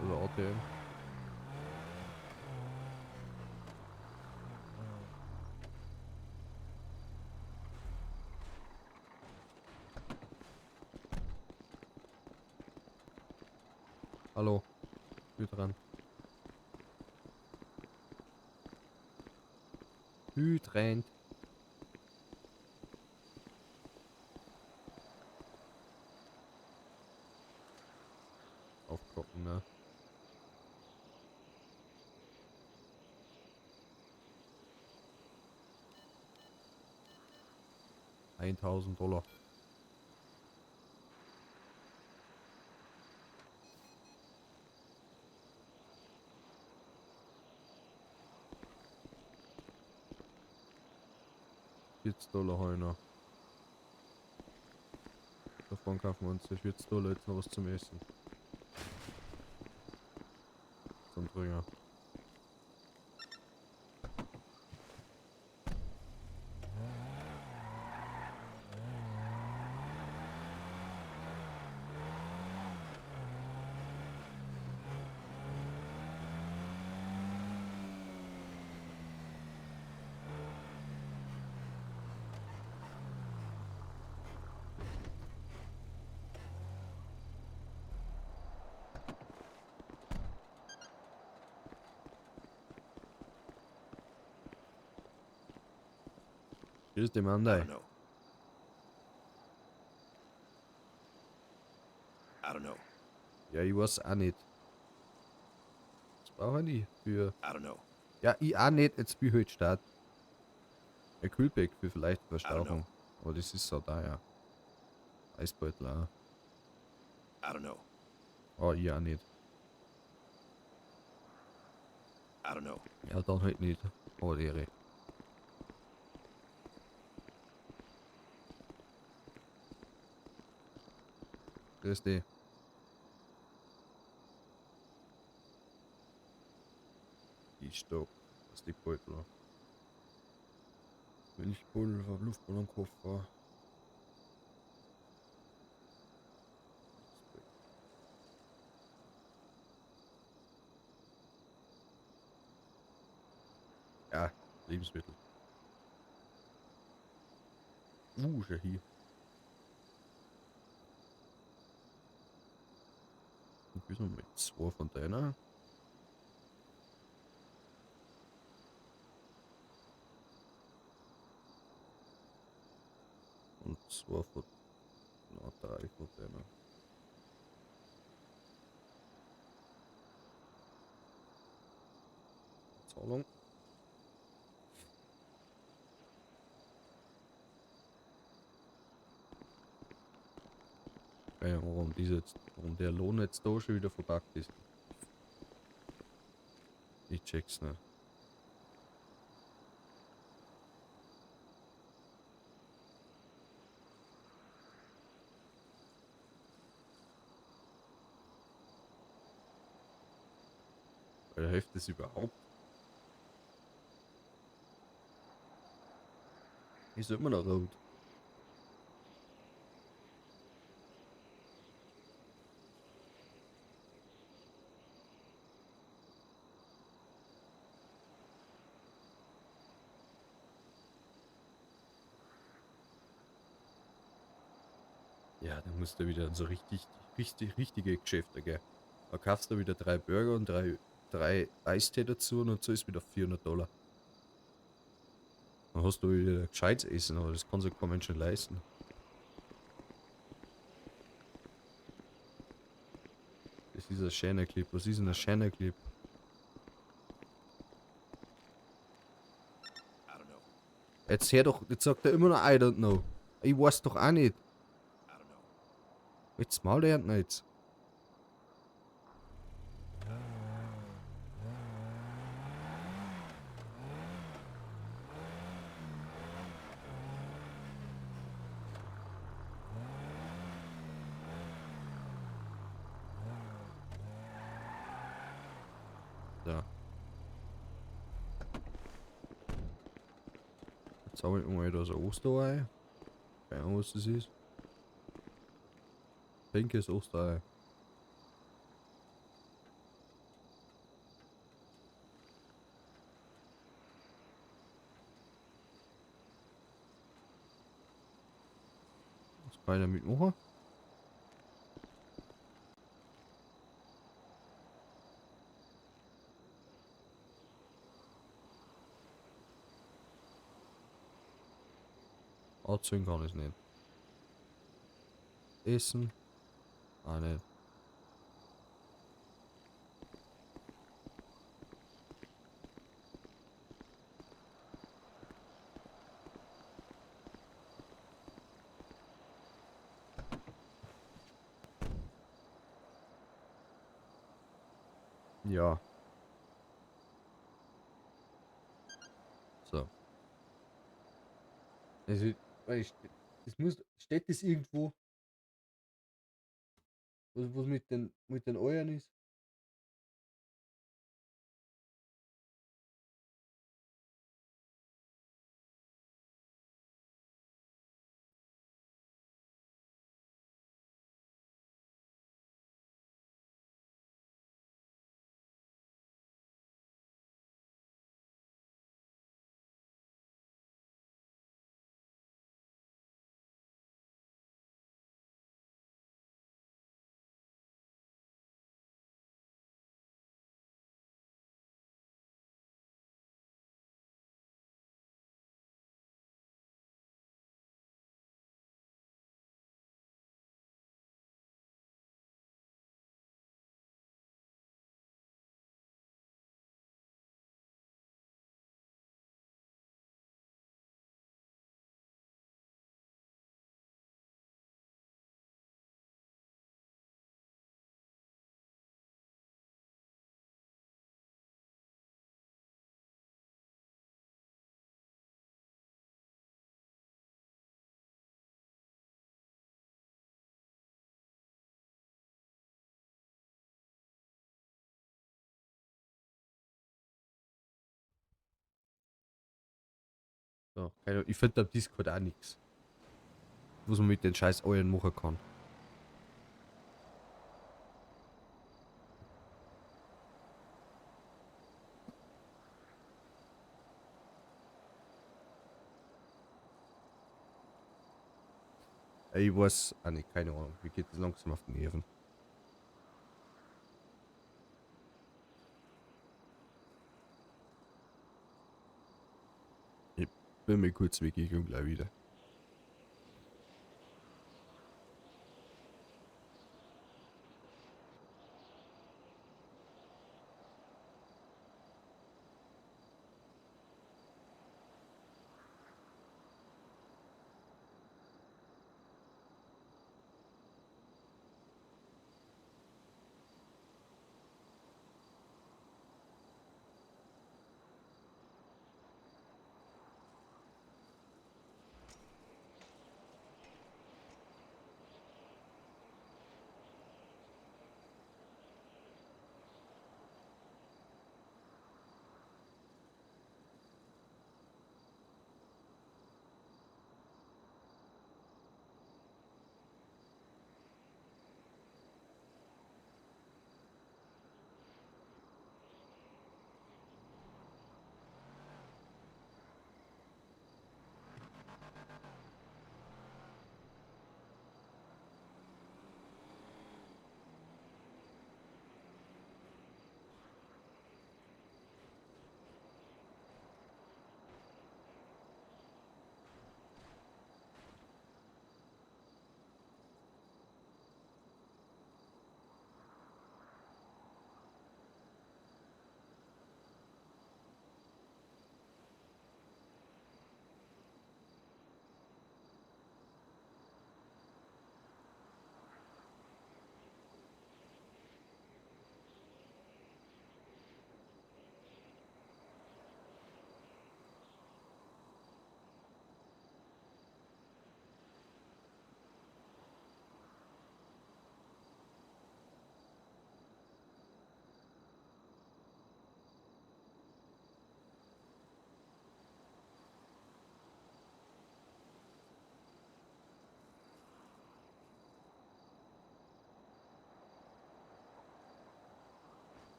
Also ATM. Hallo. Hydrant. Hydrant. Aufkloppen, ne? $1.000. $40 Heuner. Davon kaufen wir uns für $40 jetzt noch was zum Essen. Zum Trinken. Grüß dich, Mandai. I don't know. Ja, ich weiß auch nicht. Was brauche ich für... I don't know. Ja, ich auch nicht. Jetzt bin ich halt Start. Ein Kühlpack für vielleicht I don't Verstauchung. Aber das ist so da, ja. Eisbeutel auch. I don't know. Oh, ich auch nicht. I don't know. Ja, dann halt nicht. Aber die Ehre. Grüß dich. Die Stopp. Das ist die Beutel. Milchpulver, Luftballonkoffer. Ja, Lebensmittel. Schon hier. Und wir sind mit 2 von deiner. Und 2 von... Na, 3 von deiner. Zahlung. Keine Ahnung, warum der Lohn jetzt da schon wieder verpackt ist. Ich check's nicht. Weil der hilft es überhaupt. Ist immer noch rot. Ja, dann musst du wieder in so richtige Geschäfte gehen. Da kaufst du wieder 3 Burger und 3 Eistee dazu und so ist wieder $400. Dann hast du wieder gescheites Essen, aber das kann sich kein Mensch leisten. Das ist ein schöner Clip. Was ist denn ein schöner Clip? I don't know. Jetzt hör doch, jetzt sagt er immer noch I don't know. Ich weiß doch auch nicht. I don't know. Jetzt mal lernt er jetzt. Jetzt habe ich mal da so Osterei. Keine Ahnung, was das ist. Pinkes Osterei. Was kann ich damit machen? Anziehen kann ich nicht. Essen? Ah, nicht. Ja. So. Also, weil ich, das muss, steht das irgendwo, was mit den Eiern ist? So, keine Ahnung, ich finde am Discord auch nichts. Was man mit den scheiß Eiern machen kann. Ich weiß auch nicht, keine Ahnung. Wie geht das langsam auf den Nerven? Ich bin mir kurz weg, ich komme gleich wieder.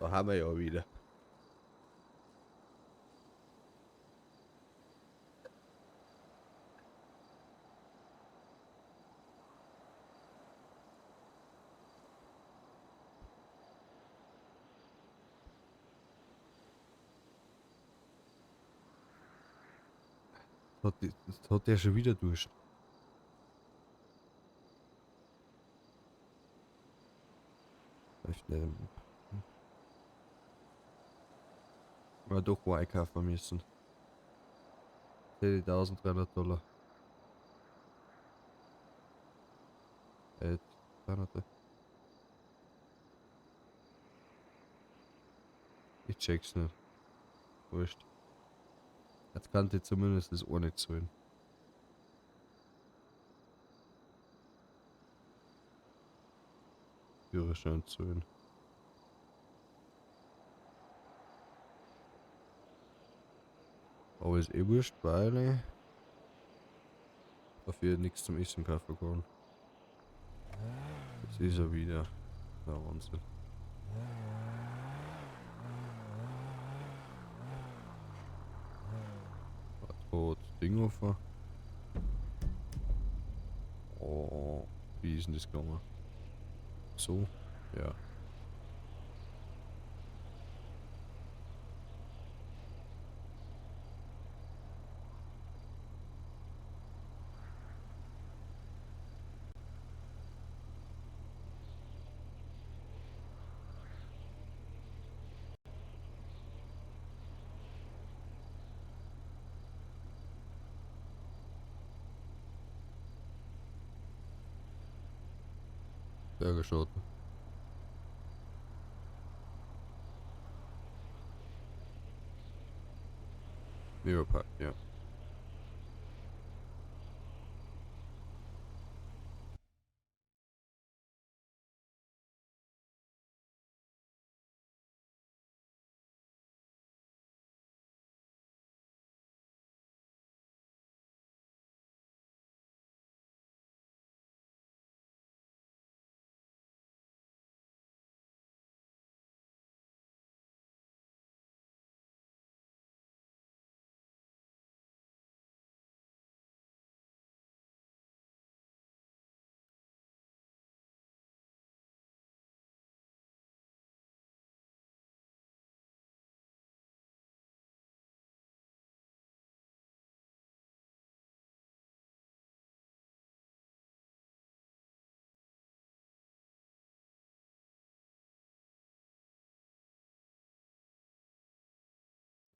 Da haben wir ja wieder. Das hat der schon wieder durch. Vielleicht doch Wein kaufen müssen. 10.300 $. 300. Ich check's nicht. Wurscht. Jetzt kann ich zumindest das auch nicht zahlen. Führerschein zahlen. Aber ist eh wurscht, weil ich dafür nichts zum Essen kaufen kann. Das ist ja wieder der Wahnsinn. Hat Ding offen. Oh, wie ist denn das gegangen? So? Ja. Sehr geschaut. Neopack, ja.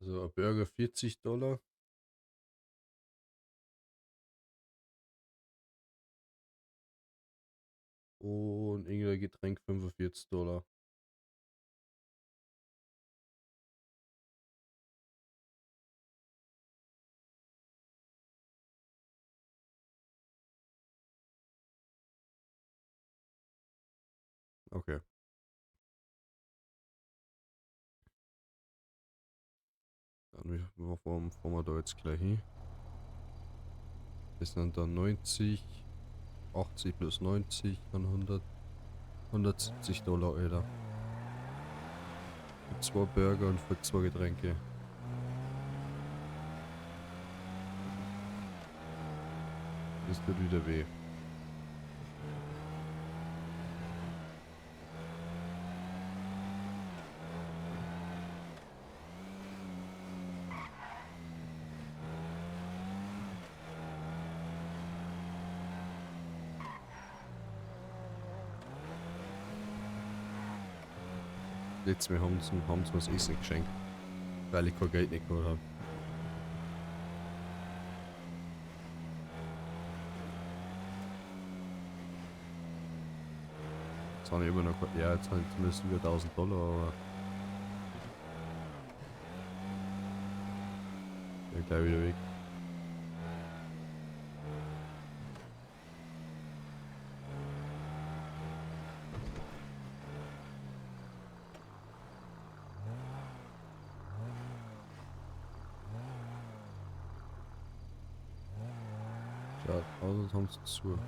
Also ein Burger 40 $. Und irgendein Getränk 45 $. Okay. Dann fahren wir da jetzt gleich hin. Das sind dann 90, 80 plus 90, dann 170 $, Alter. Für 2 Burger und für 2 Getränke. Das tut wieder weh. Letztes Mal haben sie mir das Essen geschenkt, weil ich kein Geld nicht gehabt habe. Jetzt habe ich immer noch, ja, jetzt habe ich zumindest über 1.000 $, aber bin gleich wieder weg. Schaut aus, als haben sie zu.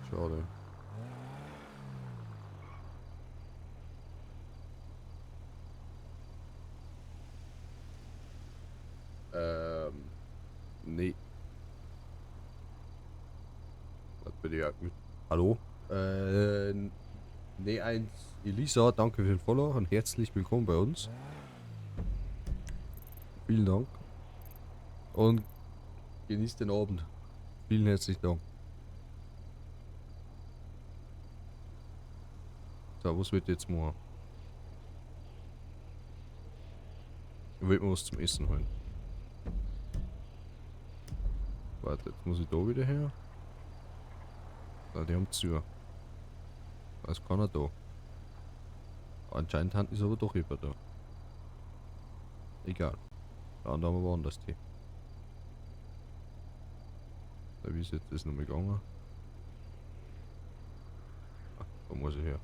Schade. Nee. Was bin ich eigentlich? Hallo? Nee, eins. Elisa, danke für den Follow und herzlich willkommen bei uns. Vielen Dank. Und genießt den Abend. Vielen herzlichen Dank. So, was wird jetzt mal? Ich will mir was zum Essen holen. Warte, jetzt muss ich da wieder her. Ah, die haben zu. Da ist keiner da. Anscheinend ist aber doch jemand da. Egal. Der andere haben wir woanders hin. Da wie ist jetzt das nochmal gegangen? Ah, da muss ich her.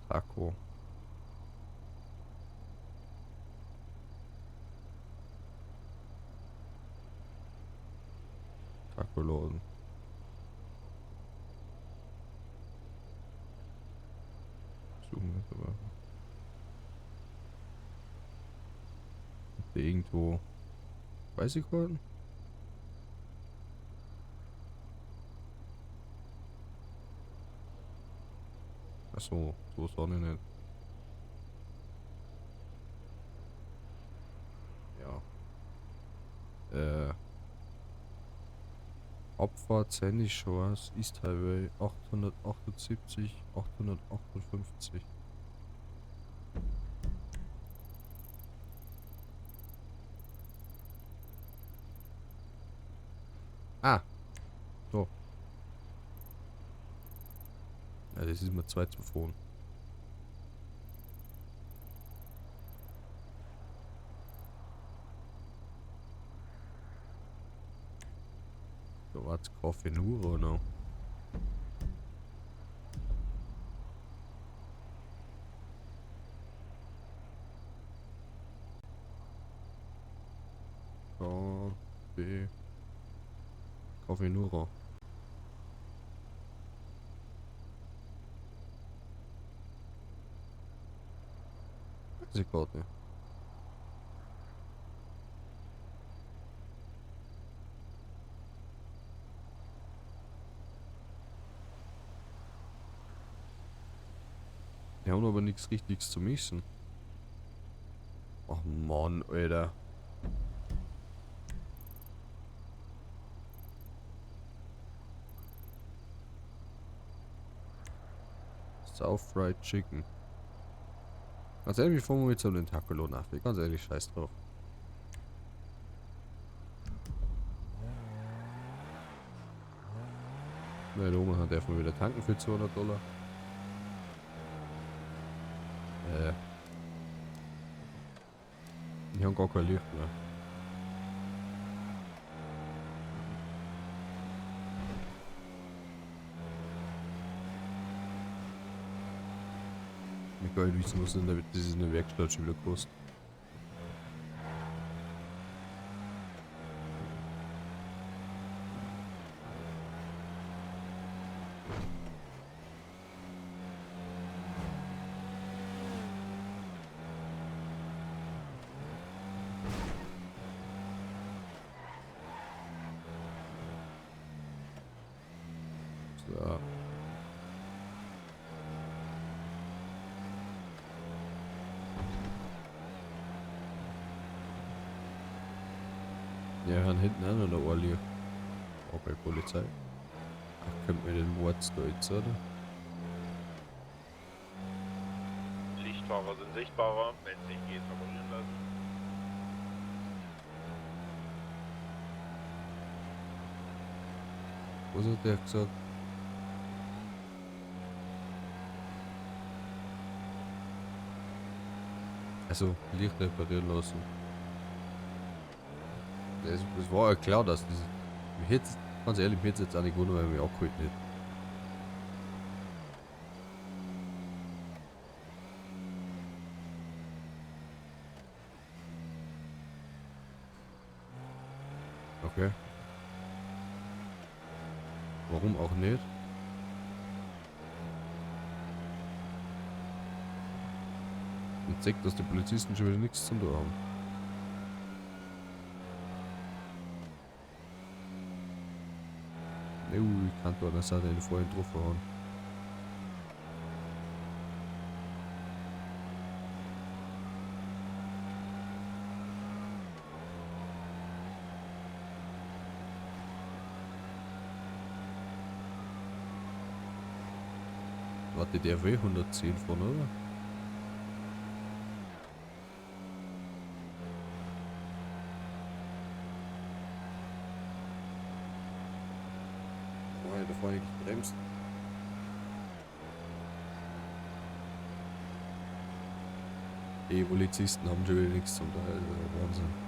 Taco. Taco-Laden. Suchen wir aber. Irgendwo. Weiß ich gar nicht. Achso, so ist auch nicht. Ja. Abfahrt Sandy Shores, East Highway 878, 858. Ah, so. Ja, das ist mir 2 zu vorn. So, was Kaffee nur oder? Kaffee. Kaffee nur. Weiß ich gerade nicht. Die haben aber nichts Richtiges zu mischen. Ach Mann, Alter. South Fried Chicken. Ganz ehrlich, wie fangen wir jetzt an den Taco nach? Ganz ehrlich, scheiß drauf. Na, da oben hat er von wieder tanken für $200. Die haben gar kein Licht mehr. Ich will wissen, was das in der Werkstatt schon wieder kostet. So. Ja, hören hinten an oder Orli. Auch bei Polizei. Ach, könnt mir den Mord da jetzt, oder? Lichtfahrer sind sichtbarer, wenn es nicht geht, reparieren lassen. Was hat der gesagt? Also, Licht reparieren lassen. Es war ja klar, dass das. Mich hätte, ganz ehrlich, mich hätte jetzt auch nicht gewundert, weil mich auch geholt nicht. Okay. Warum auch nicht? Und zeigt, dass die Polizisten schon wieder nichts zu tun haben. Ich kann da an der Seite einen vollen drauf hauen. Warte, der will 110 von, oder? Oh, ja, da vorne gebremst. Die Polizisten haben schon wieder nichts zum Teil. Wahnsinn.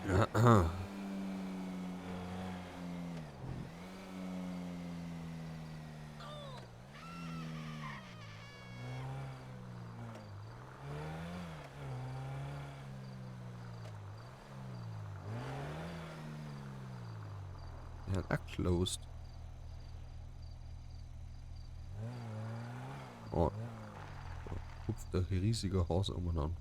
Ja. Ja, closed. Oh. Da hupft ein riesiger Hase umeinander.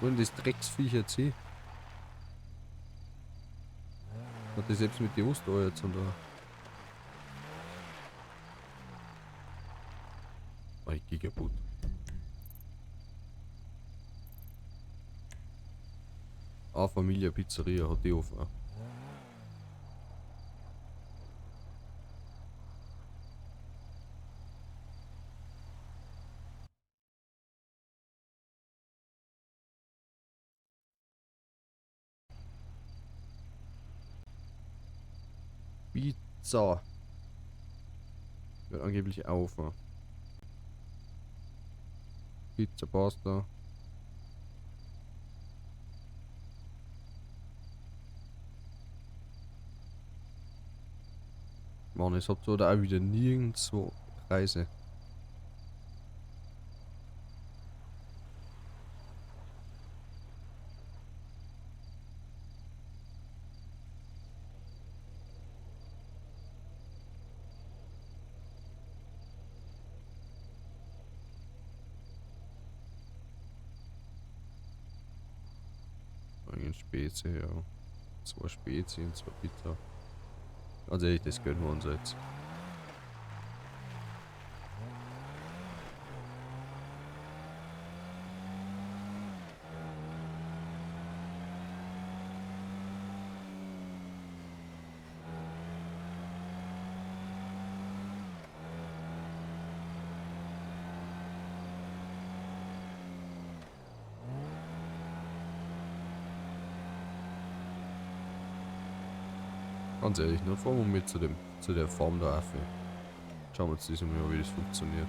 Und das Drecksviech jetzt hier. Hat das selbst mit die Oster jetzt und da. Oh, ich geh kaputt. Ah, Familie Pizzeria hat die offen. Pizza. Wird angeblich auf. Pizza, Pasta. Mann, es hat so da auch wieder nirgendwo Preise. Ein Spezi, ja. 2 Spezi und 2 Pizza. Also ehrlich, das gönnen wir uns jetzt. Ganz ehrlich, ne? Fahren wir mit zu der Farm der Affe. Schauen wir uns das mal, wie das funktioniert.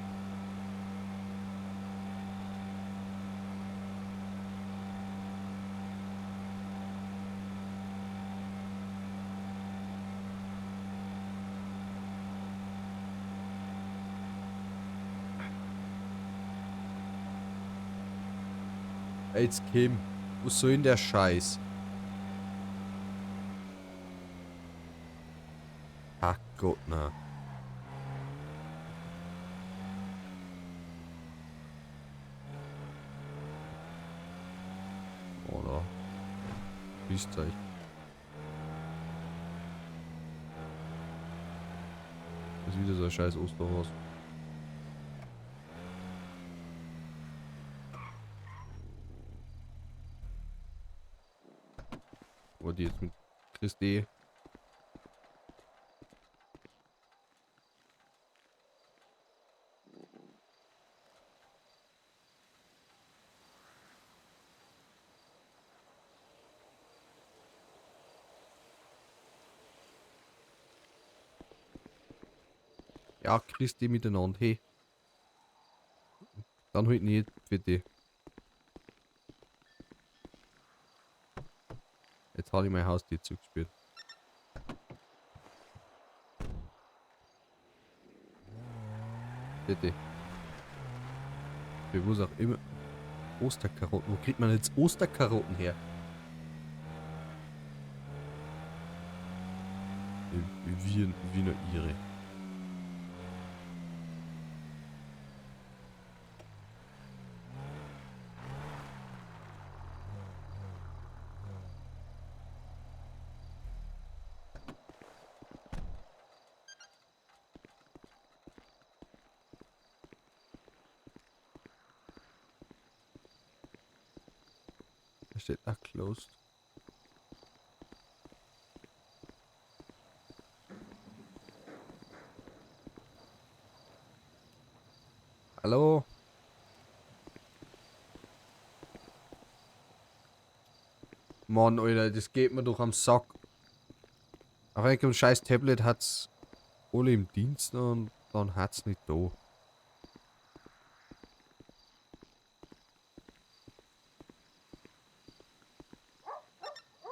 Ey, jetzt Kim, wo soll denn der Scheiß? Ach Gott, na. Oder? Liestzeichen. Das ist wieder so ein scheiß Osterhaus. Aber die jetzt mit Christi. Ja, Christi miteinander, hey. Dann halt nicht, bitte. Jetzt habe ich mein Haustier zugespielt. Bitte. Für was auch immer. Osterkarotten. Wo kriegt man jetzt Osterkarotten her? Wie eine Ihre. Da steht da closed. Hallo? Mann, Alter, das geht mir doch am Sack. Auf einem scheiß Tablet hat's alle im Dienst und dann hat's nicht da.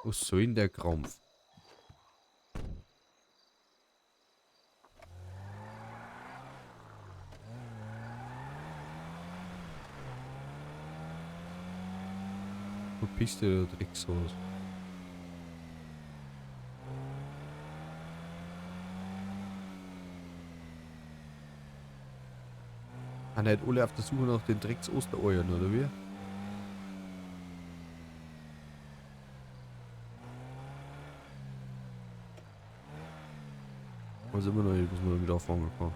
Was soll denn der Krampf? Verpiss dich, du Dreckshaus. Ah, nicht alle auf der Suche nach den Drecks-Ostereiern, oder wie? Weiß immer noch nicht, was man damit anfangen kann.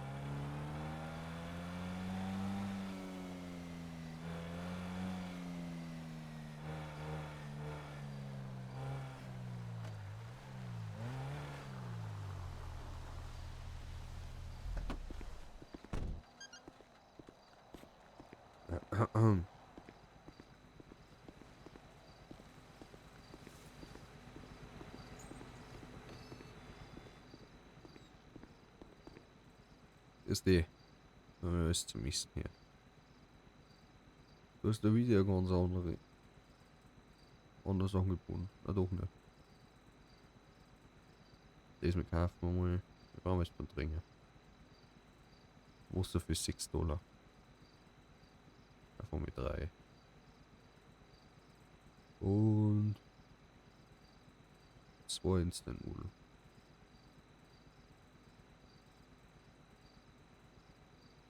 Ist die. Ist zum Misten hier. Du hast da wieder ganz anders angebunden. Na doch nicht. Das mit kaufen wir mal. Wir brauchen jetzt mal dringend. Wasser für $6. Davon mit 3. Und 2 Instant-Nudeln.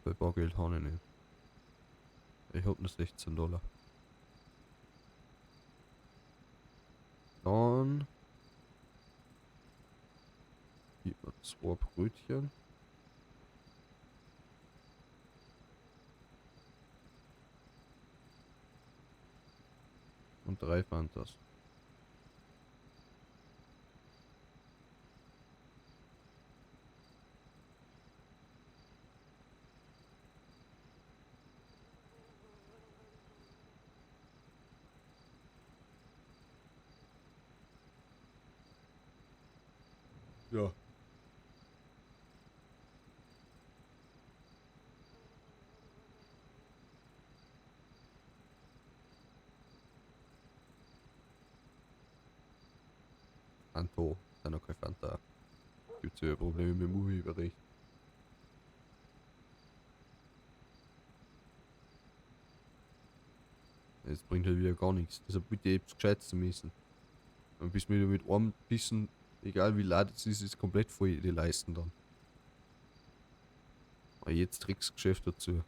Bei Bargeld habe ich nicht. Ich hab nur $16. Dann gibt man 2 Brötchen. Und 3 Fantas. Ja. Anto, dann noch kein Fanta. Gibt's ja Probleme mit dem Movie-Bericht. Es bringt halt wieder gar nichts. Deshalb bitte etwas Gescheites zu messen. Und bis wir mit einem Bissen, egal wie laut es ist komplett voll die Leisten dann. Aber jetzt Tricksgeschäft dazu.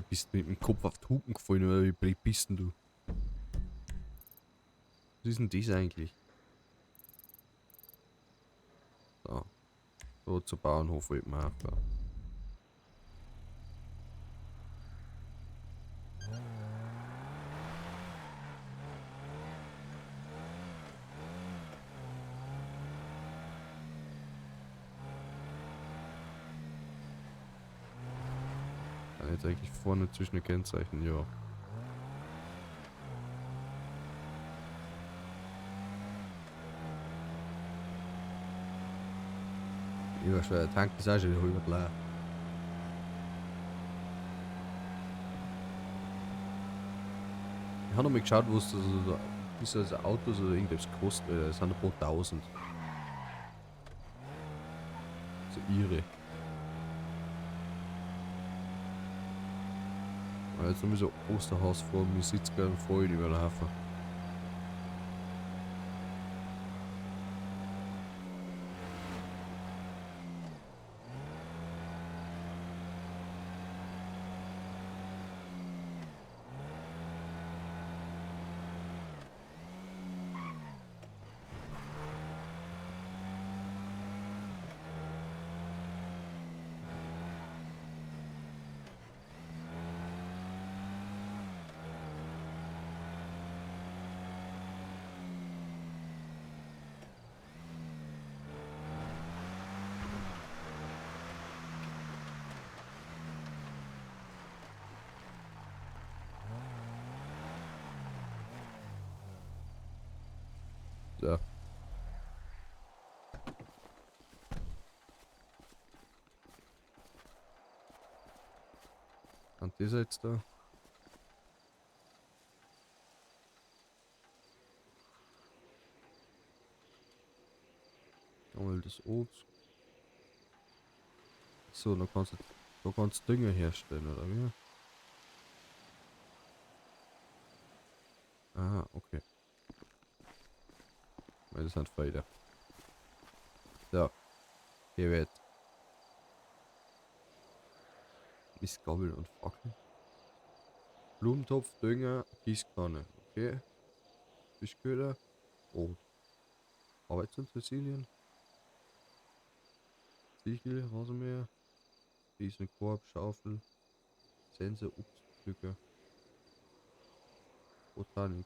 Bist du mit dem Kopf auf die Hupen gefallen oder wie blöd bist denn du? Was ist denn das eigentlich? So. So zur Bauernhof wollten wir aufbauen. Jetzt eigentlich vorne zwischen den Kennzeichen, ja. Ja, schon, der Tank ist auch schon halb leer. Ich habe noch mal geschaut, was das Autos oder irgendwas kostet. Das sind ein paar tausend. So irre. Und jetzt nochmal so Osterhaus vor mir sitzt gerade voll über den Hafen. So. Und das jetzt da. Einmal das Obst. So, dann kannst du Dünger herstellen, oder wie? Ah, okay. Weil das sind Felder. So. Hier wird Mistgabel und Fackel. Blumentopf, Dünger, Gießkanne. Okay. Fischköder. Brot. Arbeitsutensilien. Sichel, Rasenmäher. Riesenkorb, Schaufel. Sense, Obstpflücker. Botanik.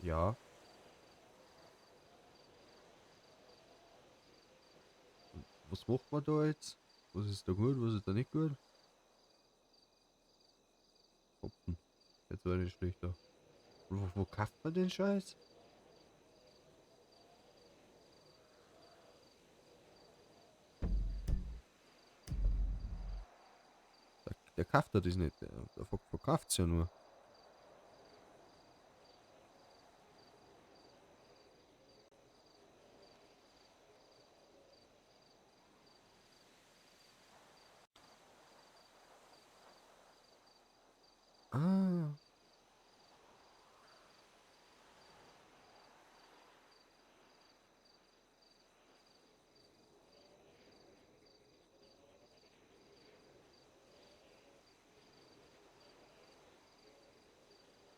Ja. Was macht man da jetzt? Was ist da gut, was ist da nicht gut? Hopfen. Jetzt war nicht schlechter. Wo kauft man den Scheiß? Der kauft das nicht. Der verkauft es ja nur. Ah.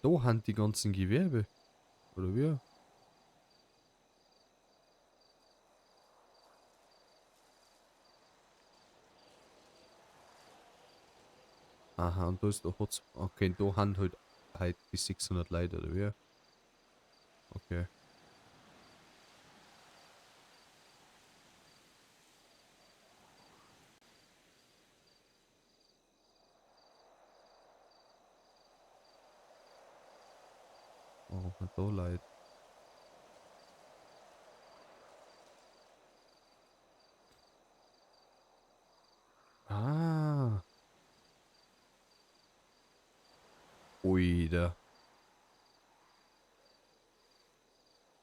Da haben die ganzen Gewerbe. Oder wie? Aha, und da ist der Hotz. Okay, da haben halt die 600 Leute, oder wie? Okay. Oh, hat da Leute. Ah. Ui, da.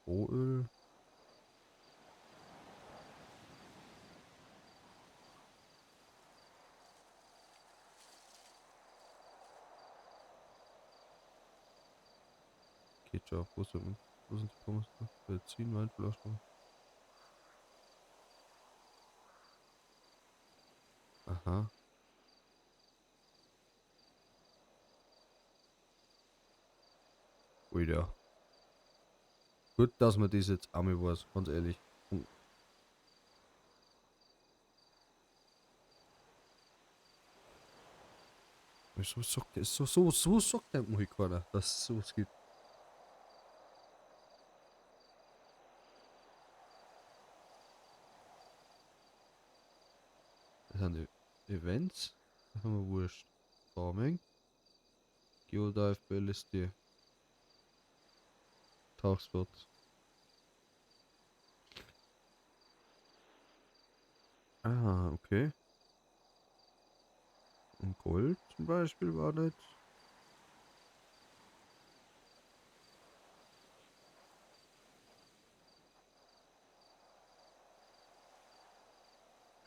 Rohöl. Geht schon. Wo sind die Pommes? Benzin, Weinflaschen. Aha. Ui, ja. Gut, dass man das jetzt einmal weiß, ganz ehrlich. Wieso sagt der, so sagt der mal keiner, dass es sowas gibt. Das sind Events, das haben wir wurscht. Farming, Geodive, LSD, Tauchsport. Ah, okay. Und Gold zum Beispiel war nicht.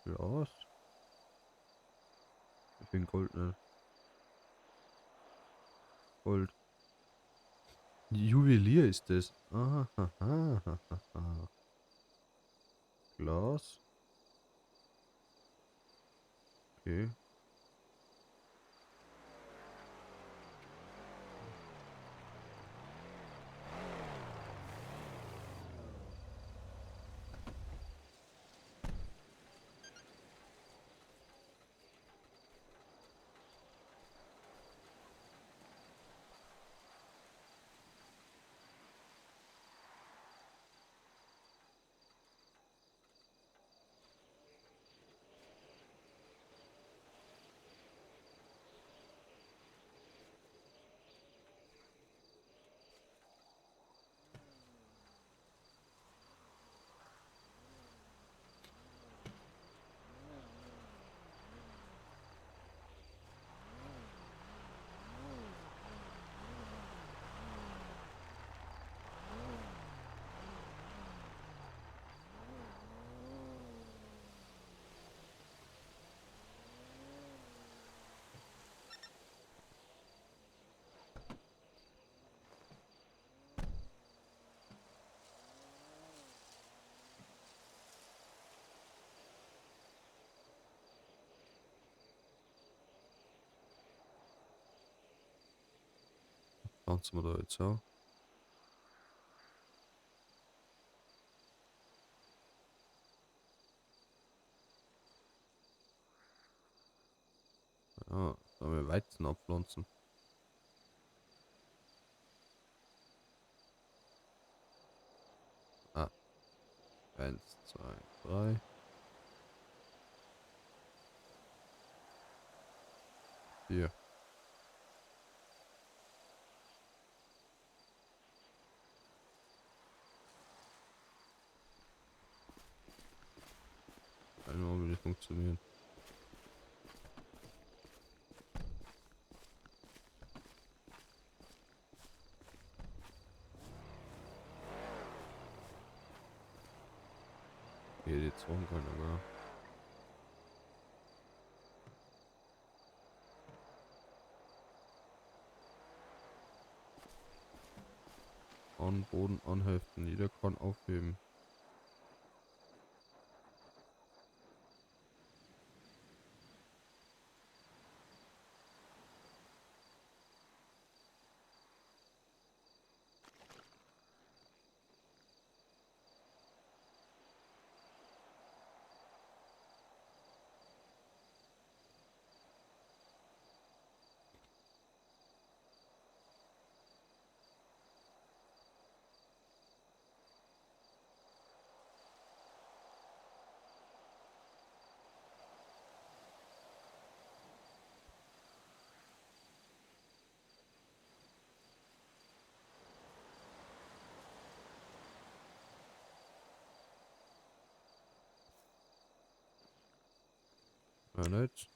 Glas. Ich finde Gold nicht. Gold. Juwelier ist das. Aha, aha, aha, aha. Glas. Okay. Tanzen wir da jetzt auch. Ja, sollen wir Weizen abpflanzen? Ah, 1, 2, 3. 4. Einmal will nicht funktionieren. Hier jetzt rum können, aber. An Boden anheften, jeder kann aufheben. Ja, nicht.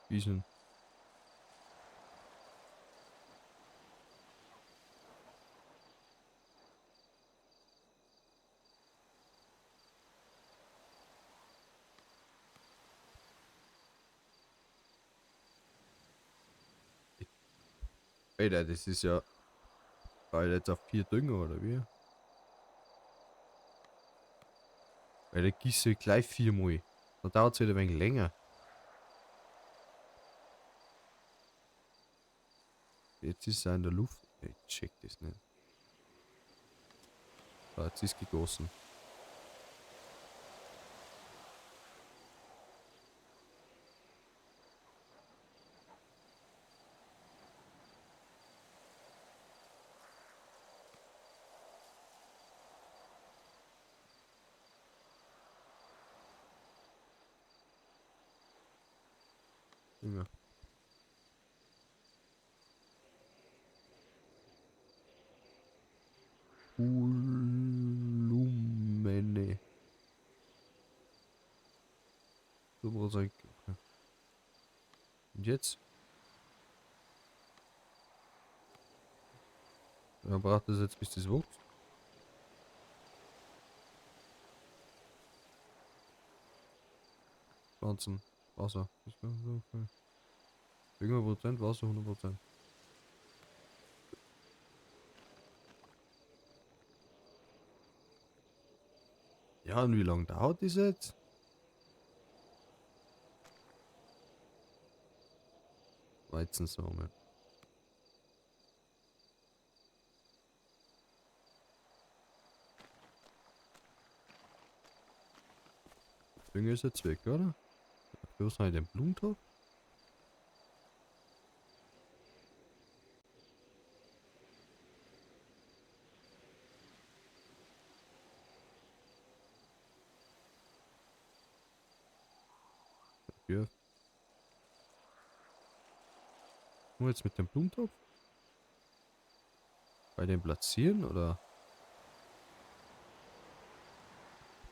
Wiesen. Alter, das ist ja... Weil jetzt auf 4 Dünger, oder wie? Weil der gießt ja gleich 4 Mal. Dann dauert es wieder ein wenig länger. Jetzt ist er in der Luft. Ich check das nicht. So, jetzt ist gegossen. Ja. Volumene. So muss ich. Okay. Und jetzt? Dann braucht das jetzt, bis das wächst. Pflanzen, Wasser. Irgendwo Prozent, Wasser 100%. Ja, und wie lange dauert das jetzt? Weizensamen. Dünger ist jetzt weg, oder? Du hast halt den Blumentopf. Ja. Nur jetzt mit dem Blumentopf? Bei dem platzieren, oder?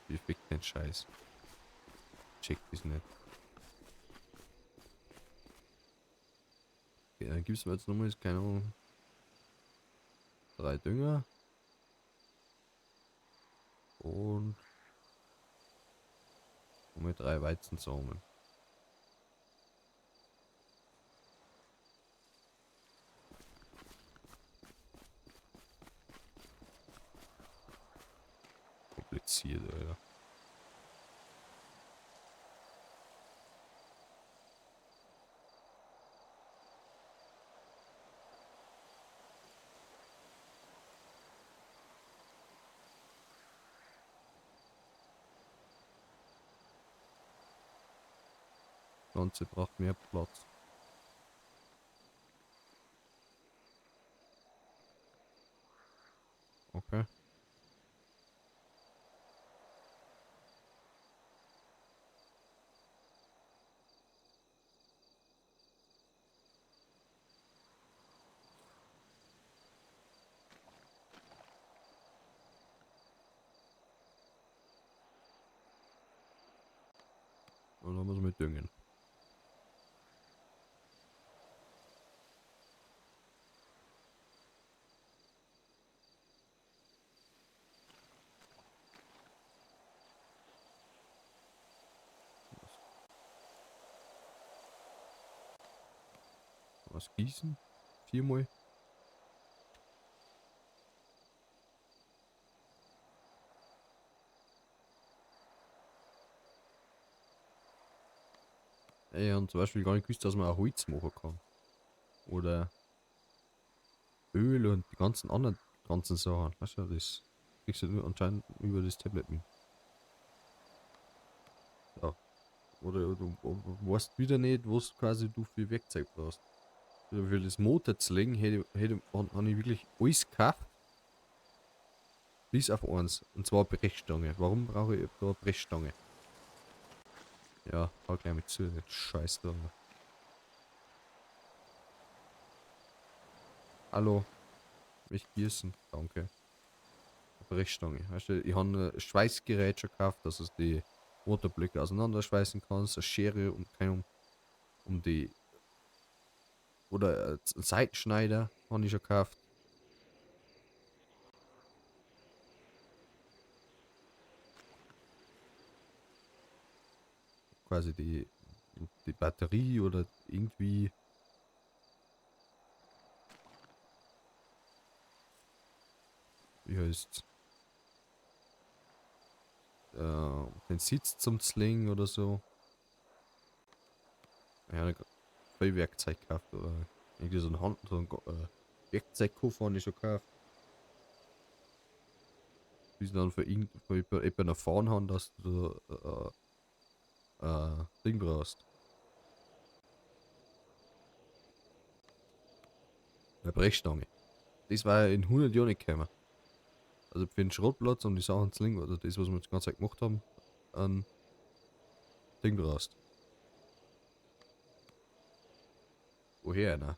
Wie fickt den Scheiß? Check das nicht. Okay, dann gibt's mir jetzt nochmal, keine Ahnung, 3 Dünger. Und mit 3 Weizensamen. Kompliziert, Alter. Das Ganze braucht mehr Platz. Okay. Und dann muss man mit düngen. Was gießen? 4 Mal. Ey, und zum Beispiel gar nicht gewusst, dass man auch Holz machen kann. Oder Öl und die ganzen anderen Sachen. Weißt du, das kriegst du nur anscheinend über das Tablet mit. Ja. Oder du weißt wieder nicht, was quasi du für Werkzeug brauchst. Für das Motor zu legen, habe ich wirklich alles gekauft. Bis auf eins. Und zwar Brechstange. Warum brauche ich da eine Brechstange? Ja, hau gleich mit zu. Scheiß da. Hallo. Mich gießen. Danke. Eine Brechstange. Weißt du, ich habe ein Schweißgerät schon gekauft, dass es die Motorblöcke auseinanderschweißen kannst. Eine Schere und um die. Oder ein Seitenschneider habe ich schon gekauft. Quasi die Batterie oder irgendwie wie heißt's? Den Sitz zum Slingen oder so. Ja, ein Werkzeug gekauft oder irgendwie so ein Werkzeugkoffer habe ich schon gekauft. Bis sie dann für jemanden erfahren haben, dass du Ding brauchst. Eine Brechstange. Das war ja in 100 Jahren nicht gekommen. Also für den Schrottplatz und die Sachen zu legen, oder das, was wir jetzt die ganze Zeit gemacht haben, ein Ding brauchst. Woher, ne?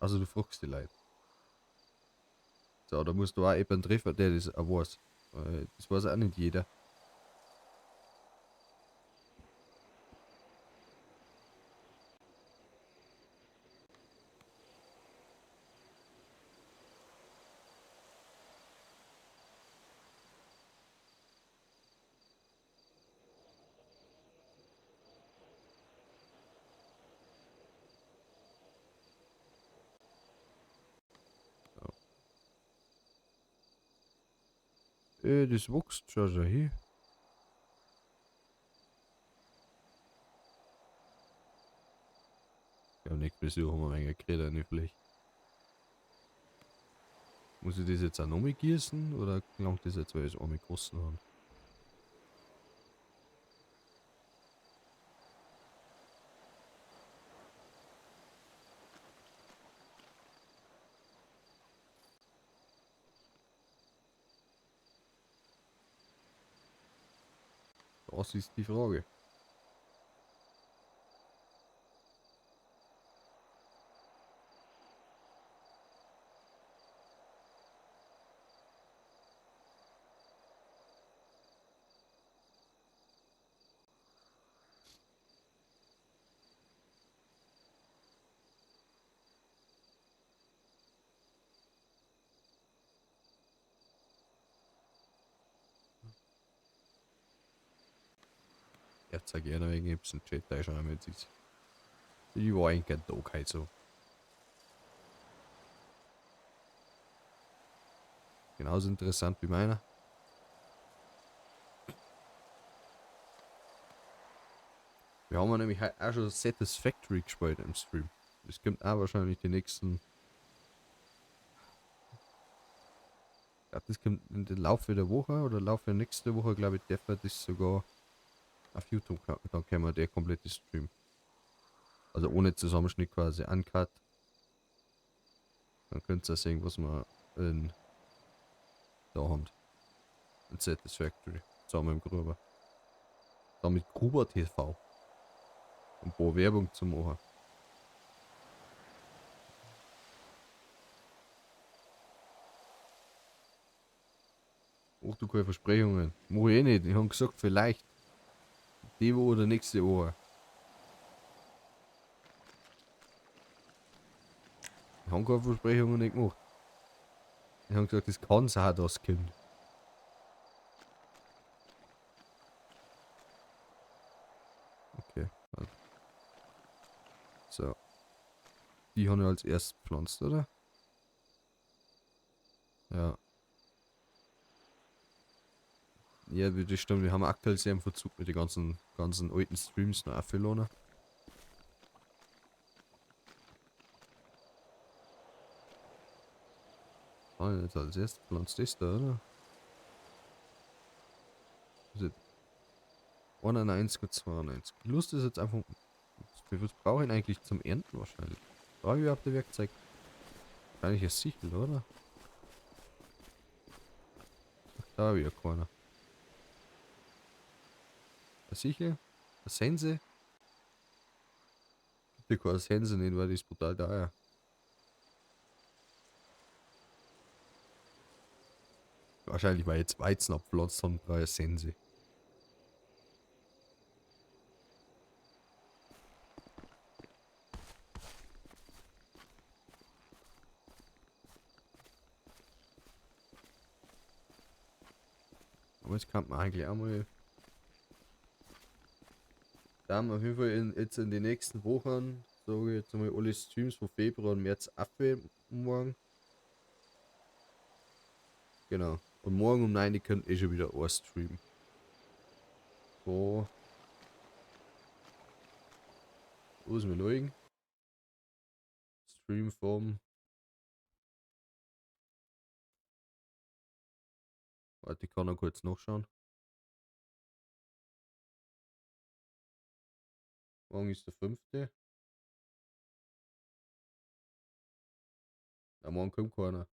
Also du fragst die Leute. So, da musst du auch jemanden treffen, der das auch weiß. Das weiß auch nicht jeder. Das wächst schon so hier. Ja, nicht Besuch haben wir ein wenig geredet, nicht vielleicht. Muss ich das jetzt auch noch mal gießen oder langt das jetzt, weil ich es einmal gegossen habe? Das ist die Frage. Ich zeige gerne wegen ein bisschen Chat, da schon einmal jetzt. Ich war eigentlich kein Tag halt so. Genauso interessant wie meiner. Wir haben nämlich auch schon Satisfactory gespielt im Stream. Das kommt auch wahrscheinlich die nächsten. Ich glaube, das kommt in den Laufe der Woche oder Laufe der nächsten Woche, glaube ich, darf das sogar auf YouTube. Dann können wir der komplette Stream. Also ohne Zusammenschnitt quasi uncut. Dann könnt ihr sehen, was wir da haben. In Satisfactory. Zusammen im Gruber. Dann mit Gruber TV. Und ein paar Werbung zu machen. Ach du, keine Versprechungen. Mach ich eh nicht. Ich habe gesagt, vielleicht. Die Woche oder nächste Woche. Ich habe keine Versprechungen nicht gemacht. Ich habe gesagt, es kann sein, dass es kommt. Okay. Also. So. Die haben wir als erstes gepflanzt, oder? Ja. Ja, das stimmt. Wir haben aktuell sehr im Verzug mit den ganzen alten Streams noch verloren. Ah, jetzt als erstes pflanzt das da, oder? Also 91 und 92. Lust ist jetzt einfach. Wie viel brauche ich eigentlich zum Ernten wahrscheinlich? Brauche ich überhaupt ein Werkzeug? Wahrscheinlich ein Sichel, oder? Ach, da habe ich ja keiner. Ein Sichel? Eine Sense? Bitte keine Sense nicht, weil die ist brutal teuer. Wahrscheinlich, weil jetzt Weizen abpflanzt haben, brauche ich eine Sense. Aber jetzt kann man eigentlich auch mal. Da haben wir auf jeden Fall jetzt in den nächsten Wochen, sage ich jetzt mal, alle Streams von Februar und März abwählen morgen. Genau. Und morgen um 9 Uhr könnt ihr schon wieder ein streamen. So. Wo ist mein Leugen? Stream vom. Warte, ich kann noch kurz nachschauen. Morgen ist der 5. Na, morgen kommt keiner.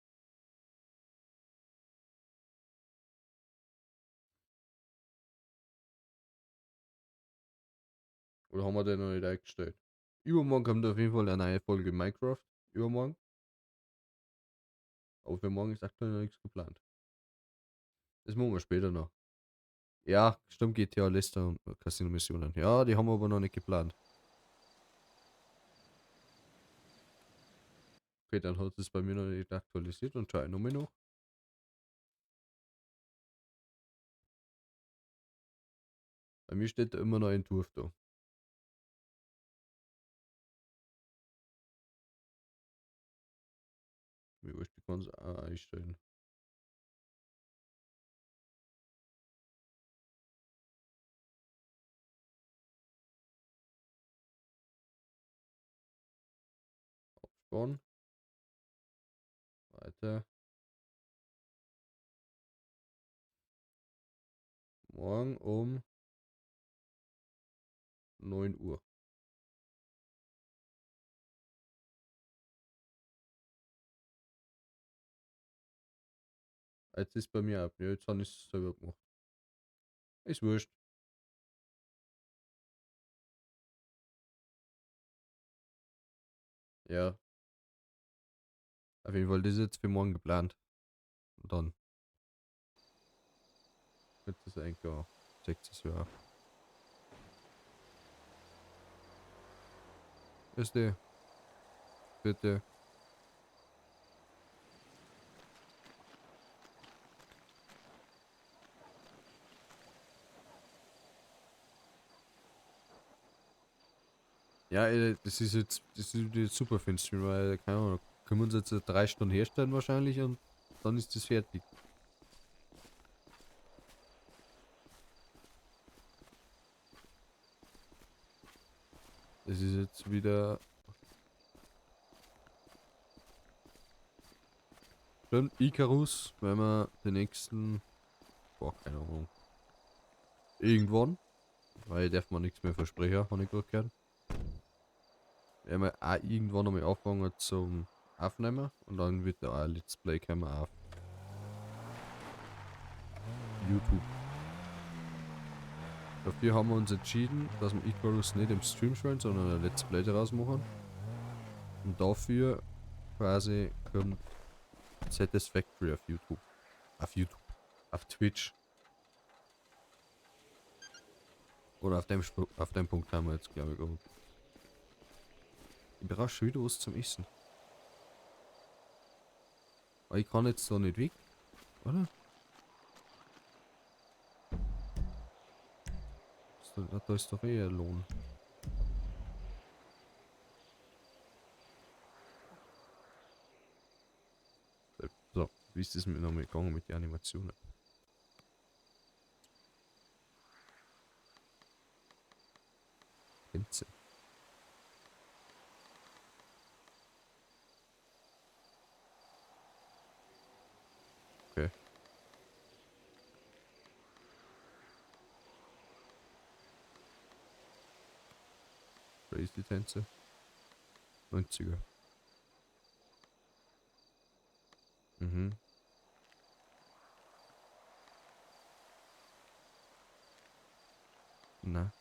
Oder haben wir den noch nicht eingestellt? Übermorgen kommt auf jeden Fall eine neue Folge Minecraft. Übermorgen. Aber für morgen ist aktuell noch nichts geplant. Das machen wir später noch. Ja, stimmt, GTA Liste und Casino Missionen. Ja, die haben wir aber noch nicht geplant. Okay, dann hat es bei mir noch nicht aktualisiert und schau ich nochmal noch. Bei mir steht immer noch ein Entwurf da. Wie wurscht, ich kann es auch einstellen. Abspannen. Weiter. Morgen um 9 Uhr. Jetzt ist bei mir ab. Ja, jetzt habe ich es selber gemacht. Ist wurscht. Ja. Auf jeden Fall, das ist jetzt für morgen geplant. Und dann wird das eigentlich auch 6. Jahr. Bitte. Bitte. Ja, das ist jetzt super für den Stream, weil, keine Ahnung, können wir uns jetzt 3 Stunden herstellen wahrscheinlich und dann ist das fertig. Das ist jetzt wieder schon Icarus, wenn wir den nächsten, boah, keine Ahnung, irgendwann, weil darf man nichts mehr versprechen, habe ich gerade gehört. Werden wir auch irgendwann einmal anfangen zum Aufnehmen und dann wird da auch ein Let's Play kommen auf YouTube. Dafür haben wir uns entschieden, dass wir Icarus nicht im Stream spielen, sondern ein Let's Play daraus machen. Und dafür quasi kommt Satisfactory auf YouTube. Auf Twitch. Oder auf dem Punkt haben wir jetzt, glaube ich, auch. Ich brauche schon wieder was zum Essen. Aber ich kann jetzt da nicht weg, oder? Da ist doch eh ein Lohn. So, wie ist das mit nochmal gegangen mit den Animationen? Gänse. Okay. Crazy Tänze. 90er. Mhm. Na.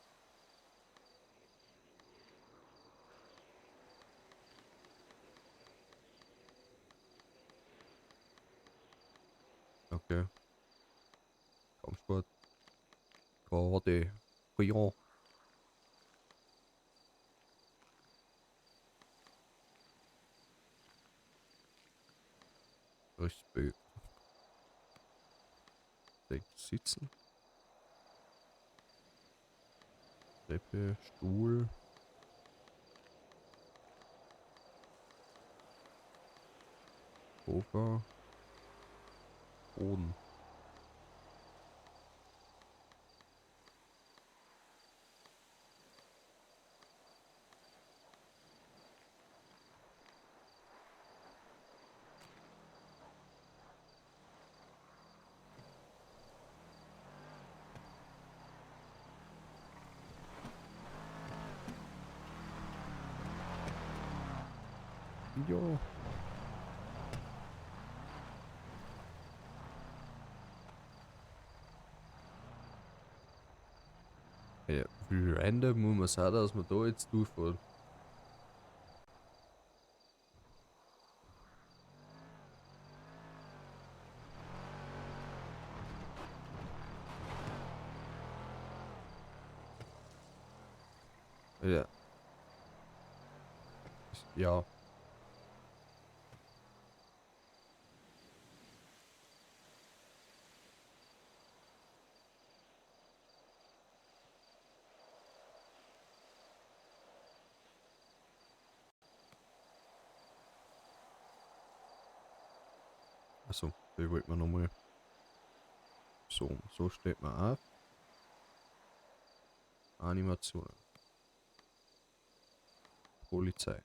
Okay. Kampfsport. Karate. Ja. Respekt. Sitzen. Treppe. Stuhl. Sofa. Boden. Jo. Ja, wie random muss man sagen, dass man da jetzt durchfährt. Ja. Ja. Achso, die wollte man nochmal. So steht man auf. Animation. Polizei.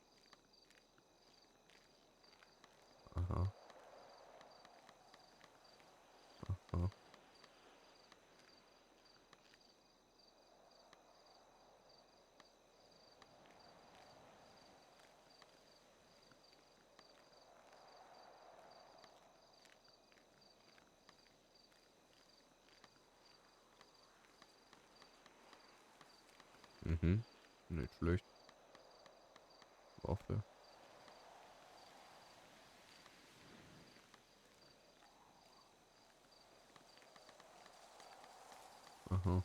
Aha. Aha. Mhm. Nicht schlecht. Waffe. Aha.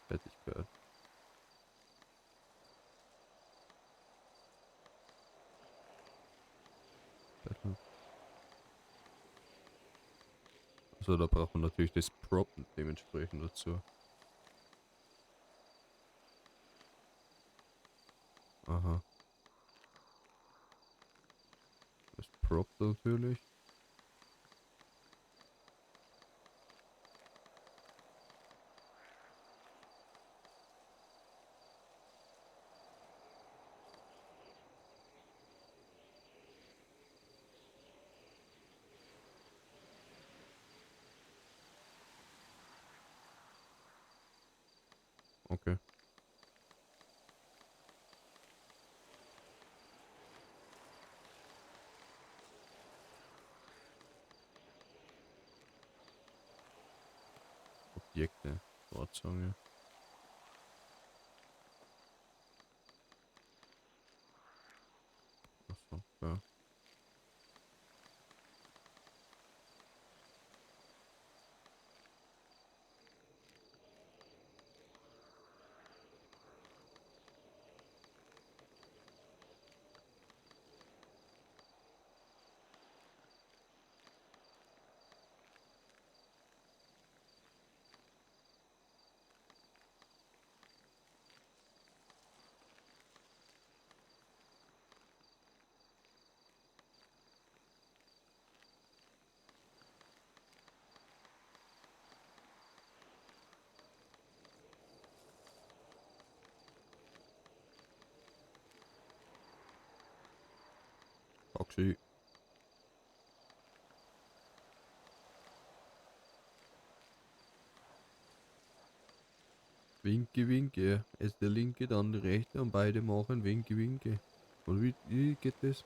Fertigkeit. Also da braucht man natürlich das Prop dementsprechend dazu. Aha. Das Prop natürlich. Okay. Objekte. Wortzange. Achso, ja. Taxi. Winke, winke. Erst der linke, dann der rechte und beide machen winke, winke. Und wie geht das?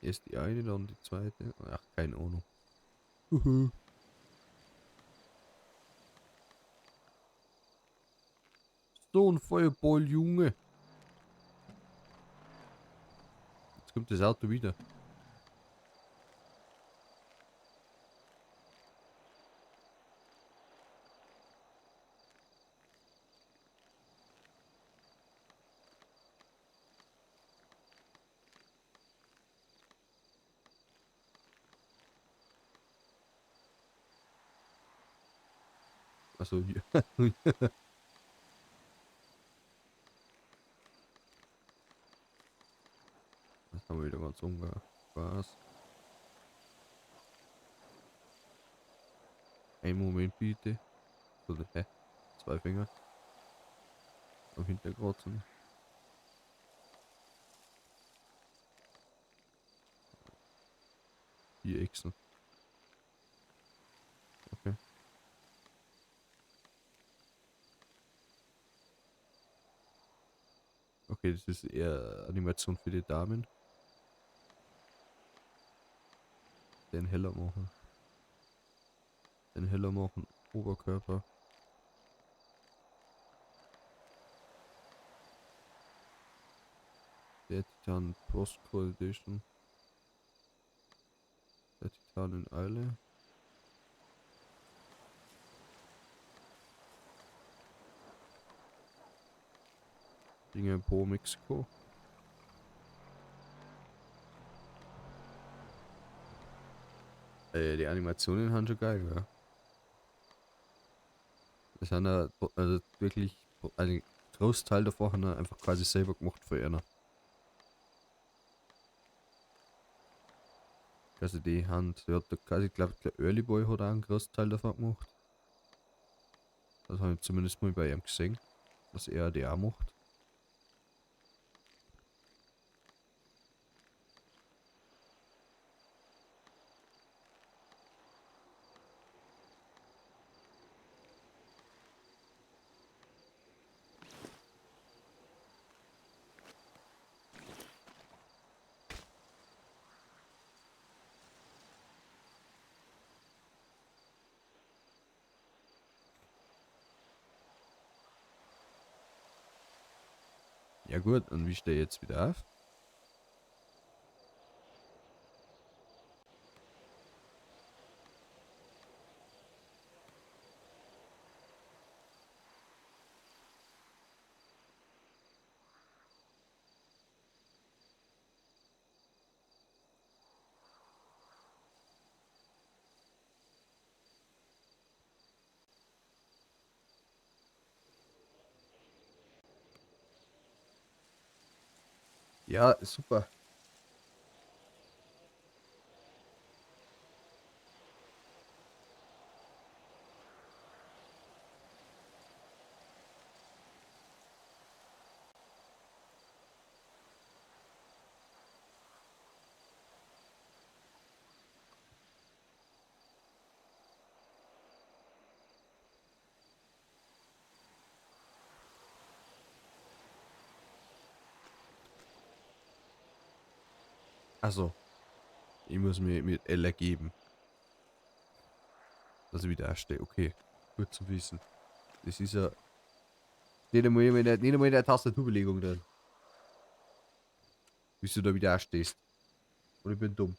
Erst die eine, dann die zweite. Ach, keine Ahnung. Uhu. So ein Feuerball, Junge. Jetzt kommt das Auto wieder. Achso, hier. Das haben wir wieder ganz Spaß. Einen Moment bitte. Oder, hä? 2 Finger. Am Hintergrund. 4 Echsen. Okay. Okay, das ist eher Animation für die Damen. Den heller machen. Den heller machen. Oberkörper. Der Titan Post Coalition. Der Titan in Eile. Dinge pro Mexiko. Die Animationen haben schon geil, ja. Das haben ja, also wirklich, ein Großteil davon haben wir einfach quasi selber gemacht für einer. Also die Hand, der hat da quasi, glaube ich, der Early Boy hat auch einen Großteil davon gemacht. Das habe ich zumindest mal bei ihm gesehen, dass er die auch macht. Ja gut, und wie stehe ich jetzt wieder auf? Ja, super. Also, ich muss mir mit L ergeben. Dass ich wieder stehe. Okay, gut zu wissen. Das ist ja nicht einmal in der Tastaturbelegung drin. Bis du da wieder stehst. Und ich bin dumm.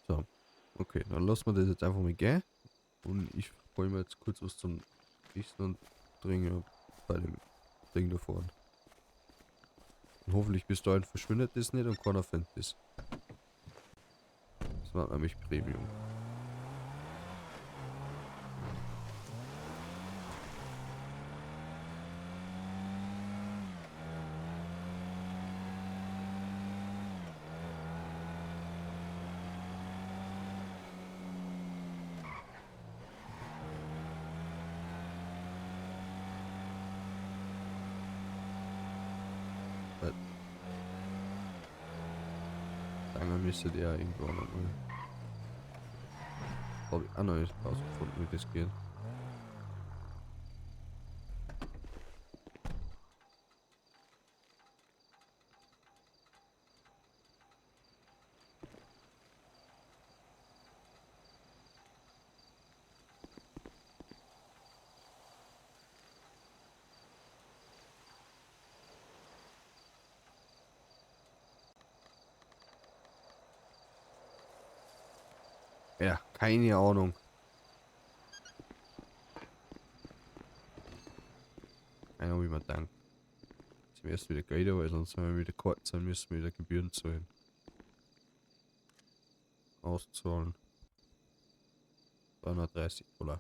So. Okay, dann lassen wir das jetzt einfach mal gehen. Und ich hole mir jetzt kurz was zum Essen und trinken bei dem Ding da vorne. Und hoffentlich bis dahin verschwindet das nicht und keiner findet das. Das war nämlich Premium. dann müsste der irgendwo nochmal. Habe ich auch noch nicht rausgefunden, wie das geht. Ja, keine Ahnung. Keine Ahnung, wie man denkt. Zum ersten wieder Geld, weil sonst wenn wir wieder kalt sein müssen, wir wieder Gebühren zahlen. Auszahlen. 330 $.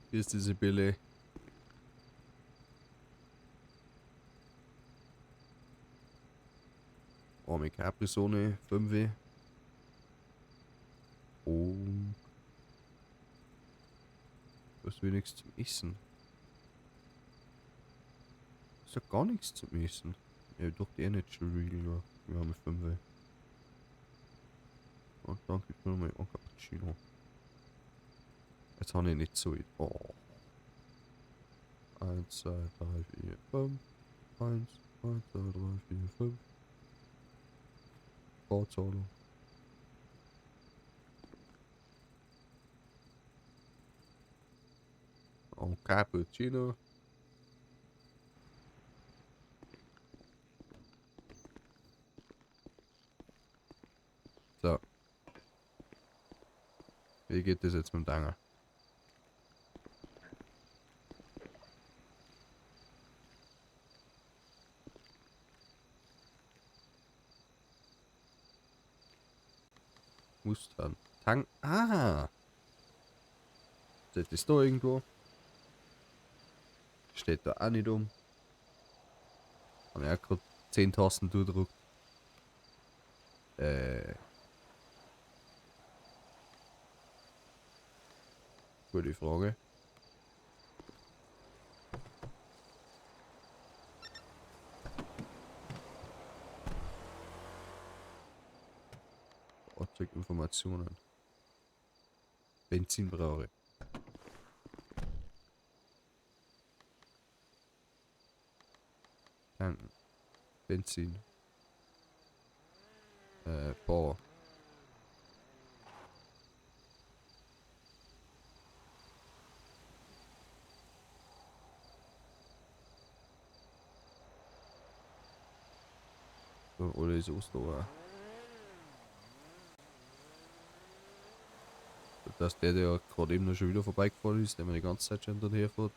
Hier ist diese Bille. Arme Capri-Sonne 5. Und was will nichts zum Essen? Ist ja gar nichts zum Essen. Ja, doch die Energy Real. Wir haben 5. Und dann gibt es noch mal ein Cappuccino. Jetzt habe ich nicht so. Oh. 1, 2, 3, 4, 5. 1, 2, 3, 4, 5. Vorzahlung. Ein Cappuccino. So. Wie geht das jetzt mit dem Danger? Muss dann tanken. Ah! Das ist da irgendwo. Steht da auch nicht um. Haben ja gerade 10 Tasten durchdruckt. Gute Frage. Fahrzeuginformationen. Benzinbrauere. Tanken. Benzin. Bar. So, oder ist Osterrohr. Dass der gerade eben noch schon wieder vorbeigefahren ist, der mir die ganze Zeit schon daher fährt.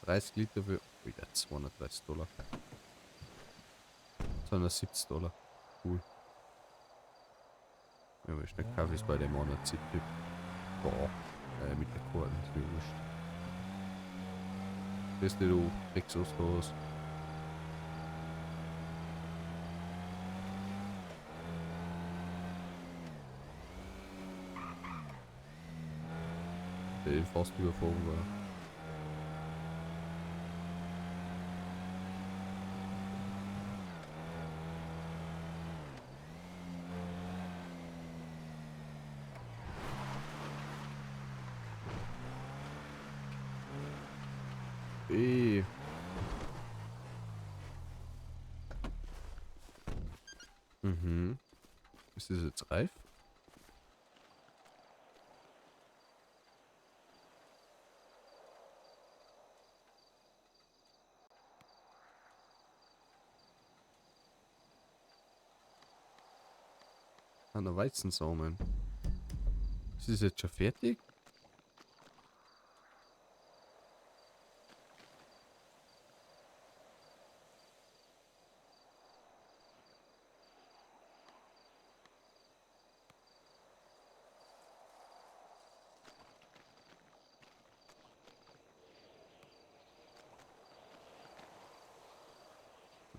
$30 für wieder $230. $270. Cool. Ja, aber ich nicht kaufe es bei dem anderen Zip-Typ. Boah. Mit der Karte ist mir wurscht. Das du kriegst was raus. Der fast überfahren war. Mhm. Ist das jetzt reif? An der Weizensamen. Ist das jetzt schon fertig?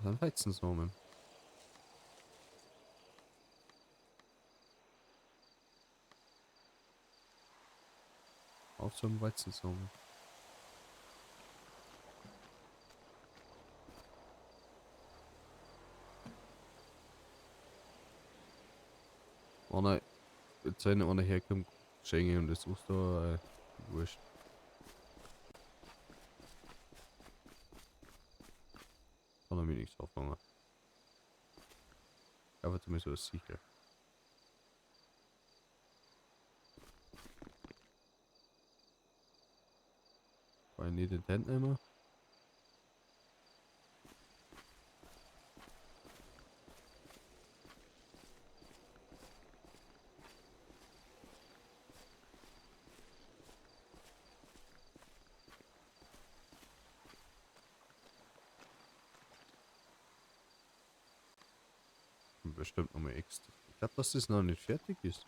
sind Weizensamen. Auf so einem Weizensamen. Einer, jetzt wenn einer herkommt, schenke und das ist da wurscht. Kann er mir nichts auffangen. Aber zumindest ist sicher. Weil ich nicht den Tent nehmen. Bestimmt noch mal extra. Ich glaube, dass das noch nicht fertig ist.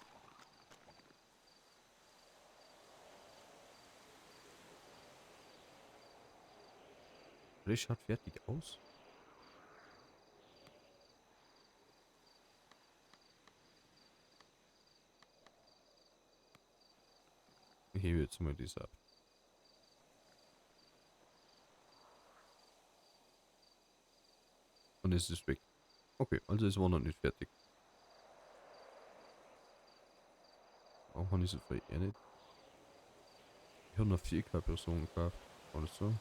Das schaut fertig aus. Ich hebe jetzt mal das ab. Und es ist weg. Okay, also es war noch nicht fertig. Auch wenn ich so viel nicht. Ich habe noch 4K Personen gekauft. Alles so.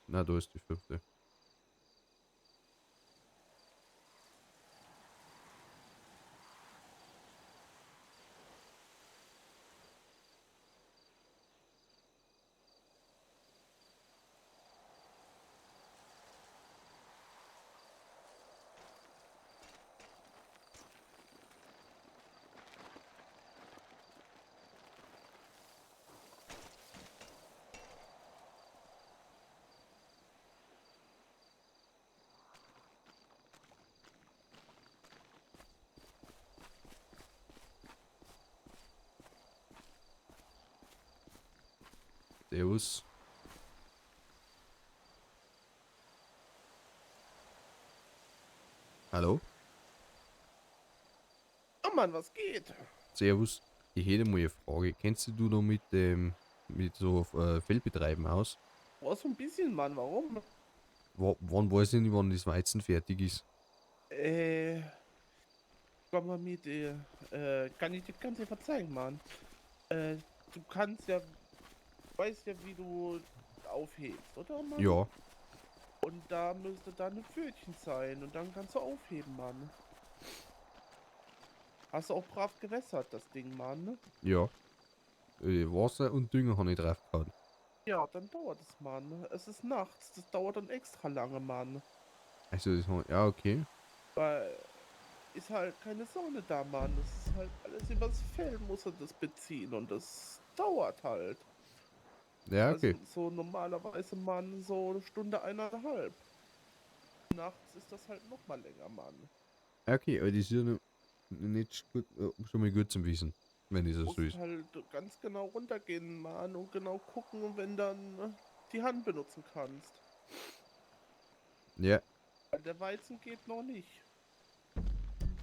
Na, da ist die 5. Servus. Hallo? Oh Mann, was geht? Servus. Ich hätte mal eine Frage. Kennst du noch mit so Feldbetreiben aus? Oh, so ein bisschen, Mann, warum? Wann weiß ich nicht, wann das Weizen fertig ist? Komm mal mit, kann ich dir ganz einfach zeigen, Mann. Du kannst ja, weißt ja, wie du aufhebst, oder, Mann? Ja. Und da müsste dann ein Pfötchen sein und dann kannst du aufheben, Mann. Hast du auch brav gewässert, das Ding, Mann? Ja. Wasser und Dünger habe ich drauf gehauen. Ja, dann dauert es, Mann. Es ist nachts, das dauert dann extra lange, Mann. Also, ja, okay. Weil ist halt keine Sonne da, Mann. Das ist halt alles übers Fell, muss er das beziehen und das dauert halt. Ja, okay. Also so normalerweise, Mann, so eine Stunde, 1,5. Nachts ist das halt noch mal länger, Mann. Ja, okay, aber das ist ja nicht gut, schon mal gut zum Wissen, wenn das Du so musst ist. halt ganz genau runtergehen, Mann, und genau gucken, wenn dann die Hand benutzen kannst. Ja, Weil der Weizen geht noch nicht.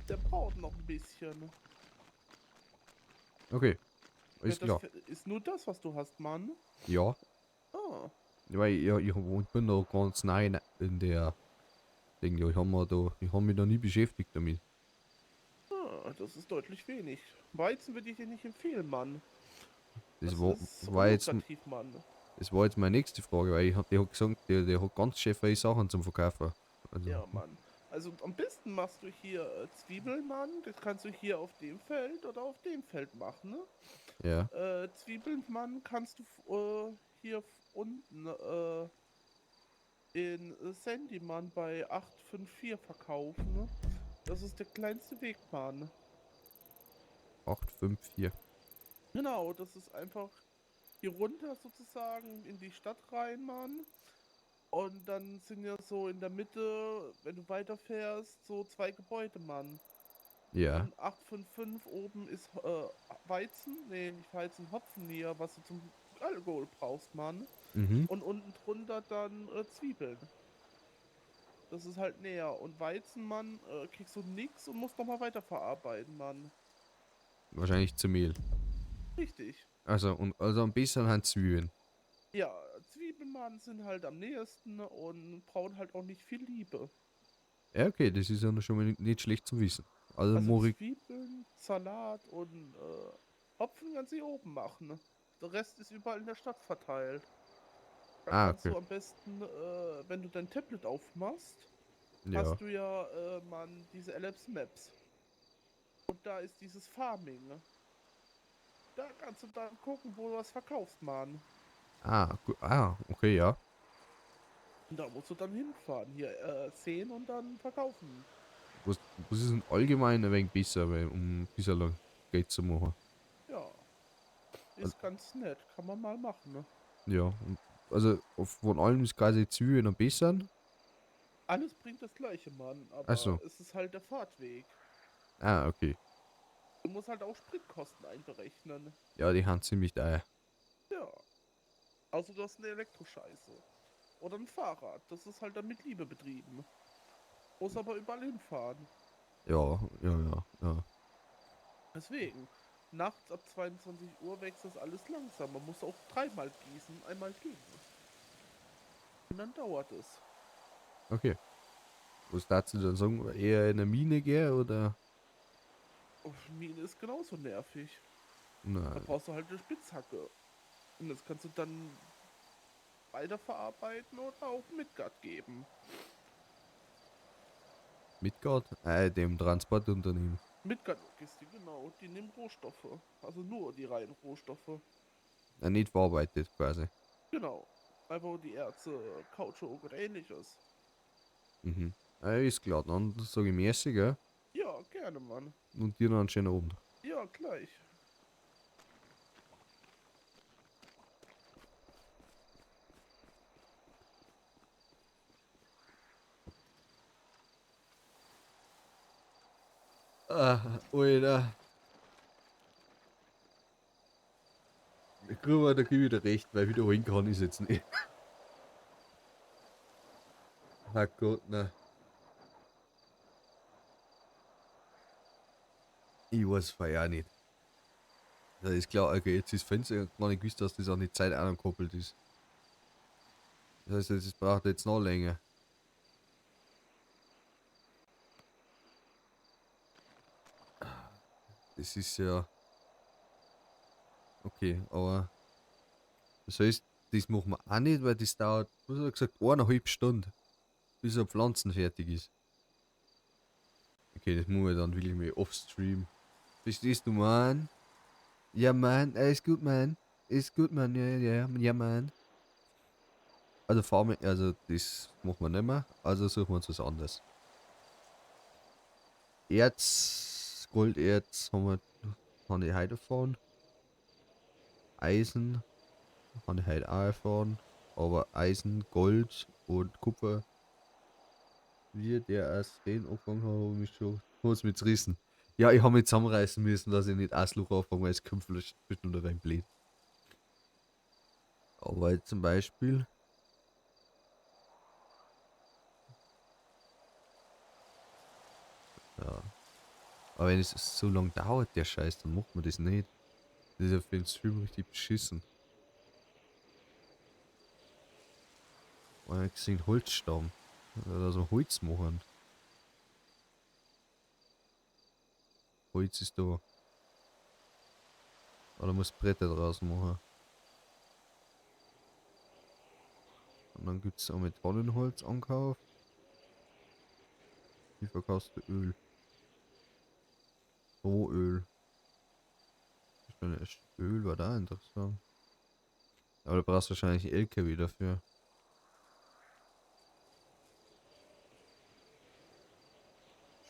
Der braucht noch ein bisschen. okay. Ist Das klar. ist nur das, was du hast, Mann. Ja, Ah, weil ich bin da ganz neu in der Ding. Ja, ich habe mich da nie beschäftigt damit. das ist deutlich wenig. Weizen würde ich dir nicht empfehlen, Mann. Das Das war, ist war jetzt, unlukrativ, Mann. das war jetzt meine nächste Frage, weil der hat gesagt, der hat ganz schön viele Sachen zum Verkaufen. Also, Ja, Mann. Also am besten machst du hier Zwiebeln, Mann. Das kannst du hier auf dem Feld oder auf dem Feld machen, ne? ja, Zwiebeln, Mann, kannst du hier unten in Sandy, Mann, bei 854 verkaufen, ne? Das ist der kleinste Weg, Mann. 854. Genau, das ist einfach hier runter sozusagen in die Stadt rein, Mann. Und dann sind ja so in der Mitte, wenn du weiterfährst, so 2 Gebäude, Mann. Ja, Und 855 oben ist Weizen, nee, nicht Weizen, Hopfen hier, was du zum Alkohol brauchst, Mann. Mhm. Und unten drunter dann Zwiebeln. Das ist halt näher. Und Weizen, Mann, kriegst du nix und musst nochmal weiterverarbeiten, Mann. Wahrscheinlich zu Mehl. Richtig. Also, also ein bisschen halt Zwiebeln. Ja, Zwiebeln, Mann, sind halt am nächsten und brauchen halt auch nicht viel Liebe. Ja, okay, das ist ja noch schon mal nicht schlecht zu wissen. Also, Also Morik, Zwiebeln, Salat und Hopfen kannst du hier oben machen. Ne? Der Rest ist überall in der Stadt verteilt. Da kannst okay. du am besten, wenn du dein Tablet aufmachst, Ja. hast du ja, Mann, diese LS Maps. Und da ist dieses Farming. Ne? Da kannst du dann gucken, wo du was verkaufst, Mann. Okay, ja. Und da musst du dann hinfahren, hier sehen und dann verkaufen. Was ist denn allgemein ein wenig besser, weil, um ein bisschen lang Geld zu machen? Ja, Also, ist ganz nett, kann man mal machen, ne? ja, also von allem ist quasi Zwiebeln am besten. Alles bringt das gleiche, Mann, Achso. aber es ist halt der Fahrtweg. Okay. Du musst halt auch Spritkosten einberechnen. Ja, die haben ziemlich teuer. Ja. Also du hast eine Elektroscheiße. Oder ein Fahrrad, das ist halt dann mit Liebe betrieben. Muss aber überall hinfahren. Ja. Deswegen, nachts ab 22 Uhr wächst das alles langsam. Man muss auch dreimal gießen, einmal geben. Und dann dauert es. Okay. Was darfst du dann sagen? Eher in eine Mine gehen oder? Oh, Mine ist genauso nervig. Da Nein. brauchst du halt eine Spitzhacke. Und das kannst du dann weiterverarbeiten oder auch Midgard geben. Midgard? Dem Transportunternehmen. Midgard Logistik, genau. Die nehmen Rohstoffe. Also nur die reinen Rohstoffe. Nicht verarbeitet quasi. Genau. Einfach die Erze, Kautschuk oder ähnliches. Mhm. Ist klar, dann sage ich merci, gell? Ja, gerne, Mann. Und dir noch einen schönen Abend. Ja, gleich. Alter. Ich glaube, da gebe ich wieder recht, weil wiederholen kann ich es jetzt nicht. Ach Gott, ne. Ich weiß es ja nicht. Das ist klar, okay, jetzt ist Fenster gar nicht gewusst, dass das an die Zeit angekoppelt ist. Das heißt, es braucht jetzt noch länger. Das ist ja. Okay, aber. Das heißt, das machen wir auch nicht, weil das dauert, was hat er gesagt, 1,5 Stunden, bis eine Pflanzen fertig ist. Okay, das muss ich dann wirklich mal offstream. Verstehst du, Mann? Ja, Mann, ist gut, Mann. Ist gut, Mann, ja, Mann. Also Farming, also das machen wir nicht mehr, also suchen wir uns was anderes. Erz, Golderz haben die heute erfahren. Eisen haben die heute auch erfahren. Aber Eisen, Gold und Kupfer, wie der erst den angefangen hat, habe mich schon kurz mit zerrissen. Ja, ich habe mich zusammenreißen müssen, dass ich nicht Ausluch anfange, weil es Kämpfe zwischen oder rein blöd. Aber jetzt zum Beispiel. Ja. Aber wenn es so lang dauert, der Scheiß, dann macht man das nicht. Das ist ja für den Stream richtig beschissen. Weil ich gesehen Holzstamm. Oder so Holz machen. Holz ist da. Oder muss Bretter draus machen. Und dann gibt es auch Metallholz Ankauf. Wie verkaufst du Öl? Rohöl. Öl war da interessant. Aber du brauchst wahrscheinlich LKW dafür.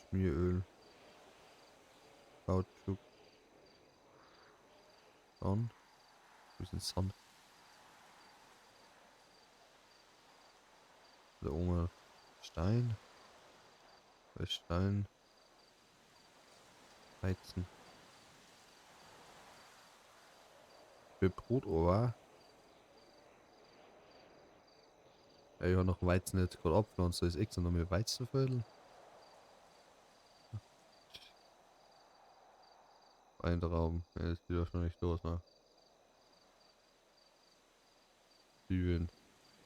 Schmieröl. Kautschuk. Sand. Wo ist denn Sand? Da oben Stein. Da ist Stein. Weizen. Für Brot, oder? Ja, ich habe noch Weizen jetzt gerade abgepflanzt, da ist extra noch mehr Weizenviertel. Ein Traum, ja, das wird wahrscheinlich los, ne? Zwiebeln.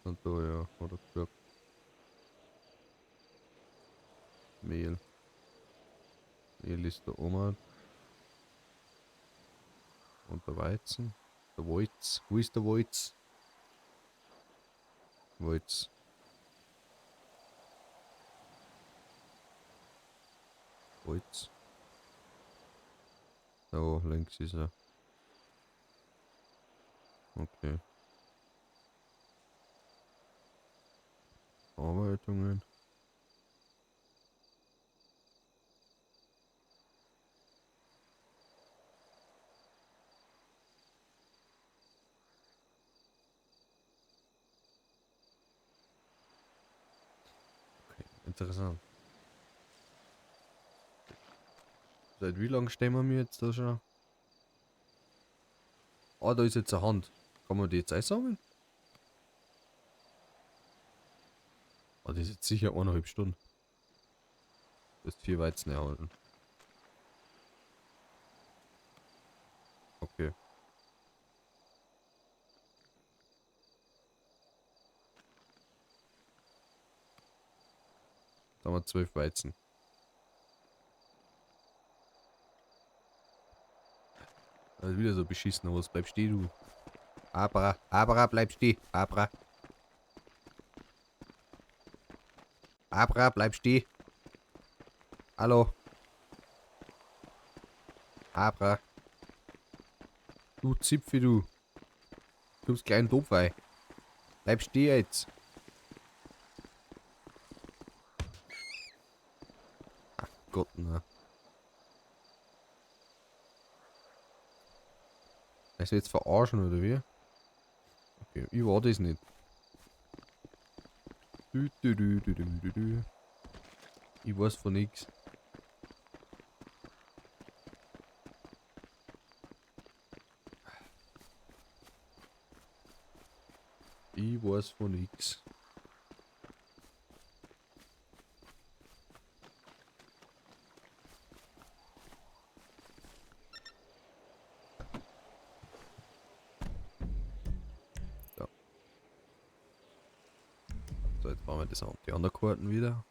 Und da, ja, oder Glück. Mehl. Mehl ist der Oma. Und der Weizen. Der Weiz. Wo ist der Weiz? Weiz. Weiz. Da links ist er. Okay. Arbeitungen. Okay, interessant. Seit wie lang stehen wir mir jetzt da schon? Ah, da ist jetzt eine Hand. Kann man die jetzt einsammeln? Ah, das ist jetzt sicher 1,5 Stunden. Du hast 4 Weizen erhalten. Okay. Da haben wir 12 Weizen. Also wieder so beschissen, was bleib stehen, du. Abra, bleib stehen. Abra, bleib stehen. Hallo. Abra. Du Zipfi, du. Du bist kleinen Topfei. Bleib stehen jetzt. Ach Gott, na. Willst du jetzt verarschen, oder wie? Okay, ich war das nicht. Ich weiß von nix. Ich weiß von nix. Ja. So, jetzt machen wir das an die anderen Karten wieder.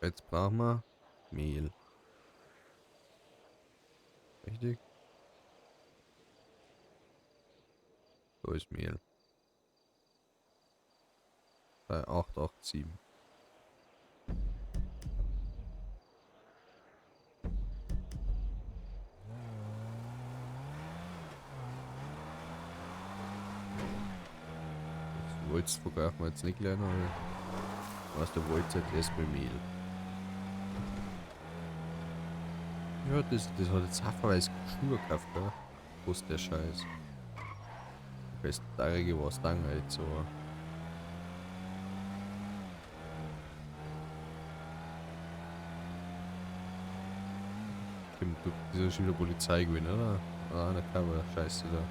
Jetzt brauchen wir Mehl. Richtig? Da ist Mehl. 887. Das Walz verkaufen wir jetzt nicht gleich noch. Was der Walz hat, erst bei Mehl. Ja, das hat jetzt haferweise Schuhe gekauft, gell? Wo ist der Scheiß? Das Dreige war es dann halt so. Das ist schon wieder Polizei gewesen, oder? Ah, eine Kamera, scheiße da.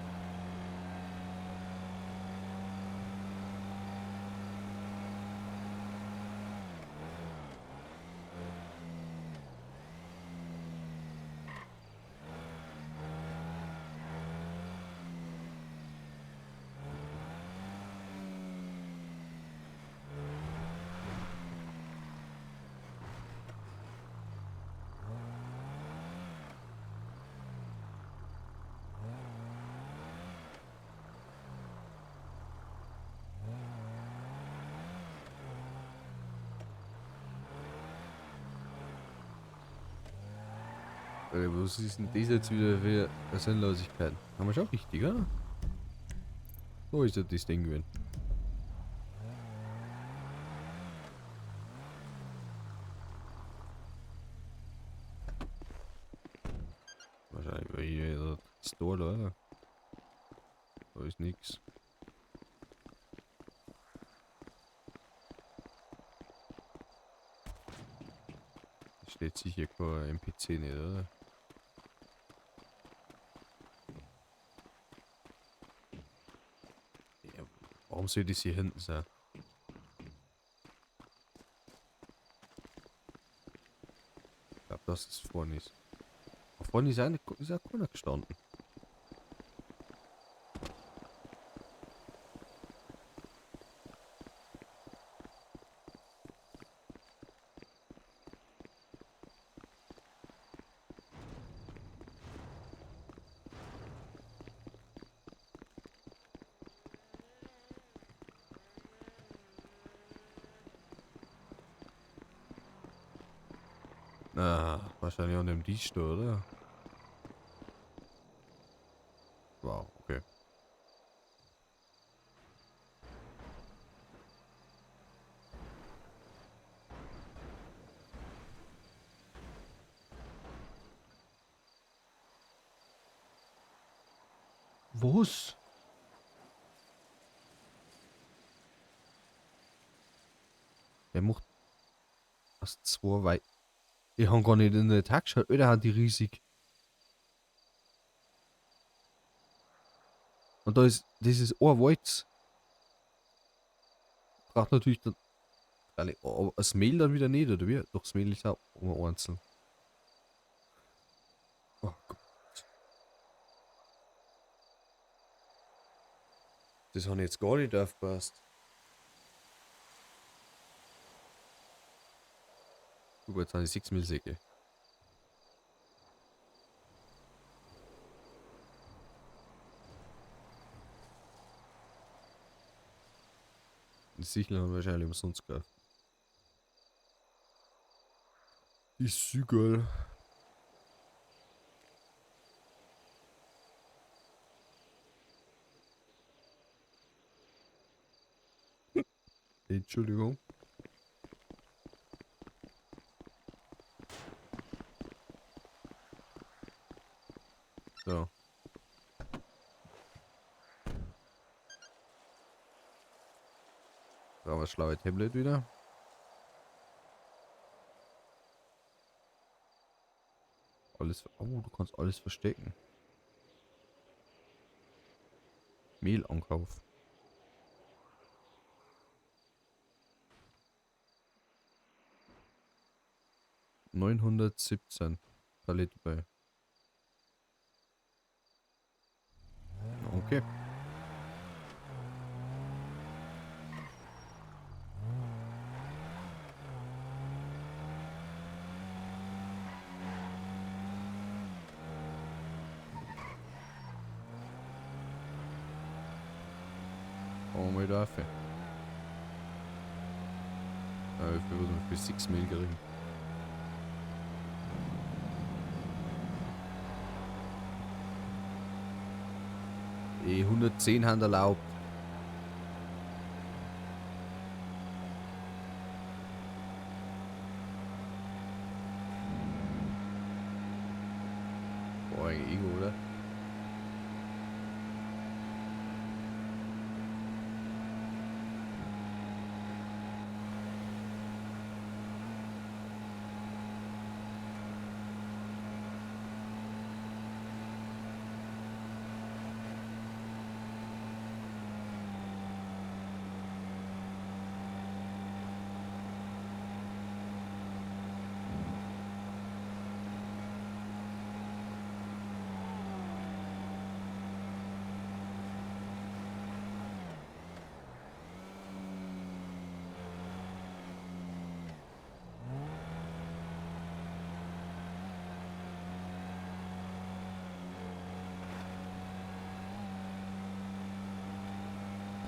Was ist denn das jetzt wieder für eine Sinnlosigkeit? Haben wir schon richtig, oder? Wo ist das Ding gewesen? Wahrscheinlich war hier das Tor da, oder? Da ist nix. Da steht sicher kein NPC nicht, oder? Ja, Warum soll das hier hinten sein? Ich glaube, das ist vorne ist. Vorne ist ja keiner gestanden. Ah, wahrscheinlich an dem Dichte, oder? Wow, okay. Was? Der macht das 2 weit. Ich habe gar nicht in der Tag geschaut, oder hat die riesig. Und da ist dieses Ohrwalz. Braucht natürlich dann. Aber das Mehl dann wieder nicht, oder wie? Doch, das Mehl ist auch einzeln. Oh Gott. Das habe ich jetzt gar nicht aufgepasst. Guck mal, jetzt habe ich 6 Millsäcke. Die Sicheln haben wir wahrscheinlich umsonst gekauft. Die ist so geil. Entschuldigung. So. Da haben wir das schlaue Tablet wieder. Alles. Oh, du kannst alles verstecken. Mehlankauf. $917 Palette bei. Okay. Warum wir dafür? Wie viel würde man für 6 Mehl kriegen? Die 110 haben erlaubt. Boah, eigentlich Ego, oder?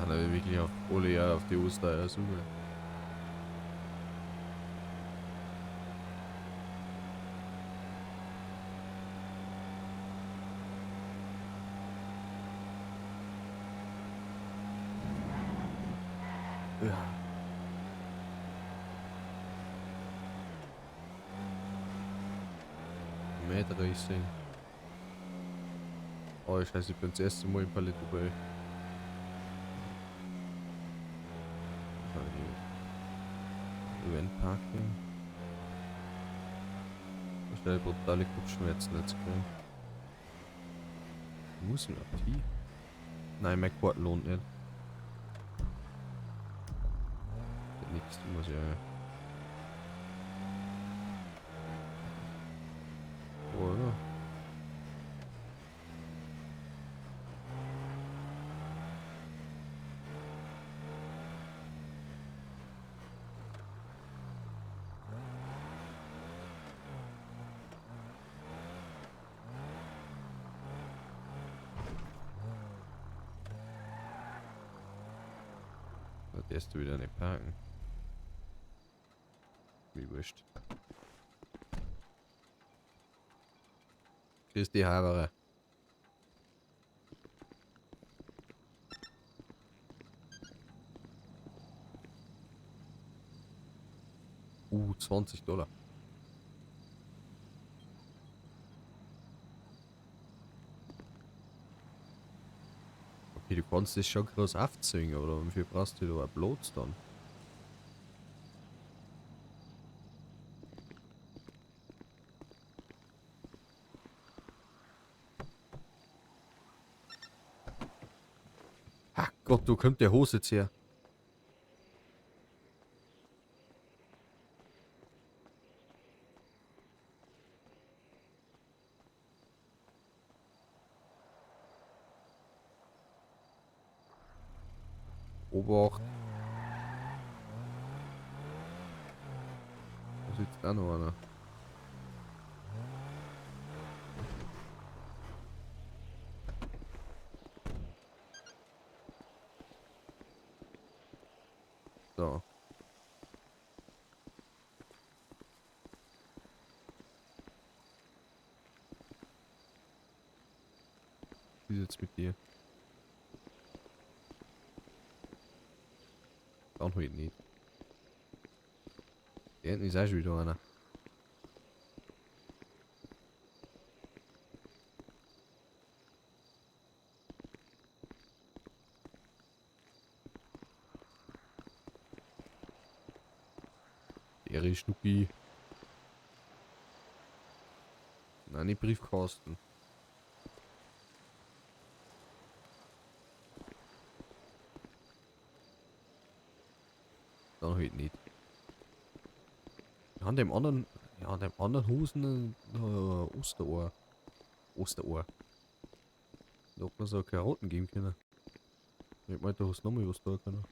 Hat er wirklich auf alle Jahre auf die Ostereier suchen. Ja. Meter Racing. Oh, scheiße, ich bin das erste Mal in Palette bei. Eventparking. Ich habe brutale Kopfschmerzen jetzt kriegen. Muss ich aktiv? Nein, mein Quad lohnt nicht. Nichts, du musst ja. Oder? Das erste wieder nicht parken. Wie wurscht. Grüß die Havere. $20. Okay, du kannst das schon groß aufziehen, oder wie viel brauchst du da Platz dann? Ach Gott, wo kommt der Hose jetzt her? Obacht. Da sitzt da noch einer. So. Wie ist jetzt mit dir? Dann heute nicht. Da hinten ist auch schon wieder einer. Der ist Schnucki. Nein, nicht Briefkasten. Dann halt nicht. Ja, an dem anderen Hosen Osterohr. Osterohr. Da hat man so Karotten geben können. Ich meinte, da hast du noch mal was da können.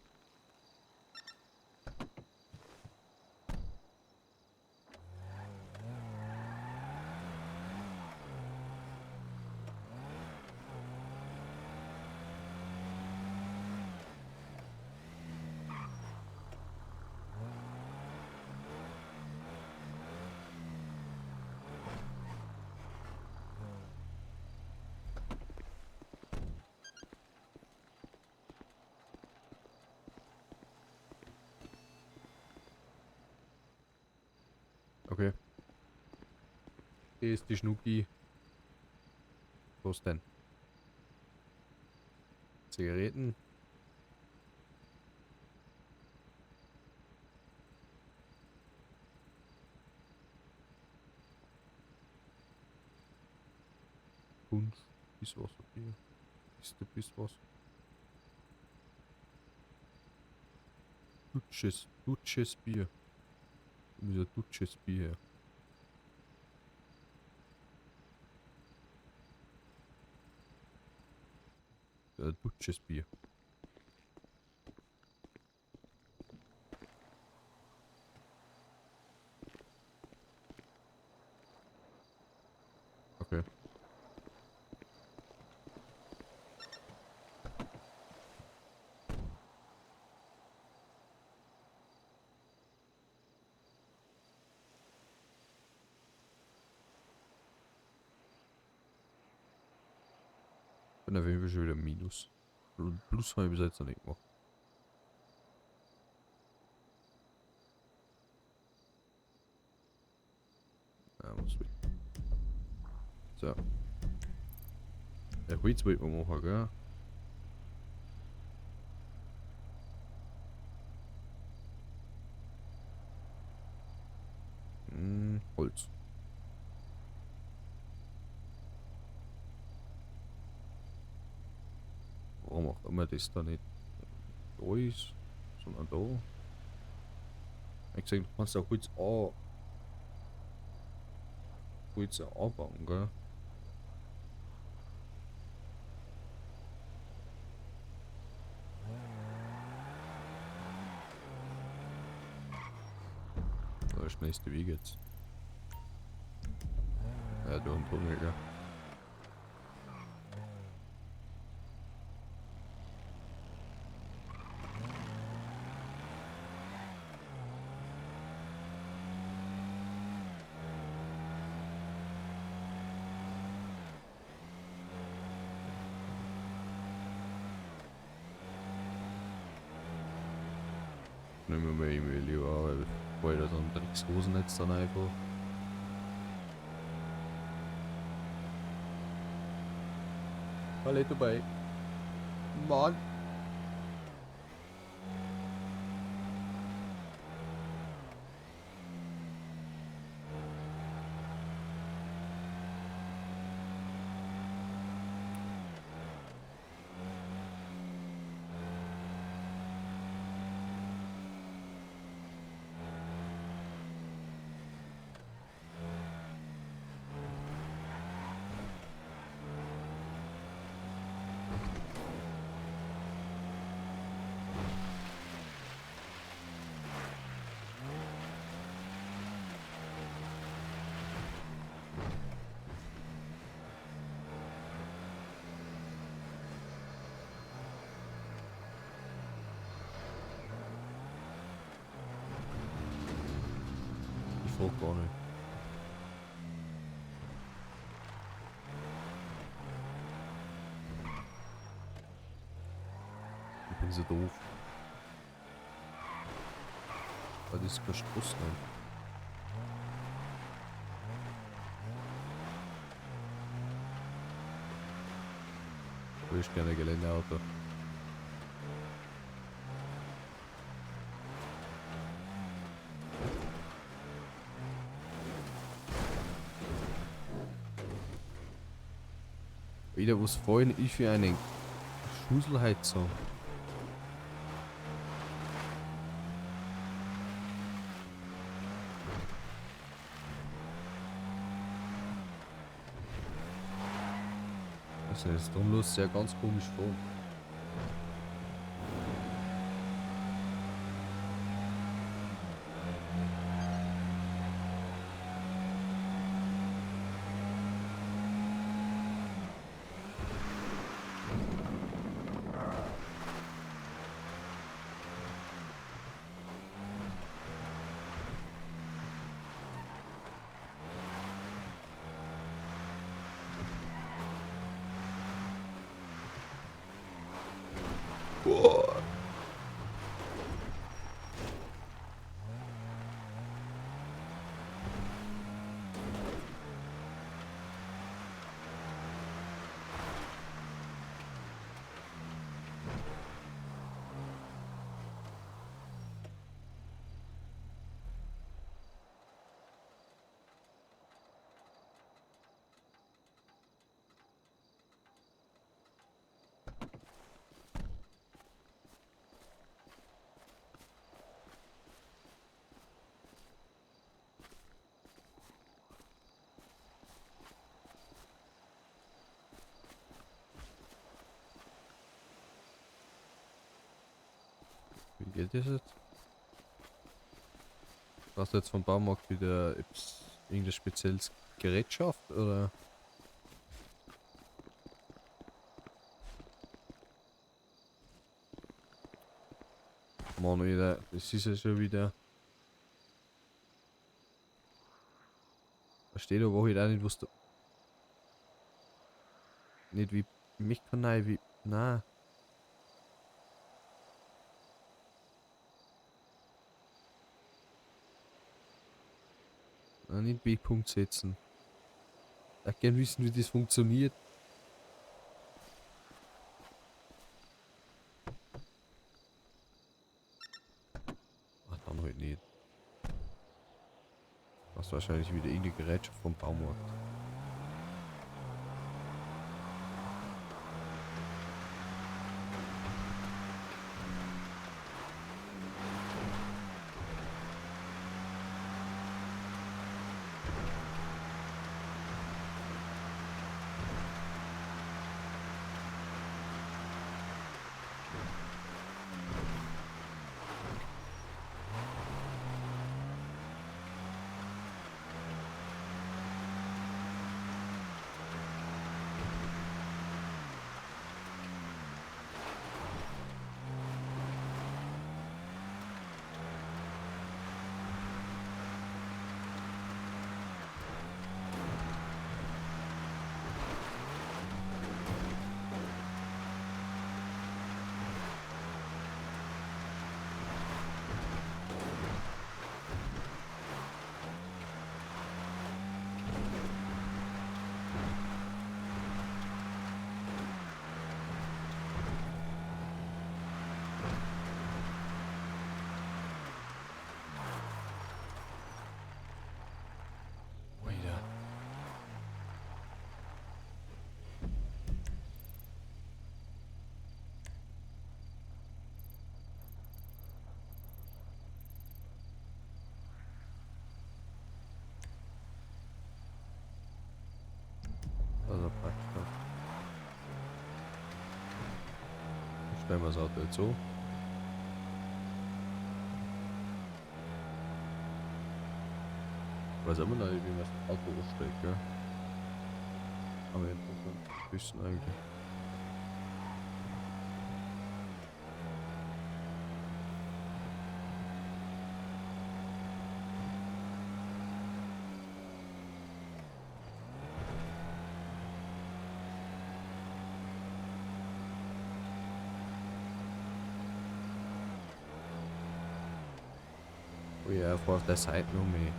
Okay. Hier ist die Schnucki. Was denn? Zigaretten? Punsch, Bisswasser, Bier. Ist der Bisswasser? Dutsches Bier. Dieser Dutsches Bier her. Dutsches Bier. Okay. Bin auf jeden Fall schon wieder Minus. Plus habe ich bis jetzt noch nicht gemacht. Ja, muss weg. So. Der Holz wollte man machen, gell? Holz. Warum auch immer das da nicht da ist, sondern da. Ich gesagt, du kannst auch kurz anbauen, gell? Da ist der nächste Weg jetzt. Ja, da ein Tunnel, gell? Nehmen wir mal irgendwie lieber, weil vorher dann Drecksrosennetz dann einfach. Alle dabei. Mann. Ich frag gar nicht. Ich bin so doof. Das ist kein Struss, ne? Du bist gerne Geländeauto. Wieder was vorhin ich für einen Schuselheizung. Also das Drumlos sehr ganz komisch vor. Boah. Wie geht das jetzt? Hast du jetzt vom Baumarkt wieder irgendein spezielles Gerät schafft oder? Mann, wieder, das ist ja schon wieder. Versteht aber halt auch nicht, was du. Nicht wie mich kann nein, wie. Na. Nicht B-Punkt setzen. Ich gern wissen, wie das funktioniert. Ach, dann halt nicht. Das ist wahrscheinlich wieder irgendeine Gerätschaft vom Baumarkt. stellen wir das Auto jetzt so. Ich weiß immer noch nicht, wie man das Auto ausstellt, gell? Aber interessant. Wissen eigentlich. Oh ja, vor der Seite noch mehr.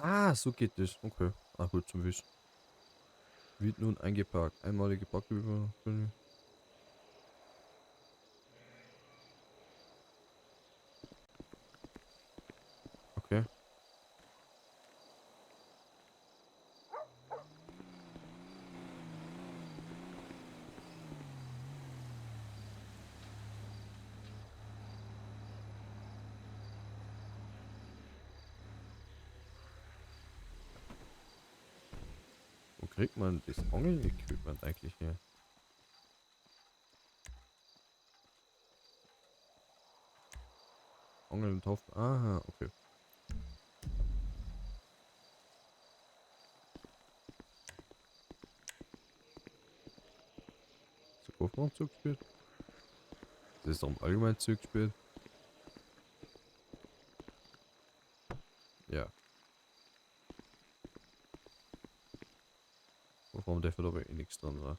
Ah, so geht das. Okay. Ah, gut zum Wissen. Wird nun eingeparkt. Einmalige Parküber. Okay. Wo kriegt man das Angel-Equipment eigentlich her? Angel und Topf. Aha, okay. Ist der Kofferraum zugespielt? Das ist doch im Allgemeinen zugespielt. Ja. Kofferraum darf aber eh nichts dran sein.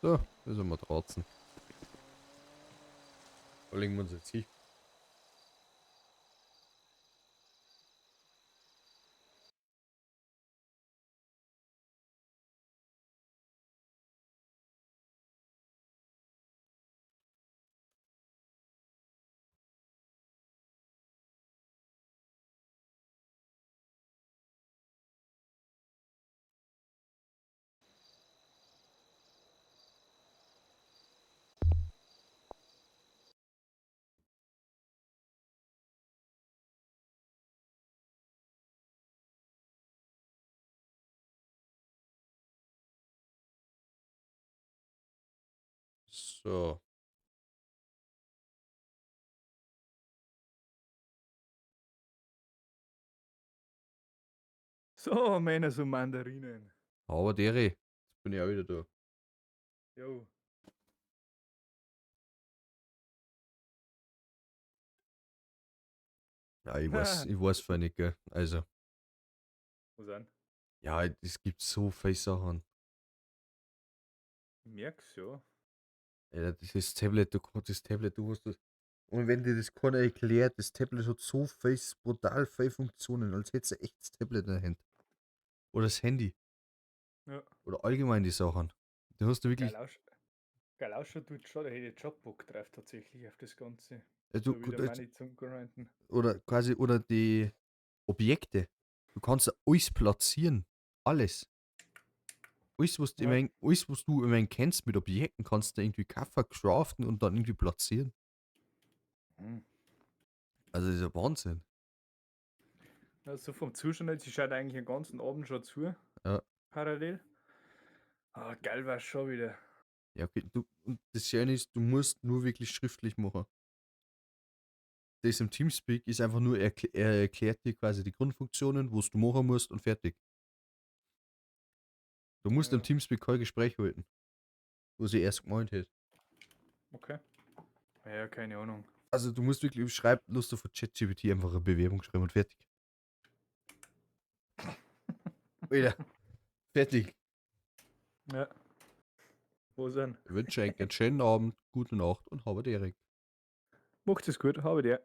So, da sind wir draußen. Wo legen wir uns jetzt hin? So. So, Männer, so Mandarinen. Aber Dere, jetzt bin ich auch wieder da. Jo. Ja, ich weiß voll nicht, gell. Also, Was an? ja, es gibt so viele Sachen. Ich merk's, ja. Ja, das Tablet, du hast das. Und wenn dir das keiner erklärt, das Tablet hat so viel, brutal viele Funktionen, als hättest du echt das Tablet in der Hand. Oder das Handy. Ja. Oder allgemein die Sachen. Du hast du wirklich. Geil ausschaut tut schon, da hätte ich Jobbock drauf tatsächlich auf das Ganze. Du, So wieder Money zum Grinden. oder quasi, oder die Objekte. Du kannst ja alles platzieren. Alles. Alles, was du, Ja. alles, was du immerhin kennst mit Objekten, kannst du irgendwie kaufen, craften und dann irgendwie platzieren. Hm. Also, das ist ja Wahnsinn. Also vom Zustand jetzt, ich schaue eigentlich den ganzen Abend schon zu. Ja. Parallel. Ah, geil war schon wieder. Ja, okay. Und das Schöne ist, du musst nur wirklich schriftlich machen. Das im Teamspeak ist einfach nur, er erklärt dir quasi die Grundfunktionen, was du machen musst und fertig. Du musst im Ja. Teamspeak kein Gespräch halten. Wo sie erst gemeint hat. Okay. Ja, keine Ahnung. Also du musst wirklich schreiben, Lust auf ChatGPT einfach eine Bewerbung schreiben und fertig. Wieder. Fertig. Ja. Wo sind? Ich wünsche euch einen schönen Abend, gute Nacht und habe direkt. Macht es gut, habe dir.